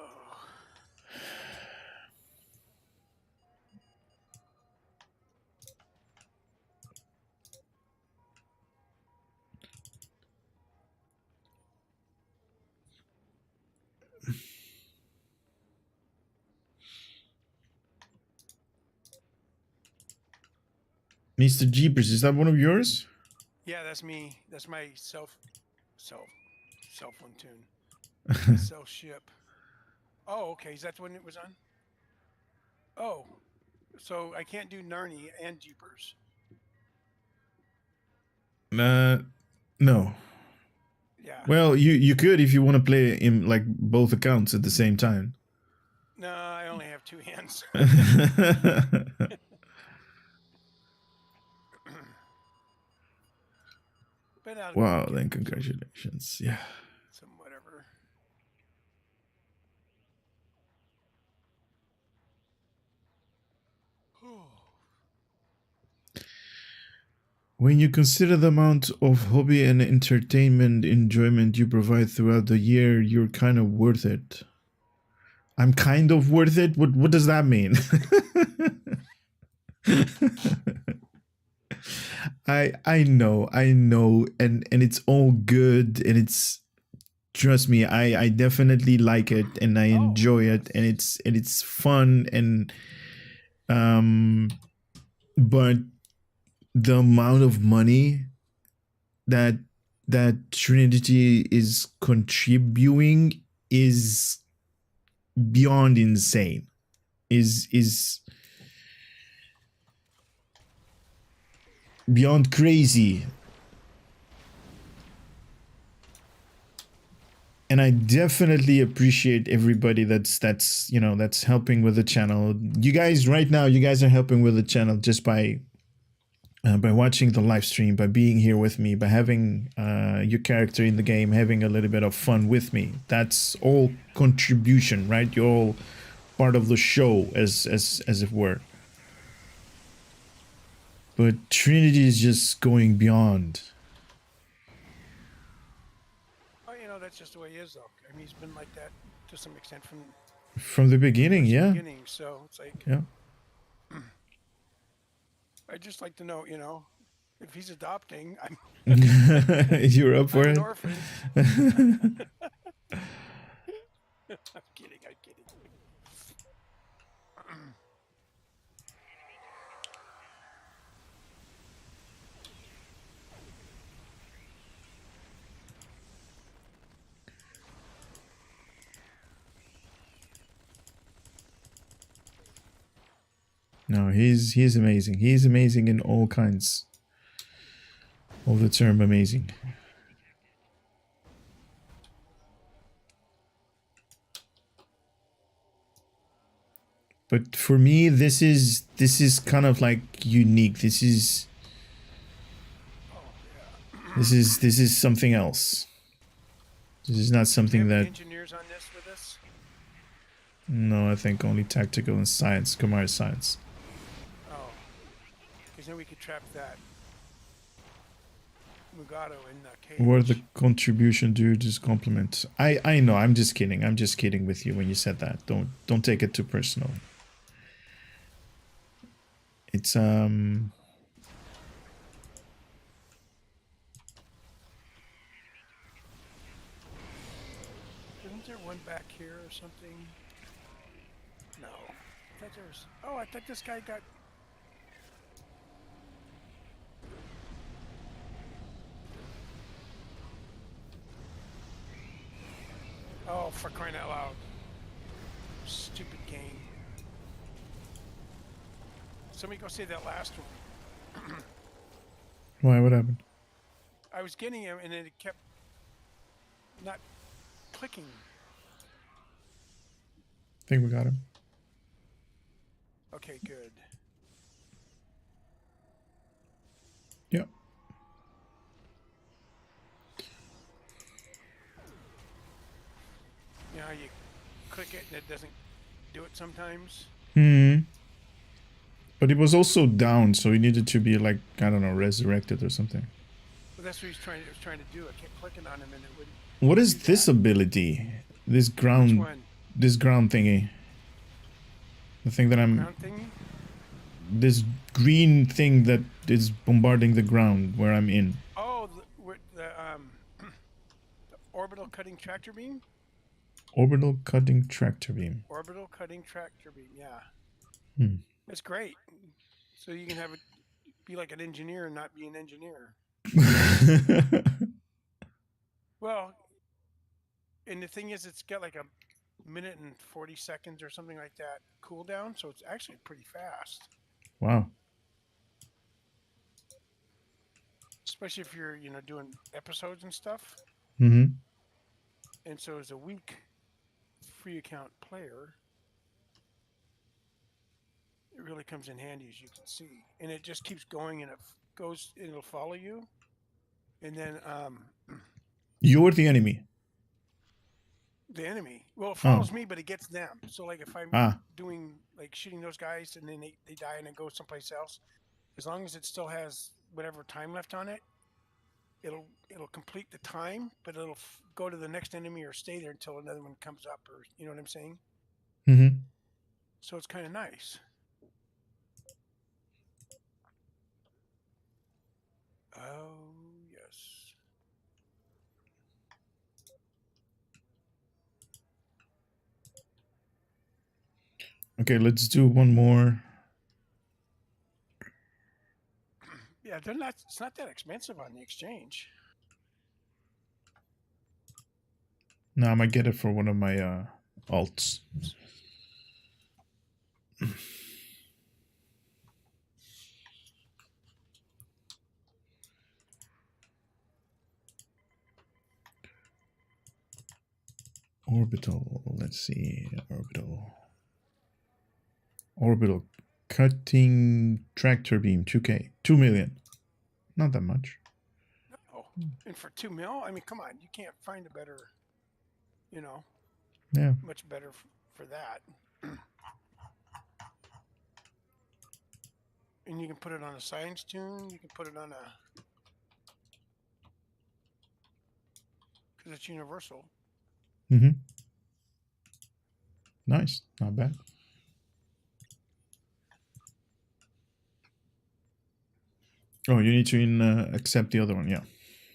Mr. Jeepers, is that one of yours? Yeah, that's me. That's my cell phone tune. Self ship. Oh, okay. Is that when it was on? Oh, so I can't do Narny and Jeepers. No. Yeah. Well, you could if you want to play in like both accounts at the same time. No, I only have two hands. But Wow, then congratulations. Yeah. Some whatever. When you consider the amount of hobby and entertainment enjoyment you provide throughout the year, you're kind of worth it. I'm kind of worth it? What does that mean? I know, and it's all good, and it's, trust me, I definitely like it, and I enjoy it, and it's fun, and but the amount of money that Trinity is contributing is beyond insane. Is beyond crazy. And I definitely appreciate everybody that's helping with the channel. You guys right now, you guys are helping with the channel just by watching the live stream, by being here with me, by having your character in the game, having a little bit of fun with me. That's all contribution, right? You're all part of the show, as it were. But Trinity is just going beyond. Oh, that's just the way he is, though. I mean, he's been like that to some extent from the beginning, yeah. So it's like, yeah. I'd just like to know, if he's adopting, I'm. You're up for I'm it. An orphan. I'm kidding. No, he's amazing. He's amazing in all kinds. of the term amazing. But for me, this is kind of like unique. This is something else. This is not Do you something have that. engineers on this with us? No, I think only tactical and science, Kumar science. Oh, because then we could trap that Mugado in the cage. What the contribution due to this compliment? I know. I'm just kidding. I'm just kidding with you when you said that. Don't take it too personal. It's Isn't there one back here or something? No. I thought there was. Oh, I thought this guy got. Oh, for crying out loud. Stupid game. Somebody go say that last one. why? What happened? I was getting him and then it kept not clicking. I think we got him. Okay, good. Yep. You know how you click it and it doesn't do it sometimes? But it was also down, so he needed to be like, I don't know, resurrected or something. Well, that's what he was trying to do. I kept clicking on him and it wouldn't. What is do this that. ability? This Which ground one? thingy. The thing that I'm Ground thingy? this green thing that is bombarding the ground where I'm in. Oh, the orbital cutting tractor beam? Orbital cutting tractor beam. Orbital cutting tractor beam, yeah. Hmm. That's great. So you can have it be like an engineer and not be an engineer. Well, and the thing is, it's got like a minute and 40 seconds or something like that cooldown, so it's actually pretty fast. Wow. Especially if you're, doing episodes and stuff. Mm-hmm. And so as a weak free account player, it really comes in handy, as you can see. And it just keeps going and it'll follow you. And then You're the enemy. the enemy, well, it follows me, but it gets them. So like if I'm doing like shooting those guys and then they die and then go someplace else, as long as it still has whatever time left on it, it'll complete the time, but it'll go to the next enemy or stay there until another one comes up, or you know what I'm saying? Mm-hmm. So it's kind of nice. Oh, yes. Okay, let's do one more. Yeah, it's not that expensive on the exchange. No, I might get it for one of my alts. Orbital, let's see, orbital cutting tractor beam, 2K, 2 million, not that much. Oh, and for 2 mil, I mean, come on, you can't find a better, Yeah. much better for that. And you can put it on a science tune. You can put it on because it's universal. Mm-hmm. Nice, not bad. Oh, you need to accept the other one, yeah.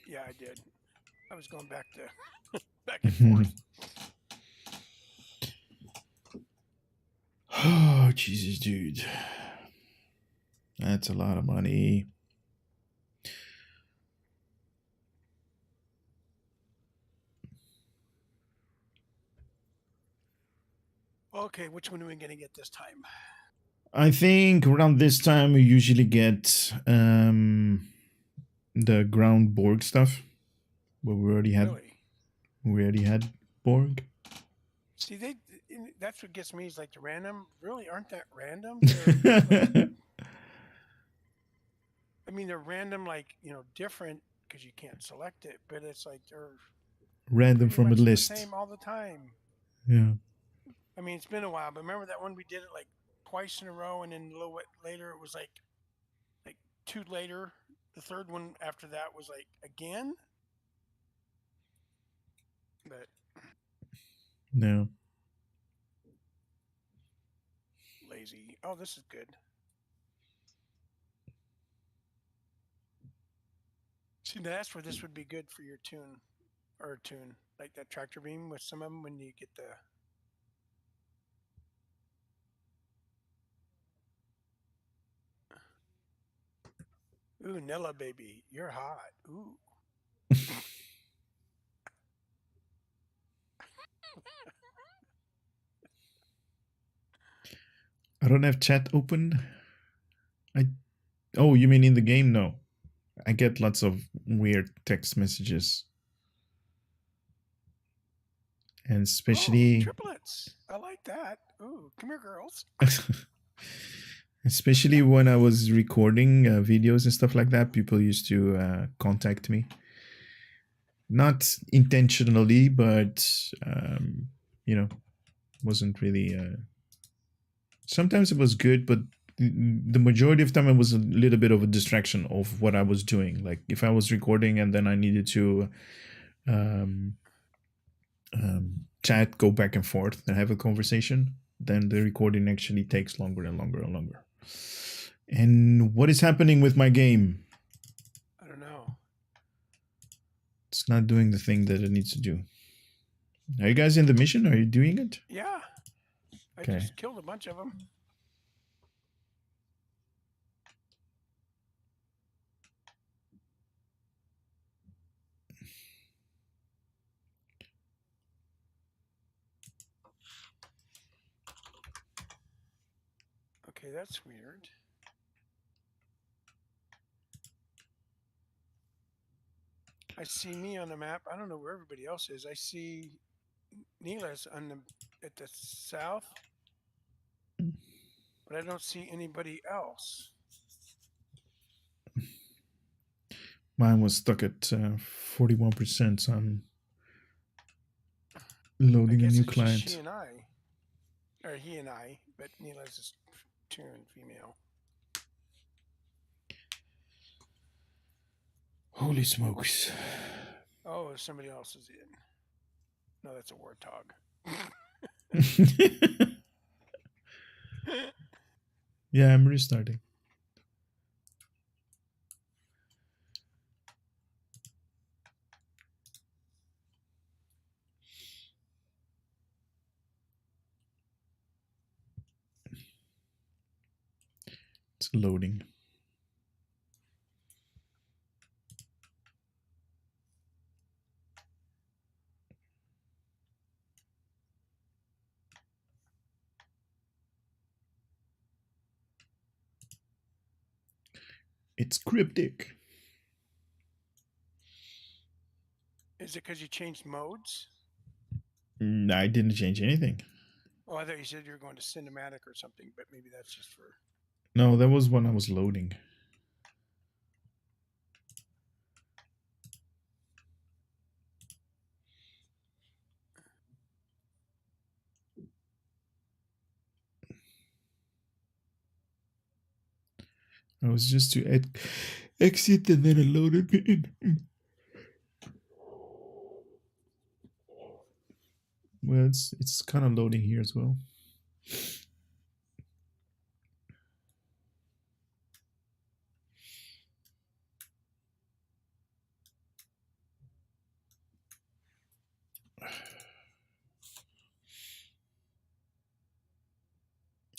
Yeah, I did. I was going back to back and forth. Oh, Jesus, dude. That's a lot of money. Okay, which one are we going to get this time? I think around this time we usually get the ground Borg stuff, but we already had Borg. See, that's what gets me is like the random. Really, aren't that random? They're, I mean, they're random, like different because you can't select it, but it's like they're Random pretty from a much the list. same all the time. Yeah. I mean, it's been a while, but remember that one we did it like twice in a row, and then a little bit later it was like two later. The third one after that was like again. But No. lazy. Oh, this is good. See, that's where this would be good for your tune, like that tractor beam with some of them when you get the. Ooh, Nella baby, you're hot. Ooh. I don't have chat open. Oh, you mean in the game? No. I get lots of weird text messages. And especially triplets. I like that. Ooh, come here, girls. especially when I was recording videos and stuff like that, people used to contact me. Not intentionally, but wasn't really. Sometimes it was good, but the majority of time it was a little bit of a distraction of what I was doing. Like if I was recording and then I needed to chat, go back and forth and have a conversation, then the recording actually takes longer and longer and longer. And what is happening with my game? I don't know. It's not doing the thing that it needs to do. Are you guys in the mission? Are you doing it? Yeah. I Okay. just killed a bunch of them. Okay, that's weird. I see me on the map. I don't know where everybody else is. I see Neela's at the south, but I don't see anybody else. Mine was stuck at 41%, so I'm loading a new It's client. just she and I, or he and I, but Neela's is tune female. Holy smokes. Oh, somebody else is in. No, that's a warthog. Yeah, I'm restarting. It's loading. It's cryptic. Is it because you changed modes? No, I didn't change anything. Oh, I thought you said you were going to cinematic or something, but maybe that's just for. No, that was when I was loading. I was just to exit and then it loaded me in. Well, it's kind of loading here as well.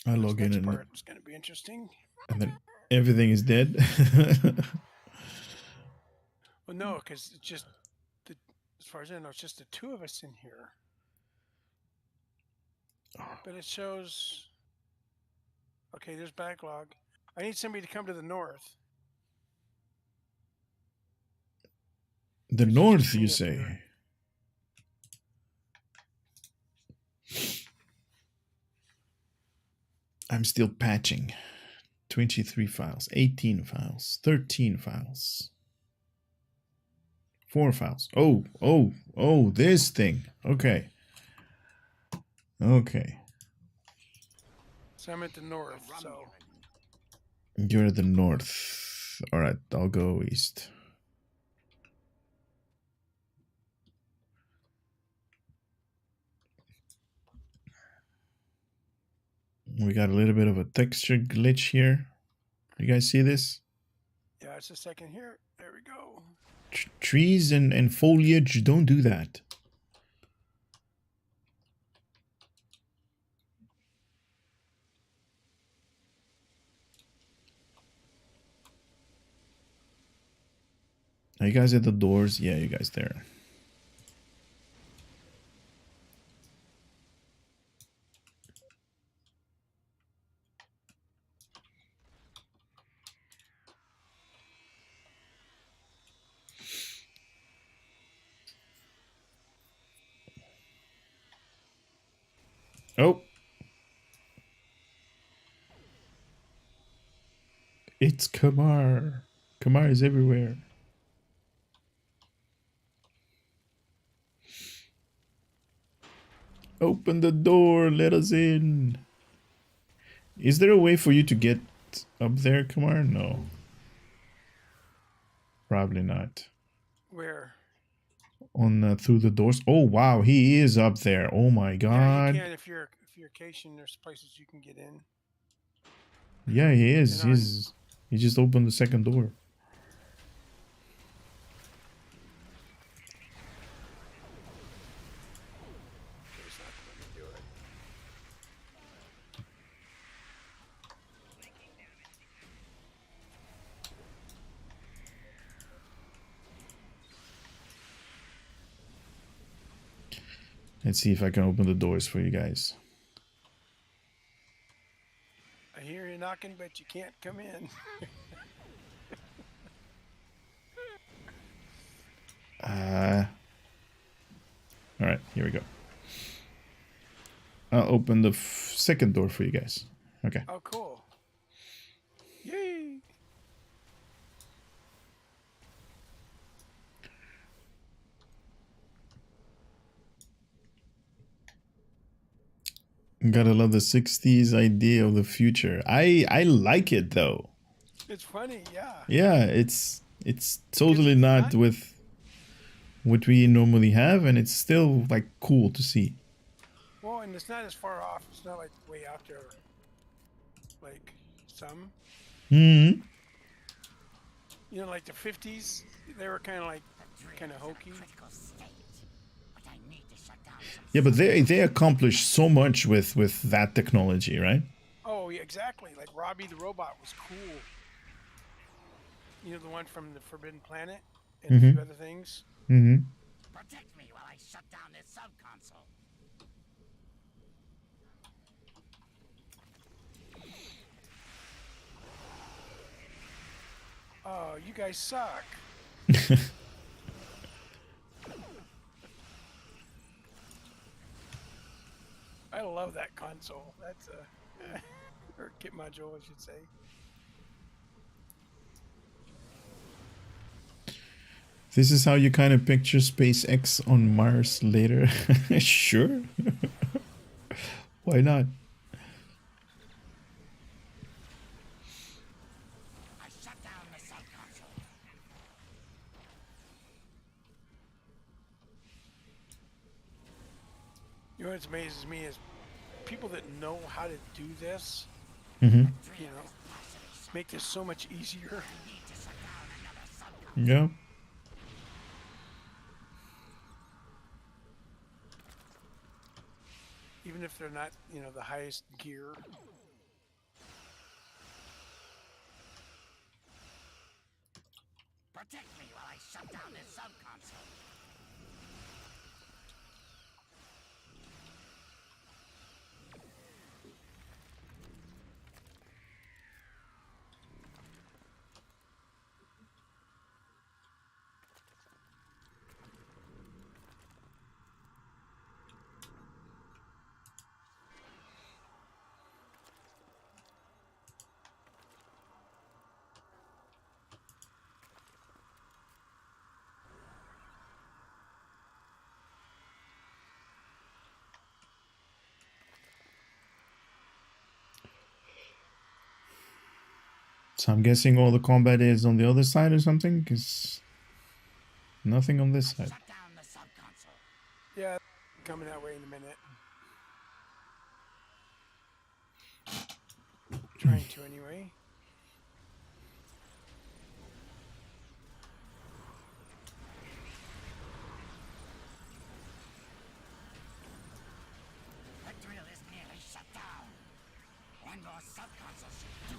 I log in and It's going to be interesting. then everything is dead. Well, no, because it's just as far as I know, it's just the two of us in here. But it shows. Okay, there's backlog. I need somebody to come to the north. The There's north, just you me up say? here. I'm still patching. 23 files, 18 files, 13 files, 4 files. Oh, this thing. Okay. Okay. So I'm at the north. So You're the north. Alright, I'll go east. We got a little bit of a texture glitch here. You guys see this? yeah, it's a second here. There we go. Trees and foliage, don't do that. Are you guys at the doors? Yeah, you guys there. Oh. It's Kamar. Kamar is everywhere. Open the door, let us in. Is there a way for you to get up there, Kamar? No. Probably not. Where? On through the doors. Oh wow, he is up there. Oh my Yeah, god. you can if you're Cation. There's places you can get in. Yeah, he is. And He just opened the second door. There's not going to do it. Let's see if I can open the doors for you guys. I hear you knocking, but you can't come in. Alright, here we go. I'll open the second door for you guys. Okay. Oh, cool. Yay! Gotta love the 60s idea of the future. I like it though. It's funny, yeah. Yeah, it's totally not with what we normally have, and it's still like cool to see. Well, and it's not as far off. It's not like way out there, like some. Hmm. You know, like the 50s, they were kind of hokey. Yeah, but they accomplished so much with that technology, right? Oh, yeah, exactly. Like Robbie the Robot was cool. You know, the one from the Forbidden Planet and a few other things. Mm-hmm. Protect me while I shut down this sub-console. Oh, you guys suck. I love that console. That's a or kit module, I should say. This is how you kind of picture SpaceX on Mars later. Sure. Why not? I shut down the sub-console. You know what amazes me is people that know how to do this, Mm-hmm. you know, make this so much easier. Yeah. Even if they're not, you know, the highest gear. Protect me while I shut down this sub-console. So I'm guessing all the combat is on the other side or something, because nothing on this side. Shut down the subconsole. Yeah, coming that way in a minute. Trying to anyway. The drill is nearly shut down. One more subconsole should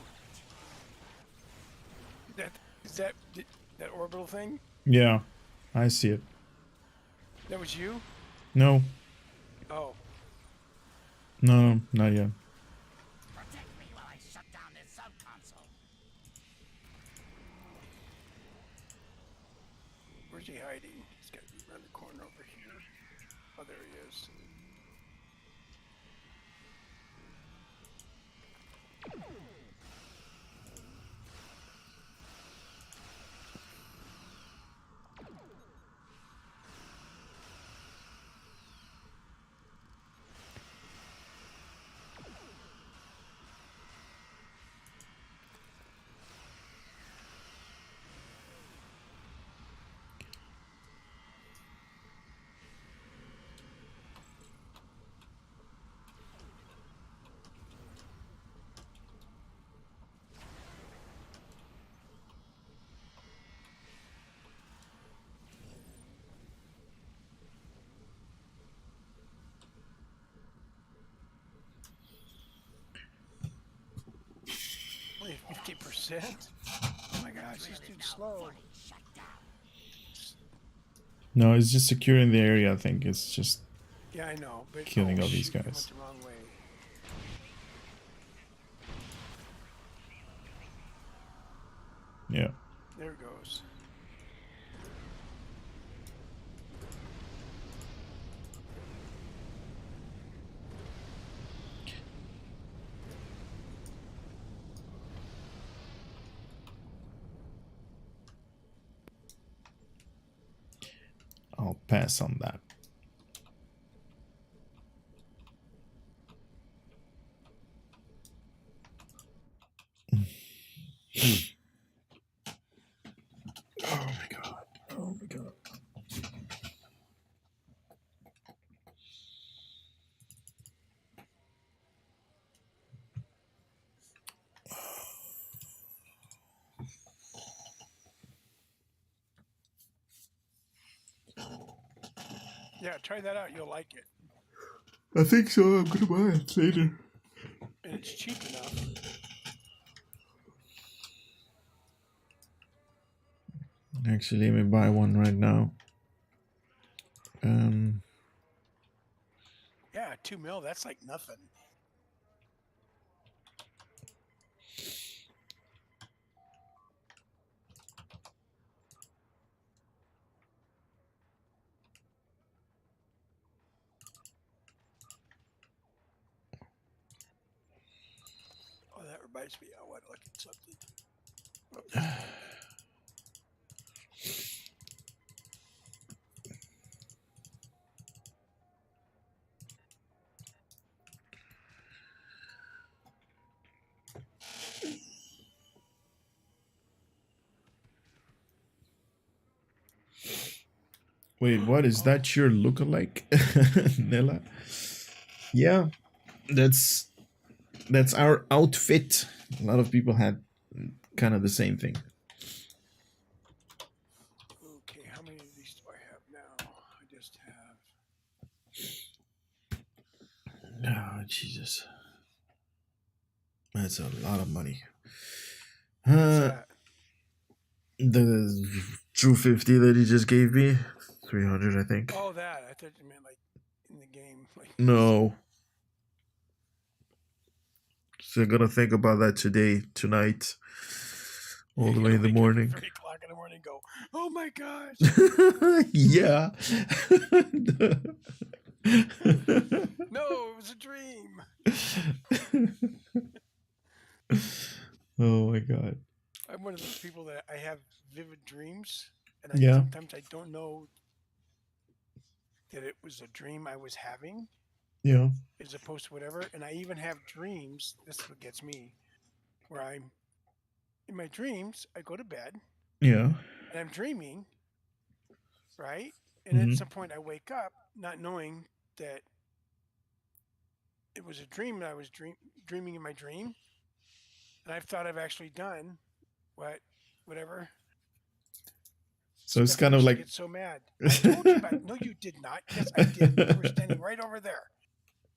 do it. That orbital thing? Yeah, I see it. That was you? No, Oh, no, not yet. Protect me while I shut down this subconsole. where's he hiding? He's got to be around the corner over here. Oh, there he is. Only 50%? Oh my gosh, this dude's slow. Shut down. No, it's just securing the area. I think it's just Yeah, I know, but Killing all these shoot, I guys. went the wrong way. yeah. There it goes. I'll pass on that. Oh my god. Oh my god. Yeah, try that out. You'll like it. I think so. I'm gonna buy it later. And it's cheap enough. Actually, let me buy one right now. Yeah, 2 mil, that's like nothing. Oh, that reminds me. I want to look at something. Oops. Wait, what is that? Your lookalike, Nella? Yeah, that's our outfit. A lot of people had kind of the same thing. Okay, how many of these do I have now? I just have. Oh, Jesus. That's a lot of money. What's that? The 250 that he just gave me, 300, I think. Oh, that. I thought you meant like in the game. Like, No. So I'm gonna think about that tonight, all the way in the morning. 3 o'clock in the morning, go, oh my gosh. Yeah. No, it was a dream. Oh my god. I'm one of those people that I have vivid dreams, and Yeah. sometimes I don't know that it was a dream I was having, Yeah. as opposed to whatever. And I even have dreams. This is what gets me, where I'm in my dreams, I go to bed Yeah. and I'm dreaming, right? And Mhm. at some point, I wake up not knowing that it was a dream and I was dreaming in my dream, and I thought I've actually done whatever. So it's kind Stephanie, of she like. gets so mad. I told you about it. No, you did not. Yes, I did. You were standing right over there.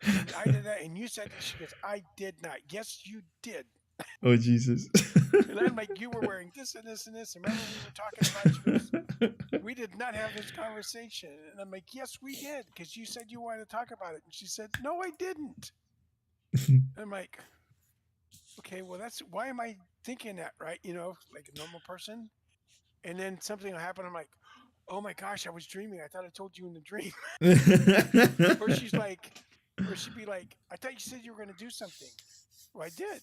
And I did that, and you said that. She goes, I did not. Yes, you did. Oh Jesus. And I'm like, you were wearing this and this and this. And remember we were talking about? She goes, we did not have this conversation. And I'm like, yes, we did, because you said you wanted to talk about it. And she said, no, I didn't. And I'm like, okay, well, that's why am I thinking that, right? You know, like a normal person. And then something will happen. I'm like, oh my gosh, I was dreaming. I thought I told you in the dream. Or she's like, or she'd be like, I thought you said you were going to do something. Well, I did.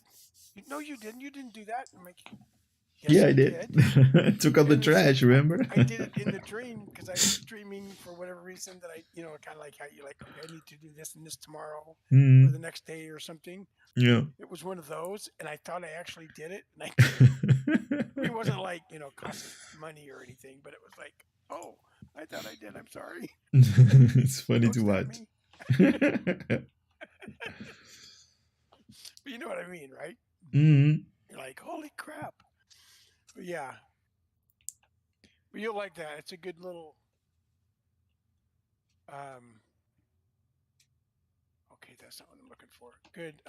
No, you didn't. You didn't do that. I'm like, yes, Yeah, I did. Took out the And it's like, trash, remember? I did it in the dream because I was dreaming for whatever reason that I, kind of like how you like, okay, I need to do this and this tomorrow or Mhm. the next day or something. Yeah. It was one of those, and I thought I actually did it, and I did it. It wasn't like, cost money or anything, but it was like, oh, I thought I did. I'm sorry. It's funny Don't to stab watch. me. But you know what I mean, right? Mhm. You're like, holy crap. But yeah. But you'll like that. It's a good little okay, that's not what I'm looking for. Good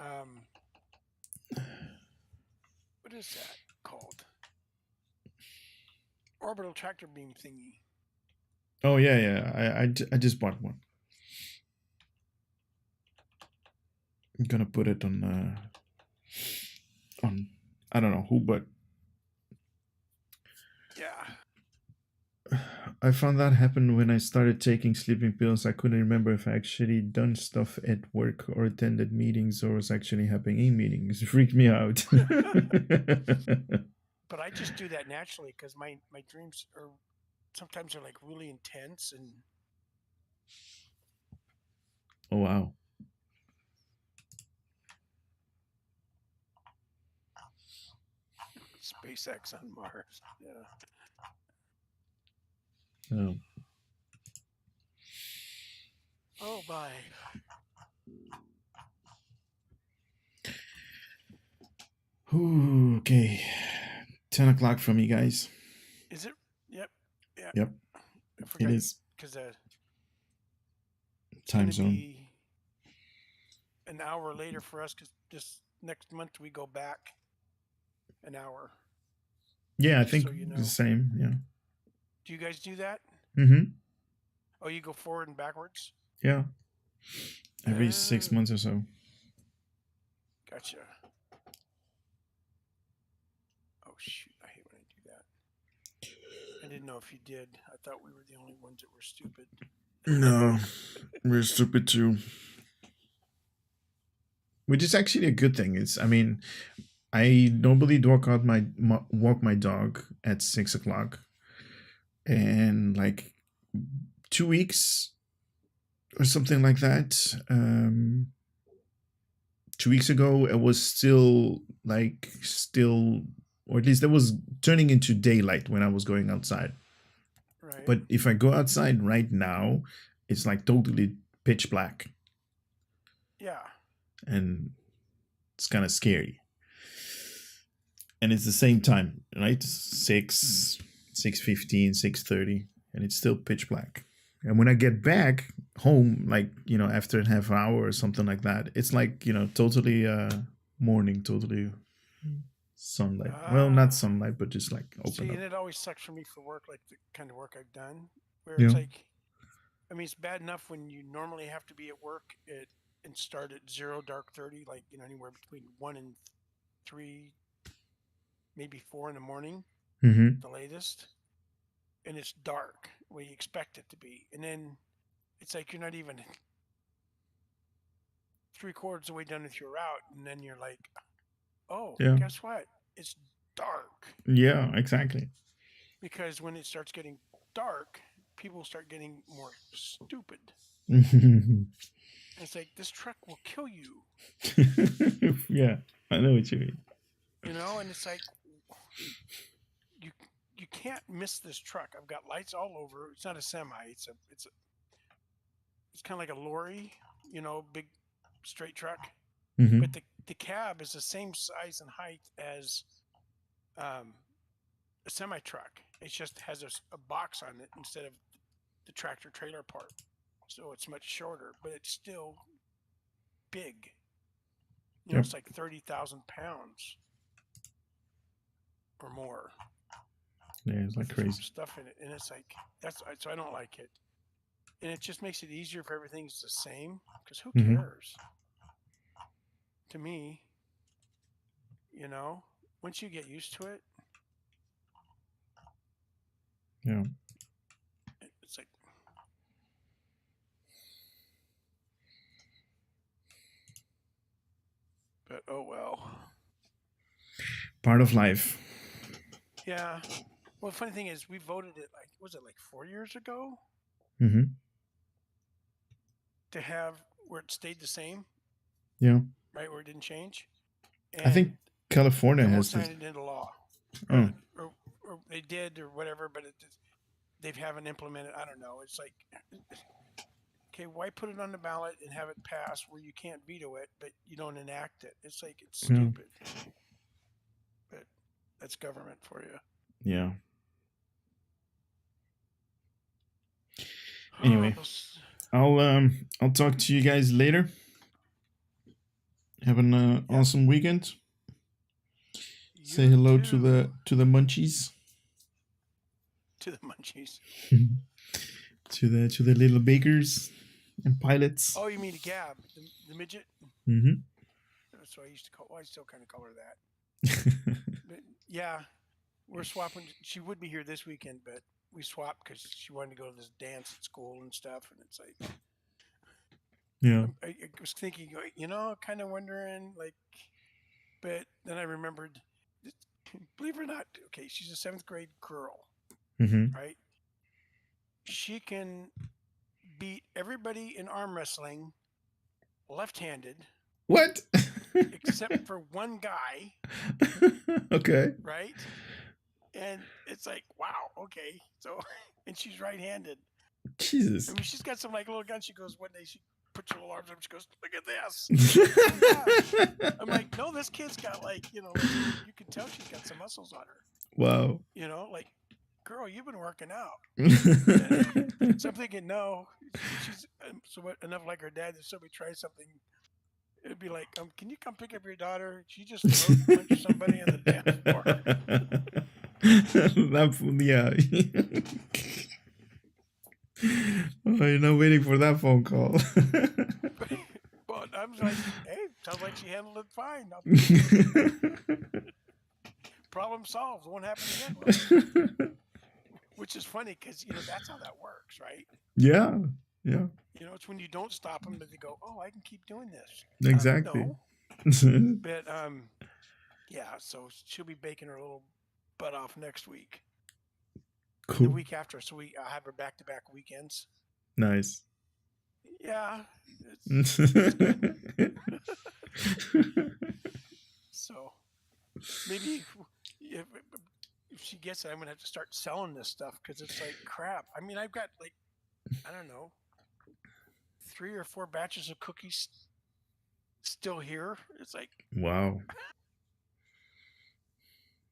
what is that called? Orbital tractor beam thingy. Oh yeah. I just bought one. I'm gonna put it on I don't know who, but Yeah. I found that happened when I started taking sleeping pills. I couldn't remember if I actually done stuff at work or attended meetings or was actually happening in meetings. It freaked me out. But I just do that naturally because my dreams are sometimes are like really intense and Oh wow. SpaceX on Mars. Yeah. Oh. Oh my. Ooh, okay. 10 o'clock for me, guys. Is it? Yep. Yeah. Yep. I forgot It is because time gonna zone. be an hour later for us because this next month we go back an hour. Yeah, I Just think so you know. the same. Yeah. Do you guys do that? Mm-hmm. Oh, you go forward and backwards? Yeah. Every 6 Ah. months or so. Gotcha. Oh shoot, I hate when I do that. I didn't know if you did. I thought we were the only ones that were stupid. No, we're stupid too. Which is actually a good thing. I mean, I normally walk my dog at 6 o'clock, and like 2 weeks or something like that. 2 weeks ago, it was still, or at least it was turning into daylight when I was going outside. Right. But if I go outside right now, it's like totally pitch black. Yeah. And it's kind of scary. And it's the same time, right? 6:15, 6:30, and it's still pitch black. And when I get back home, like, after a half hour or something like that, it's like, totally morning, totally sunlight. Well, not sunlight, but just like open See, up. and it always sucks for me for work, like the kind of work I've done, where Yeah. it's like, I mean, it's bad enough when you normally have to be at work and start at 0 dark 30, like, anywhere between 1 and 3, maybe 4 in the morning, Mm-hmm. the latest, and it's dark where you expect it to be, and then it's like you're not even 3/4 of the way done with your route, and then you're like, oh, Yeah. guess what? It's dark. Yeah, exactly. Because when it starts getting dark, people start getting more stupid. It's like, this truck will kill you. Yeah, I know what you mean. And it's like, can't miss this truck. I've got lights all over. It's not a semi. It's kind of like a lorry, you know, big straight truck. Hmm. But the cab is the same size and height as a semi truck. It just has a box on it instead of the tractor trailer part. So it's much shorter, but it's still big. You know, Yep. it's like 30,000 pounds or more. Yeah, it's like with some crazy. stuff in it, and it's like so I don't like it, and it just makes it easier if everything's the same. Because who Mhm. cares? To me, you know, once you get used to it, Yeah. it's like but oh well. Part of life. Yeah. Well, the funny thing is, we voted it like was it like 4 years ago Hmm. to have where it stayed the same, Yeah. right? Where it didn't change. I think California they won't has this. sign it into law. Oh. Or they did or whatever, but they haven't implemented. I don't know. It's like, okay, why put it on the ballot and have it pass where you can't veto it, but you don't enact it? It's like it's Yeah. stupid. But that's government for you. Yeah. Anyway, I'll talk to you guys later. Have an awesome weekend. Say You hello too. to the munchies. To the munchies. to the little bakers and pilots. Oh, you mean the Gab, the midget? Mm-hmm. That's what I used to call. Well, I still kind of call her that. But yeah, we're swapping. She would be here this weekend, but we swapped because she wanted to go to this dance at school and stuff. And it's like, Yeah. I was thinking, you know, kind of wondering, like, but then I remembered, believe it or not, okay, she's a 7th grade girl, Mm-hmm. right? She can beat everybody in arm wrestling left-handed, What? except for one guy, Okay. right? And it's like, wow, okay. So, and she's right-handed. Jesus. I mean, she's got some like little gun. She goes one day, she puts her little arms up. She goes, "Look at this." I'm like, no, this kid's got like, you know, like, you can tell she's got some muscles on her. Wow. You know, like, girl, you've been working out. So I'm thinking, no, she's enough like her dad. If somebody tries something, it'd be like, can you come pick up your daughter? She just throat punched somebody on the dance floor. Yeah. Oh, you're not waiting for that phone call. But I'm like, hey, sounds like she handled it fine. Problem solved. Won't happen again. Which is funny because, you know, that's how that works, right? Yeah. Yeah. You know, it's when you don't stop them that they go, oh, I can keep doing this. Exactly. No. But, yeah, so she'll be baking her little butt off next week. Cool. The week after. So I'll have her back-to-back weekends. Nice. Yeah. So maybe if she gets it, I'm gonna have to start selling this stuff because it's like crap. I mean, I've got like, I don't know, 3 or 4 batches of cookies still here. It's like, Wow.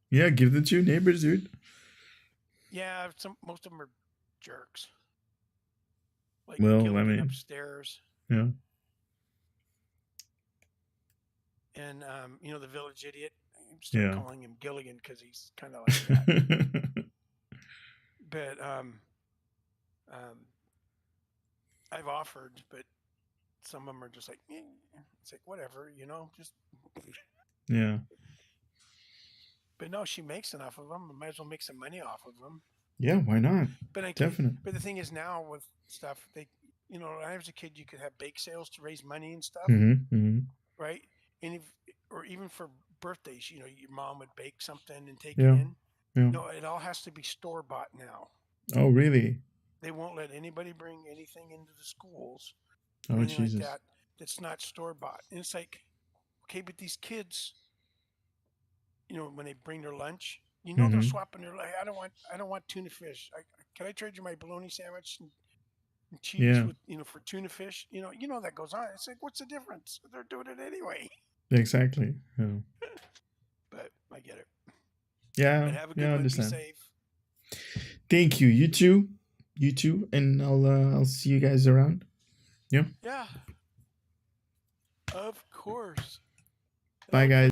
Yeah, give them to your neighbors, dude. yeah, most of them are jerks. Like Well, Gilligan I mean, upstairs, yeah. and you know, the village idiot. I'm still Yeah. calling him Gilligan because he's kind of like that. But I've offered, but some of them are just like, it's like whatever, you know, just. Yeah. But no, she makes enough of them. I might as well make some money off of them. Yeah, why not? But Definitely. But the thing is now with stuff, they, you know, when I was a kid, you could have bake sales to raise money and stuff, right? And or even for birthdays, you know, your mom would bake something and take it in. Yeah. No, it all has to be store bought now. Oh, really? They won't let anybody bring anything into the schools. Oh, anything Jesus. like that that's not store bought. And it's like, okay, but these kids, you know, when they bring their lunch, You know they're Mhm. swapping their like. I don't want tuna fish. Can I trade you my bologna sandwich and cheese Yeah, with for tuna fish? You know that goes on. It's like, what's the difference? They're doing it anyway. exactly. Yeah, But I get it. yeah, And have a yeah, good I one. Be understand. safe. Thank you. You too, and I'll see you guys around. Yeah. Yeah. Of course. Bye, guys.